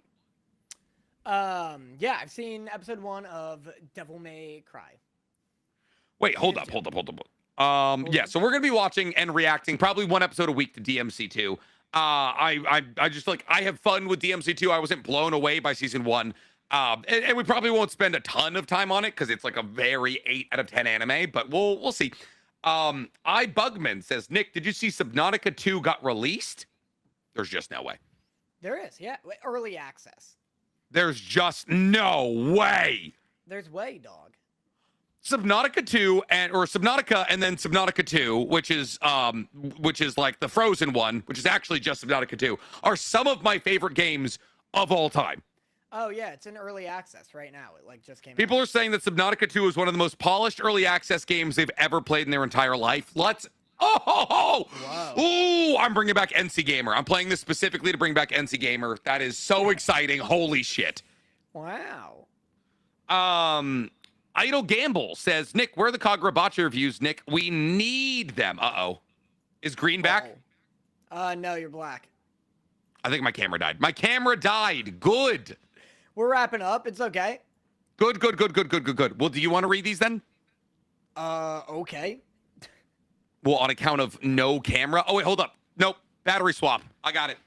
Yeah, I've seen episode 1 of Devil May Cry. Wait, hold up. Yeah, so we're gonna be watching and reacting probably one episode a week to DMC2. I just I have fun with DMC2. I wasn't blown away by season 1. And we probably won't spend a ton of time on it because it's like a very 8 out of 10 anime, but we'll see. Bugman says, Nick, did you see Subnautica 2 got released? There's just no way. There is, yeah. Early access. There's just no way. There's way, dog. Subnautica 2 Subnautica and then Subnautica 2, which is like the Frozen one, which is actually just Subnautica 2, are some of my favorite games of all time. Oh yeah, it's in early access right now. It just came People out. are saying that Subnautica 2 is one of the most polished early access games they've ever played in their entire life. Wow. Ooh, I'm bringing back NC Gamer. I'm playing this specifically to bring back NC Gamer. That is so exciting. Holy shit. Wow. Idle Gamble says, Nick, where are the Kagurabachi reviews, Nick? We need them. Uh-oh. Is Green back? No, you're black. I think my camera died. My camera died. Good. We're wrapping up. It's okay. Good. Well, do you want to read these then? Okay. Well, on account of no camera. Oh, wait, hold up. Nope. Battery swap. I got it.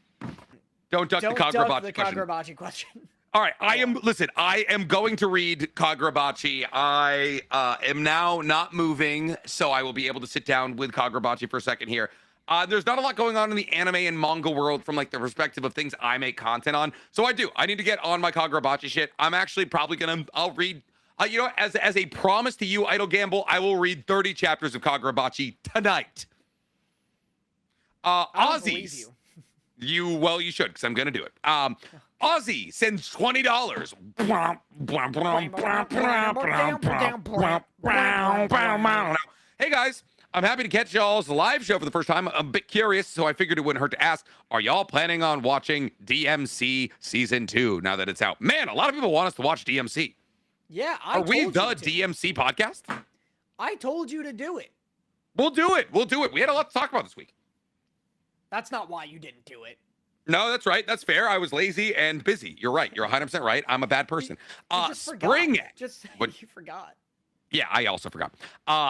Don't duck the Kagurabachi question. All right, I am going to read Kagurabachi. I am now not moving, so I will be able to sit down with Kagurabachi for a second here. There's not a lot going on in the anime and manga world from the perspective of things I make content on. So I need to get on my Kagurabachi shit. I'm actually probably I'll read, as a promise to you, Idle Gamble, I will read 30 chapters of Kagurabachi tonight. Ozzy. You should, because I'm going to do it. Ozzy sends $20. Hey guys, I'm happy to catch y'all's live show for the first time. I'm a bit curious, so I figured it wouldn't hurt to ask, are y'all planning on watching DMC Season 2 now that it's out? Man, a lot of people want us to watch DMC. Yeah, Are we the DMC podcast? I told you to do it. We'll do it. We had a lot to talk about this week. That's not why you didn't do it. No, that's right. That's fair. I was lazy and busy. You're right. You're 100% right. I'm a bad person. Spring. You forgot. Yeah, I also forgot.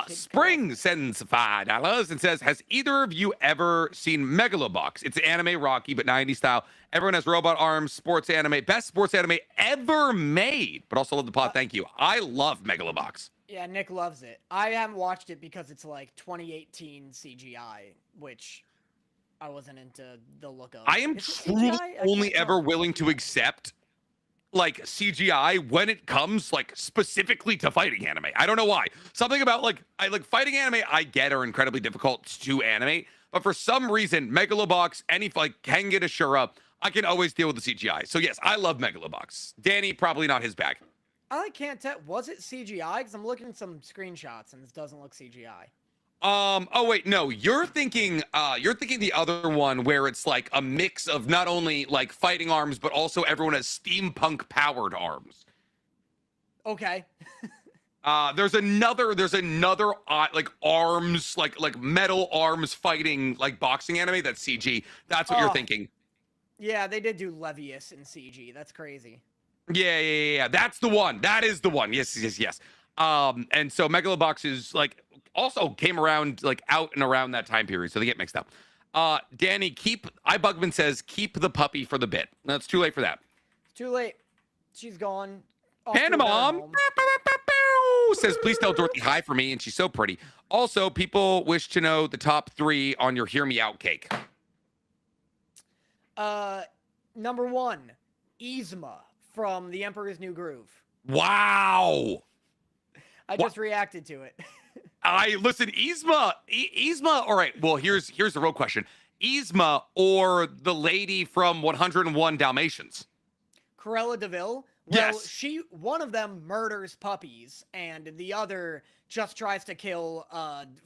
Spring sends $5 and says, has either of you ever seen Megalobox? It's anime Rocky, but 90s style. Everyone has robot arms, sports anime, best sports anime ever made, but also love the pod. Thank you. I love Megalobox. Yeah, Nick loves it. I haven't watched it because it's 2018 CGI, which I wasn't into the look of. I am truly only ever willing to accept CGI when it comes specifically to fighting anime. I don't know why. Something about fighting anime I get are incredibly difficult to animate, but for some reason Megalobox, any Kengan Ashura, I can always deal with the CGI. So yes, I love Megalobox. Danny, probably not his bag. I can't tell. Was it CGI? Because I'm looking at some screenshots and this doesn't look CGI. Oh wait, no, you're thinking the other one where it's a mix of not only fighting arms, but also everyone has steampunk powered arms. Okay. There's another arms, metal arms fighting boxing anime that's CG. That's what you're thinking. Yeah, they did do Levius in CG. That's crazy. Yeah. That's the one. That is the one. Yes. And so Megalobox is also came around out and around that time period, so they get mixed up. Danny, Bugman says keep the puppy for the bit. No, it's too late for that. It's too late. She's gone. Panda Mom. Ooh, says, please tell Dorothy hi for me, and she's so pretty. Also, people wish to know the top 3 on your Hear Me Out cake. Number 1, Yzma from The Emperor's New Groove. Wow. I just reacted to it. Listen, Yzma. All right. Well, here's the real question: Yzma or the lady from 101 Dalmatians? Cruella de Vil. Well, Yes. one of them murders puppies, and the other just tries to kill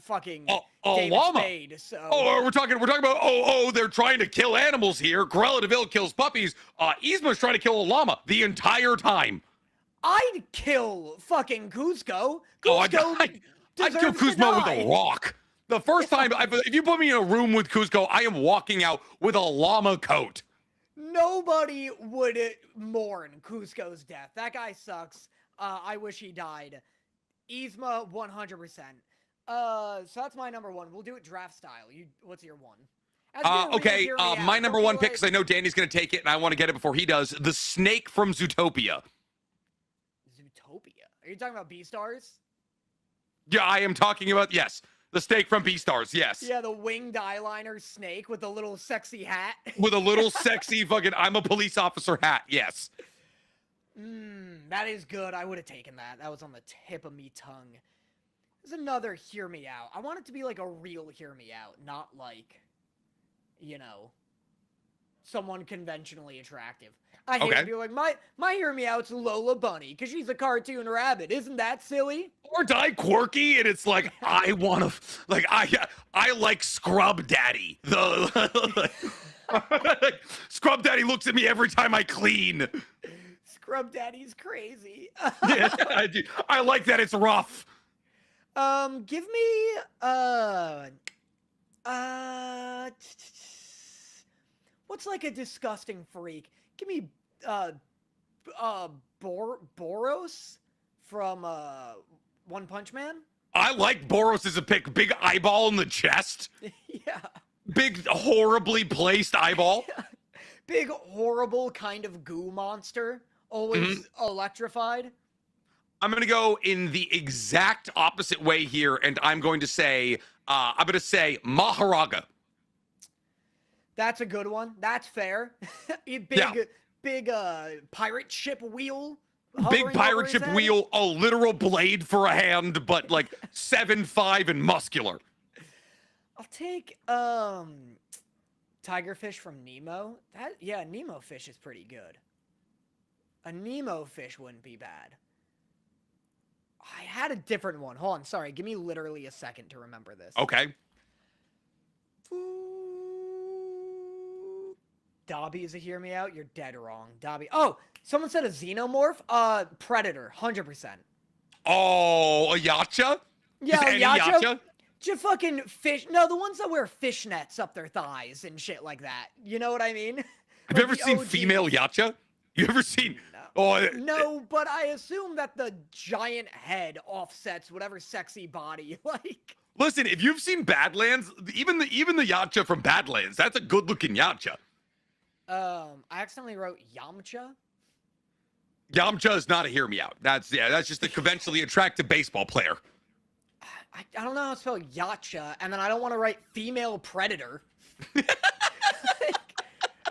fucking David llama. Spade. So We're talking about they're trying to kill animals here. Cruella de Vil kills puppies. Yzma's trying to kill a llama the entire time. I'd kill fucking Cusco. I'd kill Kuzma with a rock. The first time, if you put me in a room with Cusco, I am walking out with a llama coat. Nobody would mourn Cusco's death. That guy sucks. I wish he died. Yzma, 100%. So that's my number 1. We'll do it draft style. What's your 1? Okay, my number 1 pick, because I know Danny's going to take it, and I want to get it before he does. The snake from Zootopia. Zootopia? Are you talking about Beastars? Yeah, I am talking about, yes. The snake from Beastars, yes. Yeah, the winged eyeliner snake with the little sexy hat. With a little sexy fucking I'm a police officer hat, yes. That is good. I would have taken that. That was on the tip of me tongue. There's another Hear Me Out. I want it to be like a real Hear Me Out, not like, someone conventionally attractive. I hate to be like, my Hear Me Out's Lola Bunny, because she's a cartoon rabbit. Isn't that silly? Or die quirky, and it's like, I want to, like, I like Scrub Daddy. Scrub Daddy looks at me every time I clean. Scrub Daddy's crazy. Yeah, I do. I like that it's rough. Give me, what's like a disgusting freak? Give me, Boros from, One Punch Man? I like Boros as a pick. Big eyeball in the chest. Yeah. Big, horribly placed eyeball. Yeah. Big, horrible kind of goo monster. Always electrified. I'm going to go in the exact opposite way here, and I'm going to say Maharaga. That's a good one. That's fair. Big pirate ship wheel. Big pirate ship wheel, a literal blade for a hand, but like 7'5" and muscular. I'll take Tigerfish from Nemo. Nemo fish is pretty good. A Nemo fish wouldn't be bad. I had a different one. Hold on, sorry. Give me literally a second to remember this. Okay. Dobby is a Hear Me Out. You're dead wrong. Dobby. Oh, someone said a xenomorph. Predator, 100%. Oh, a Yacha? Yeah, Yacha? Just fucking fish. No, the ones that wear fishnets up their thighs and shit like that. You know what I mean? Have you ever seen female Yacha? You ever seen? No, but I assume that the giant head offsets whatever sexy body. Like, listen, if you've seen Badlands, even the Yacha from Badlands, that's a good-looking Yacha. I accidentally wrote Yamcha. Yamcha is not a Hear Me Out. That's just a conventionally attractive baseball player. I don't know how to spell Yacha, and then I don't want to write female predator.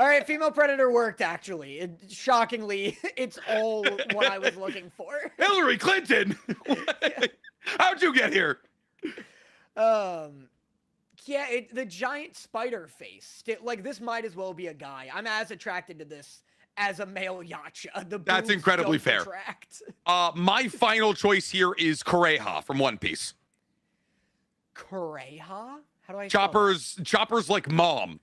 All right, female predator worked, actually. Shockingly, it's all what I was looking for. Hillary Clinton! How'd you get here? Yeah, the giant spider face. Like, this might as well be a guy. I'm as attracted to this as a male Yacha. That's incredibly fair. My final choice here is Kureha from One Piece. Kureha? How do I Chopper's like mom.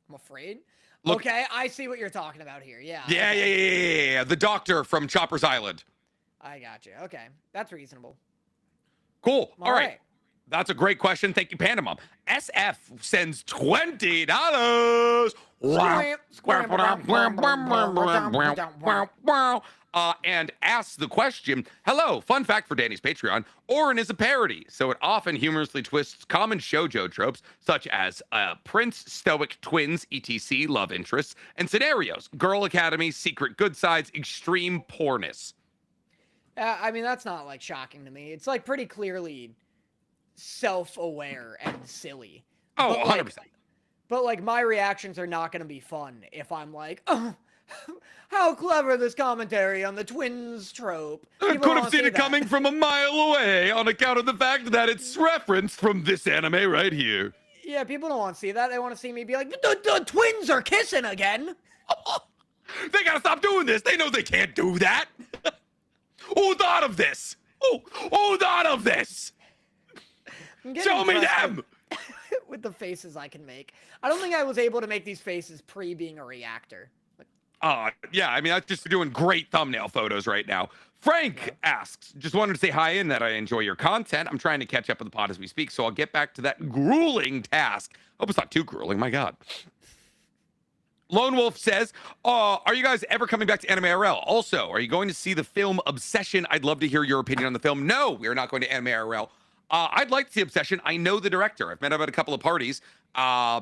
I'm afraid. Look, okay, I see what you're talking about here. Yeah. Yeah, okay. yeah. The doctor from Chopper's Island. I got you. Okay, that's reasonable. Cool. All right. That's a great question. Thank you, Panda Mom. SF sends $20. And asks the question, hello, fun fact for Danny's Patreon, Orin is a parody, so it often humorously twists common shoujo tropes, such as Prince, Stoic, twins, etc., love interests, and scenarios, Girl Academy, secret good sides, extreme poorness. I mean, that's not like shocking to me. It's like pretty clearly self-aware and silly. Oh, But 100%. like, but like my reactions are not going to be fun if I'm like, oh, how clever this commentary on the twins trope. I People could have wanna seen see it that. coming from a mile away on account of the fact that it's referenced from this anime right here. Yeah, people don't want to see that. They want to see me be like, the twins are kissing again. They gotta stop doing this. They know they can't do that. Who thought of this? Who thought of this? I'm getting Show me impressed them. with the faces I can make. I don't think I was able to make these faces pre being a reactor. Yeah, I mean, that's just doing great thumbnail photos right now. Frank asks, just wanted to say hi and that I enjoy your content. I'm trying to catch up with the pod as we speak, so I'll get back to that grueling task. Hope it's not too grueling, my God. Lone Wolf says, are you guys ever coming back to Anime IRL? Also, are you going to see the film Obsession? I'd love to hear your opinion on the film. No, we are not going to Anime IRL. I'd like to see Obsession. I know the director. I've met him at a couple of parties.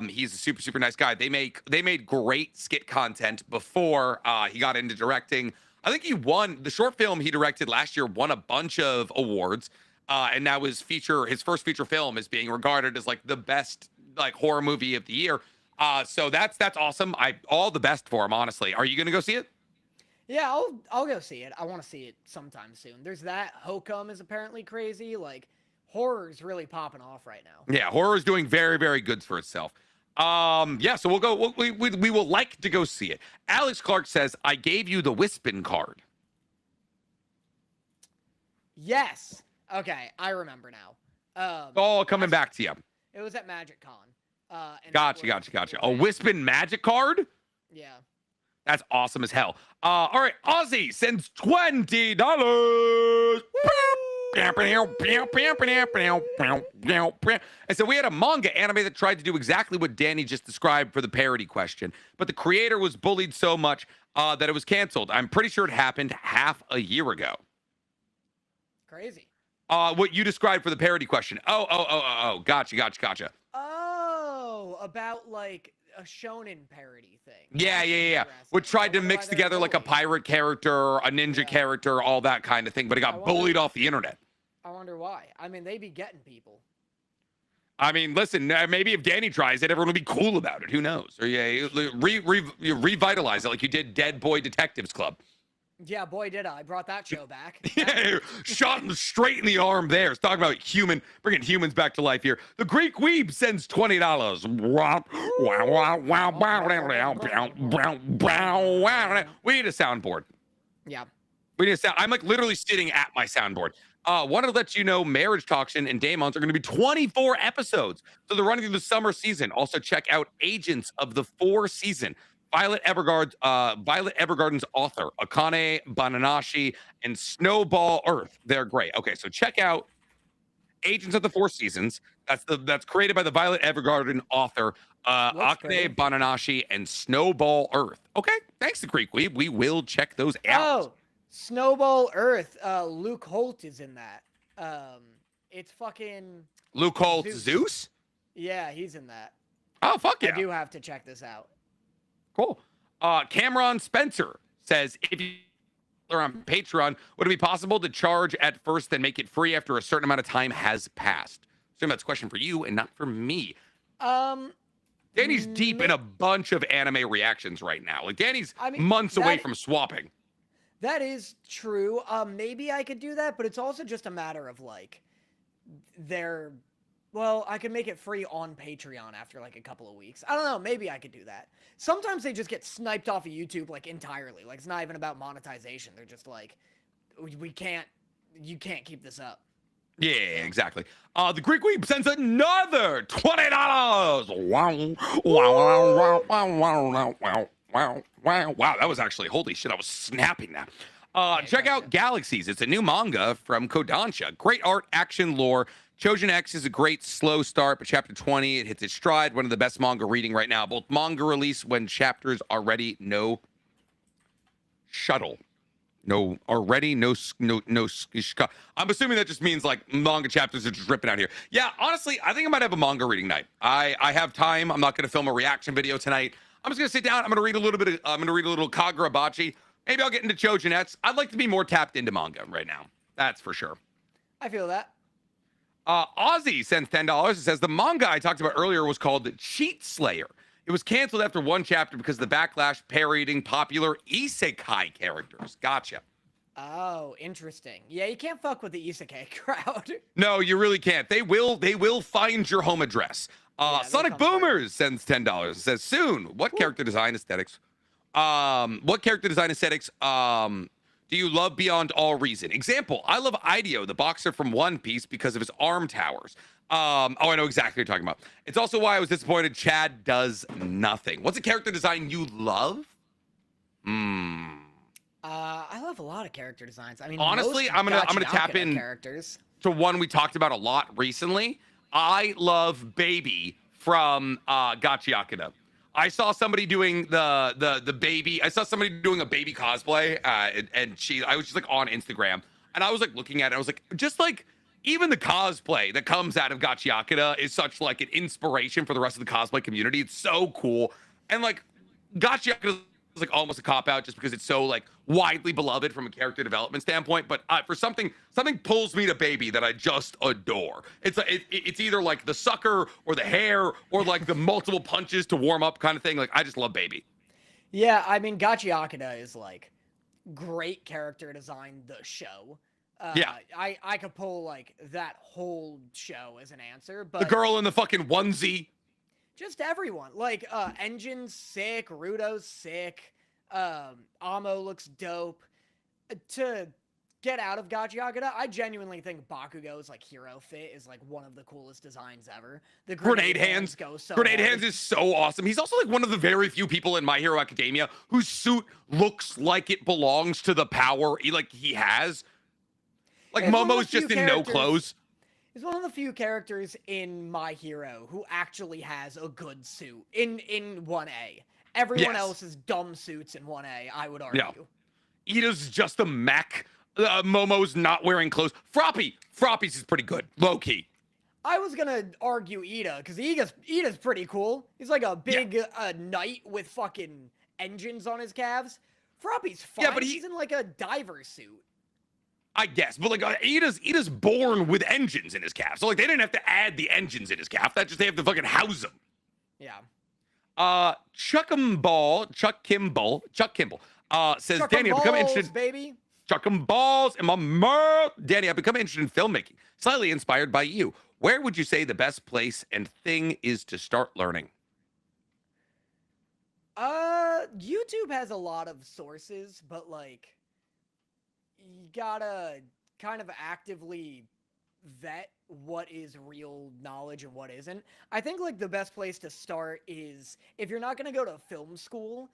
He's a super, super nice guy. They made great skit content before he got into directing. I think he won the short film he directed last year, won a bunch of awards. And now his first feature film is being regarded as like the best like horror movie of the year. So that's awesome. All the best for him, honestly. Are you gonna go see it? Yeah, I'll go see it. I want to see it sometime soon. There's that. Hokum is apparently crazy. Like, horror's really popping off right now. Yeah, horror is doing very, very good for itself. Yeah, so we'll go. We will like to go see it. Alex Clark says, I gave you the Wispin card. Yes. Okay, I remember now. All coming back to you. It was at Magic Con. And Gotcha. A Wispin magic card? Yeah. That's awesome as hell. All right, Ozzy sends $20. And so we had a manga anime that tried to do exactly what Danny just described for the parody question, but the creator was bullied so much that it was canceled. I'm pretty sure it happened half a year ago. Crazy. What you described for the parody question. Oh. Gotcha. Oh, about like a shonen parody thing. Yeah. Which tried to mix together like a pirate character, a ninja character, all that kind of thing, but it got bullied off the internet. I wonder why. I mean, they be getting people. I mean, listen, maybe if Danny tries it, everyone will be cool about it. Who knows? Or revitalize it like you did Dead Boy Detectives Club. Yeah, boy, did I. Brought that show back. Yeah, shot him straight in the arm there. It's talking about bringing humans back to life here. The Greek Weeb sends $20. We need a soundboard. Yeah. We need a sound. I'm like literally sitting at my soundboard. Wanted to let you know Marriage Toxin and Daemons are going to be 24 episodes. So they're running through the summer season. Also check out Agents of the 4 season. Violet Evergarden's author, Akane Bananashi, and Snowball Earth. They're great. Okay, so check out Agents of the 4 seasons. That's created by the Violet Evergarden author, Akane Bananashi, and Snowball Earth. Okay, thanks to Greek Weeb. We will check those out. Oh, Snowball Earth. Luke Holt is in that. It's fucking Luke Holt Zeus? Yeah, he's in that. Oh, fuck yeah. I do have to check this out. Cool. Cameron Spencer says, if you are on Patreon, would it be possible to charge at first, then make it free after a certain amount of time has passed? So that's a question for you and not for me. Danny's deep in a bunch of anime reactions right now. Like Danny's months away from swapping. That is true. Maybe I could do that, but it's also just a matter of like well, I could make it free on Patreon after like a couple of weeks. I don't know. Maybe I could do that. Sometimes they just get sniped off of YouTube like entirely. Like it's not even about monetization. They're just like, you can't keep this up. Yeah, exactly. The Greek Weeb sends another $20. Wow, that was actually, holy shit, I was snapping that. Check out Galaxies. It's a new manga from Kodansha. Great art, action, lore. Chojin X is a great slow start, but chapter 20, it hits its stride. One of the best manga reading right now. Both manga release when chapters are ready, no shuttle. I'm assuming that just means like manga chapters are just ripping out here. Yeah, honestly, I think I might have a manga reading night. I have time. I'm not going to film a reaction video tonight. I'm just going to sit down. I'm going to read a little Kagurabachi. Maybe I'll get into Chojinettes. I'd like to be more tapped into manga right now. That's for sure. I feel that. Ozzy sends $10. It says the manga I talked about earlier was called Cheat Slayer. It was canceled after one chapter because of the backlash parodying popular isekai characters. Gotcha. Oh, interesting. Yeah, you can't fuck with the isekai crowd. No, you really can't. They will find your home address. Sonic Boomers sends $10. It says soon. What character design aesthetics? Do you love beyond all reason? Example, I love Ideo, the boxer from One Piece, because of his arm towers. I know exactly what you're talking about. It's also why I was disappointed Chad does nothing. What's a character design you love? I love a lot of character designs. I mean, honestly, I'm gonna tap in characters to one we talked about a lot recently. I love Baby from Gachiakida. I saw somebody doing the baby. I saw somebody doing a baby cosplay, and I was just like on Instagram, and I was like looking at it. I was like, just like even the cosplay that comes out of Gachiakida is such like an inspiration for the rest of the cosplay community. It's so cool, and like Gachiakida is like almost a cop out just because it's so like widely beloved from a character development standpoint. But for something pulls me to Baby that I just adore. It's either like the sucker or the hair or like the multiple punches to warm up kind of thing. Like I just love Baby. Yeah, I mean Gachiakida is like great character design. The show. Yeah, I could pull like that whole show as an answer, but the girl in the fucking onesie. Just everyone. Like, Engine's sick, Rudo's sick, Amo looks dope. To get out of Gachiakida, I genuinely think Bakugo's, like, hero fit is, like, one of the coolest designs ever. The grenade hands go so Grenade hard. Hands is so awesome. He's also, like, one of the very few people in My Hero Academia whose suit looks like it belongs to the power he has. Like, Momo's just in no clothes. He's one of the few characters in My Hero who actually has a good suit in 1A. Everyone else is dumb suits in 1A, I would argue. Yeah. Ida's just a mech. Momo's not wearing clothes. Froppy's is pretty good, low-key. I was gonna argue Ida, because Ida's pretty cool. He's like a big knight with fucking engines on his calves. Froppy's fine, yeah, but he's in like a diver suit. I guess, but like Ida's born with engines in his calf, so like they didn't have to add the engines in his calf. That just they have to fucking house him. Yeah. Chuck Kimball says, Chuck Danny, I've become interested. Baby. Chuck 'em balls in my mouth. Danny, I've become interested in filmmaking, slightly inspired by you. Where would you say the best place and thing is to start learning? YouTube has a lot of sources, but like, you gotta kind of actively vet what is real knowledge and what isn't. I think like the best place to start is if you're not gonna go to film school,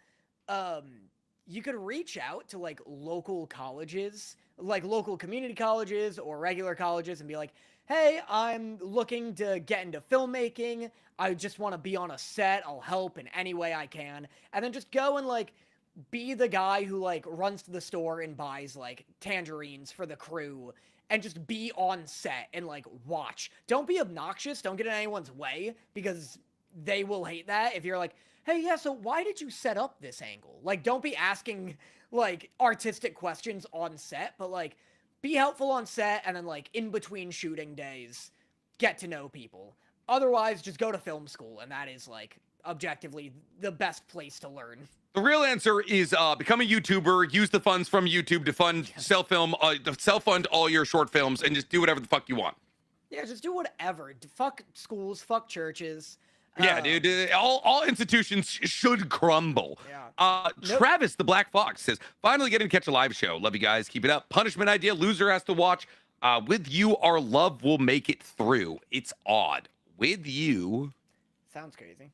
you could reach out to like local colleges, like local community colleges or regular colleges, and be like, hey, I'm looking to get into filmmaking. I just want to be on a set. I'll help in any way I can. And then just go and like be the guy who like runs to the store and buys like tangerines for the crew and just be on set and like watch. Don't be obnoxious. Don't get in anyone's way because they will hate that. If you're like, hey, yeah, so why did you set up this angle? Like, don't be asking like artistic questions on set, but like be helpful on set and then like in between shooting days, get to know people. Otherwise, just go to film school, and that is like objectively the best place to learn. The real answer is become a YouTuber, use the funds from YouTube to fund self-fund all your short films, and just do whatever the fuck you want. Yeah, just do whatever. Fuck schools, fuck churches. Yeah, dude. All institutions should crumble. Yeah. Travis, the Black Fox, says, finally getting to catch a live show. Love you guys. Keep it up. Punishment idea. Loser has to watch. With you, our love will make it through. It's odd. With you. Sounds crazy.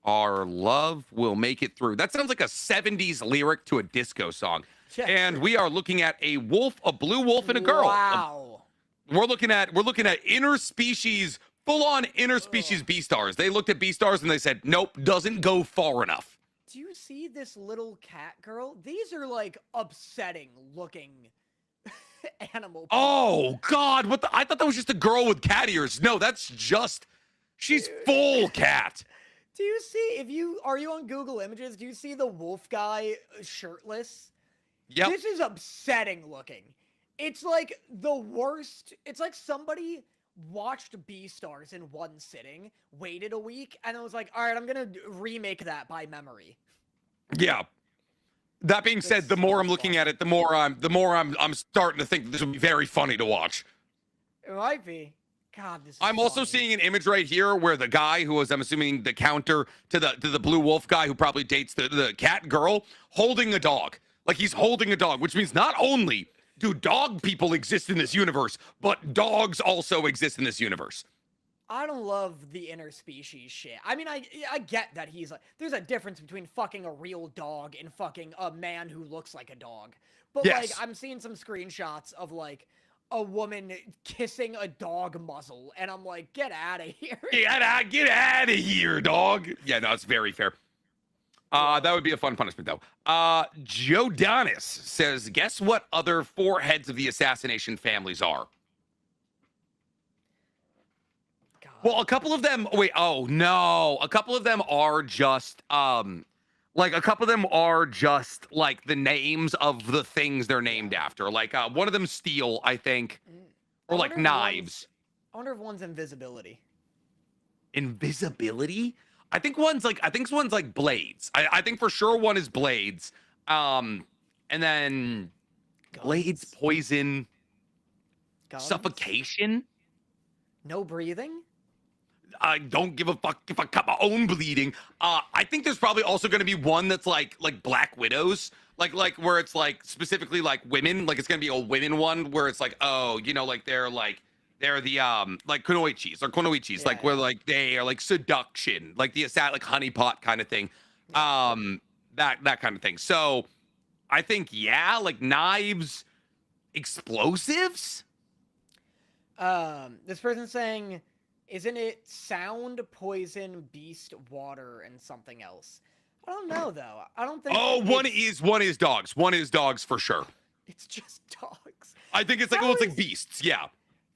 Our love will make it through. That sounds like a 70s lyric to a disco song. Yeah. And we are looking at a wolf, a blue wolf, and a girl. Wow. We're looking at interspecies, full-on interspecies B-stars. They looked at B-stars and they said, nope, doesn't go far enough. Do you see this little cat girl? These are like upsetting looking animal. Oh God, I thought that was just a girl with cat ears. No, that's just, she's full cat. Do you see, are you on Google Images? Do you see the wolf guy shirtless? Yep. This is upsetting looking. It's like the worst. It's like somebody watched Beastars in one sitting, waited a week, and it was like, all right, I'm gonna remake that by memory. Yeah. That being said, the more I'm looking at it, the more I'm starting to think this would be very funny to watch. It might be. God, this is I'm also funny. seeing an image right here where the guy who was, I'm assuming, the counter to the blue wolf guy who probably dates the cat girl, holding a dog. Like he's holding a dog, which means not only do dog people exist in this universe, but dogs also exist in this universe. I don't love the interspecies shit. I mean, I get that he's like, there's a difference between fucking a real dog and fucking a man who looks like a dog. But like, I'm seeing some screenshots of like a woman kissing a dog muzzle, and I'm like, get out of here. Get out of here, dog. Yeah, no, it's very fair. That would be a fun punishment, though. Joe Donis says, guess what other 4 heads of the assassination families are? God. Well, a couple of them. Wait. Oh no. A couple of them are just like the names of the things they're named after. Like one of them steel, I think, or like knives. I wonder if one's invisibility. Invisibility? I think one's like blades. I think for sure one is blades. And then blades, poison, suffocation. No breathing. I don't give a fuck if I cut my own bleeding. I think there's probably also going to be one that's like Black Widows, like where it's like specifically like women, like it's going to be a women one where it's like, oh, you know, like they're the like kunoichis or konoichis, like where like they are like seduction, like the like honeypot kind of thing, that kind of thing. So I think like knives, explosives. This person's saying, isn't it sound, poison, beast, water, and something else? I don't know though. I don't think. Oh, one is dogs. One is dogs for sure. It's just dogs. I think it's like it's like beasts. Yeah.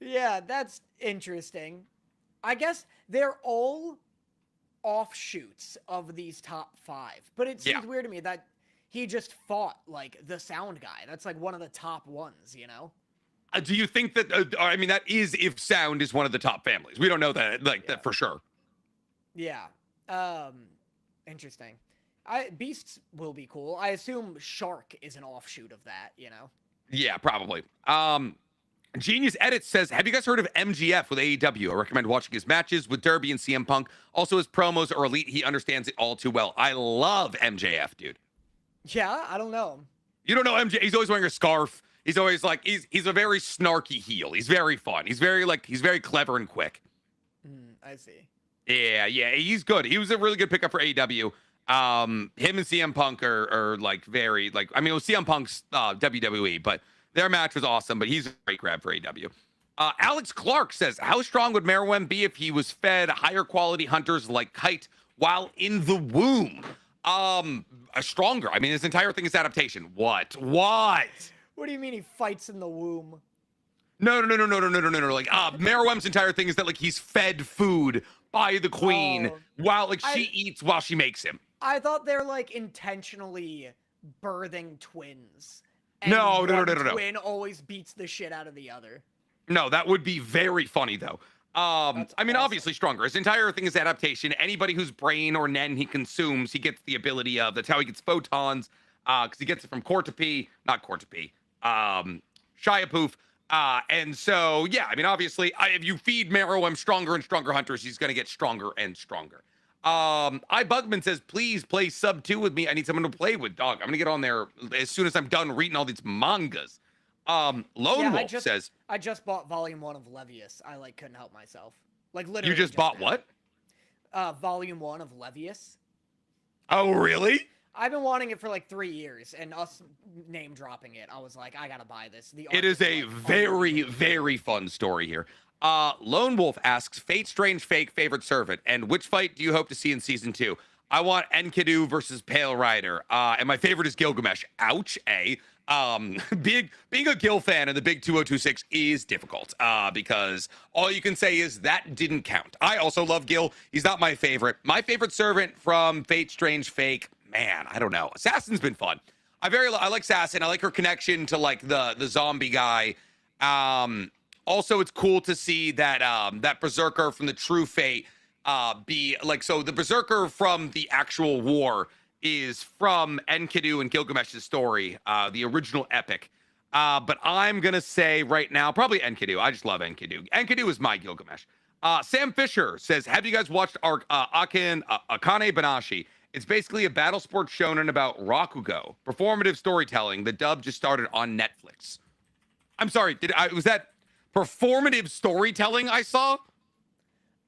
Yeah, that's interesting. I guess they're all offshoots of these top 5, but it seems weird to me that he just fought like the sound guy. That's like one of the top ones, you know? Do you think that, I mean, that is if sound is one of the top families. We don't know that, that for sure. Yeah. Interesting. Beasts will be cool. I assume Shark is an offshoot of that, you know? Yeah, probably. Genius Edits says, have you guys heard of MGF with AEW? I recommend watching his matches with Derby and CM Punk. Also, his promos are elite. He understands it all too well. I love MJF, dude. Yeah, I don't know. You don't know MJ? He's always wearing a scarf. He's always like, he's a very snarky heel. He's very fun. He's very clever and quick. I see. Yeah, he's good. He was a really good pickup for AEW. Him and CM Punk are like very like, I mean, it was CM Punk's WWE, but their match was awesome, but he's a great grab for AEW. Alex Clark says, how strong would Meruem be if he was fed higher quality hunters like Kite while in the womb? Stronger. I mean, his entire thing is adaptation. What? What do you mean he fights in the womb? No. Like, Meruem's entire thing is that like he's fed food by the queen while like she eats while she makes him. I thought they're like intentionally birthing twins. And No. Twin always beats the shit out of the other. No, that would be very funny though. I mean, awesome. obviously stronger. His entire thing is adaptation. Anybody whose brain or nen he consumes, he gets the ability of. That's how he gets photons. Because he gets it from not Cortopi. Shia Poof. And so, yeah, I mean, obviously, if you feed Meruem stronger and stronger hunters, he's going to get stronger and stronger. Bugman says, please play sub 2 with me. I need someone to play with, dog. I'm going to get on there as soon as I'm done reading all these mangas. Lone Wolf says, I just bought volume 1 of Levius. I like couldn't help myself. Like literally. You just bought what? Volume 1 of Levius. Oh, really? I've been wanting it for like 3 years, and us name dropping it, I was like, I gotta buy this. It is a very, very fun story here. Lone Wolf asks, Fate Strange Fake favorite servant, and which fight do you hope to see in season 2? I want Enkidu versus Pale Rider, and my favorite is Gilgamesh. Ouch, being a Gil fan in the big 2026 is difficult, because all you can say is that didn't count. I also love Gil. He's not my favorite. My favorite servant from Fate Strange Fake, man, I don't know. Assassin's been fun. I like Assassin. I like her connection to like the zombie guy. Also, it's cool to see that that Berserker from the True Fate be like, so the Berserker from the actual war is from Enkidu and Gilgamesh's story, the original epic. But I'm gonna say right now, probably Enkidu. I just love Enkidu. Enkidu is my Gilgamesh. Sam Fisher says, have you guys watched Akane Banashi? It's basically a battle sports shonen about Rakugo, performative storytelling. The dub just started on Netflix. I'm sorry, was that performative storytelling I saw?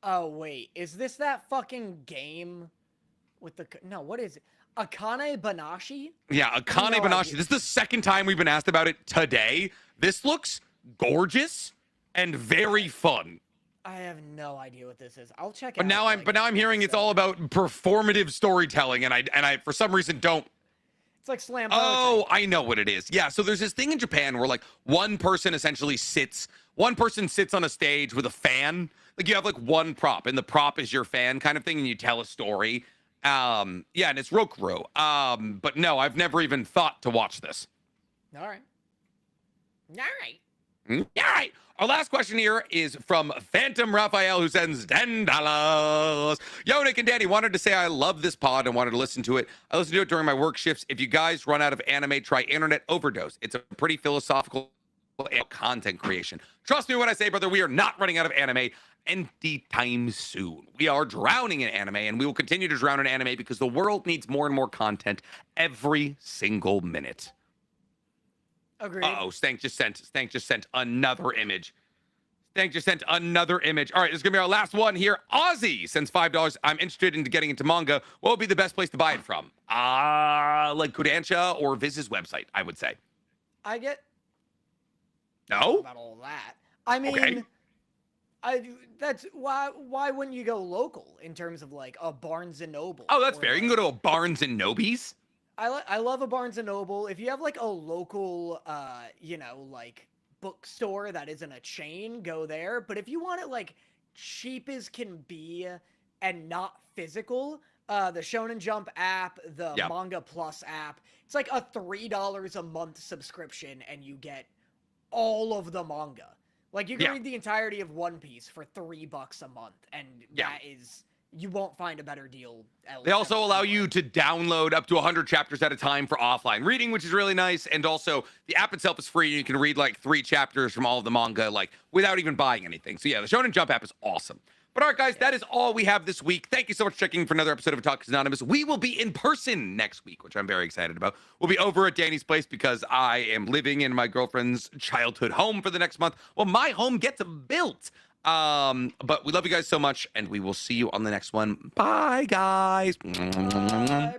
Oh wait, is this that fucking game with the no? What is it? Akane Banashi? Yeah, Akane Banashi. This is the second time we've been asked about it today. This looks gorgeous and very fun. I have no idea what this is. I'll check it but out. Now I'm hearing it's all about performative storytelling, and I for some reason don't. It's like slam. Oh, I know what it is. Yeah, so there's this thing in Japan where like one person sits on a stage with a fan. Like you have like one prop, and the prop is your fan kind of thing, and you tell a story. Yeah, and it's Rokuro. But no, I've never even thought to watch this. All right. All right. Our last question here is from Phantom Raphael, who sends $10. Yo, Nick and Danny, wanted to say I love this pod and wanted to listen to it. I listen to it during my work shifts. If you guys run out of anime, try Internet Overdose. It's a pretty philosophical content creation. Trust me when I say, brother, we are not running out of anime anytime soon. We are drowning in anime, and we will continue to drown in anime because the world needs more and more content every single minute. Agreed. Uh-oh, Stank just sent another image. Stank just sent another image. All right, this is going to be our last one here. Ozzy sends $5. I'm interested in getting into manga. What would be the best place to buy it from? Like Kodansha or Viz's website, I would say. I get... No? About all that. I mean... Okay. That's why wouldn't you go local in terms of like a Barnes and Noble? Oh, that's fair. You can go to a Barnes and Nobles. I love a Barnes and Noble. If you have like a local, like bookstore that isn't a chain, go there. But if you want it like cheap as can be and not physical, the Shonen Jump app, the Manga Plus app, it's like a $3 a month subscription and you get all of the manga. Like you can read the entirety of One Piece for $3 a month, and that is. You won't find a better deal. They also allow you to download up to 100 chapters at a time for offline reading, which is really nice. And also, the app itself is free. You can read like 3 chapters from all of the manga, like without even buying anything. So yeah, the Shonen Jump app is awesome. But all right, guys, that is all we have this week. Thank you so much for checking for another episode of Otakus Anonymous. We will be in person next week, which I'm very excited about. We'll be over at Danny's place because I am living in my girlfriend's childhood home for the next month. Well, my home gets built. But we love you guys so much, and we will see you on the next one. Bye, guys. Bye.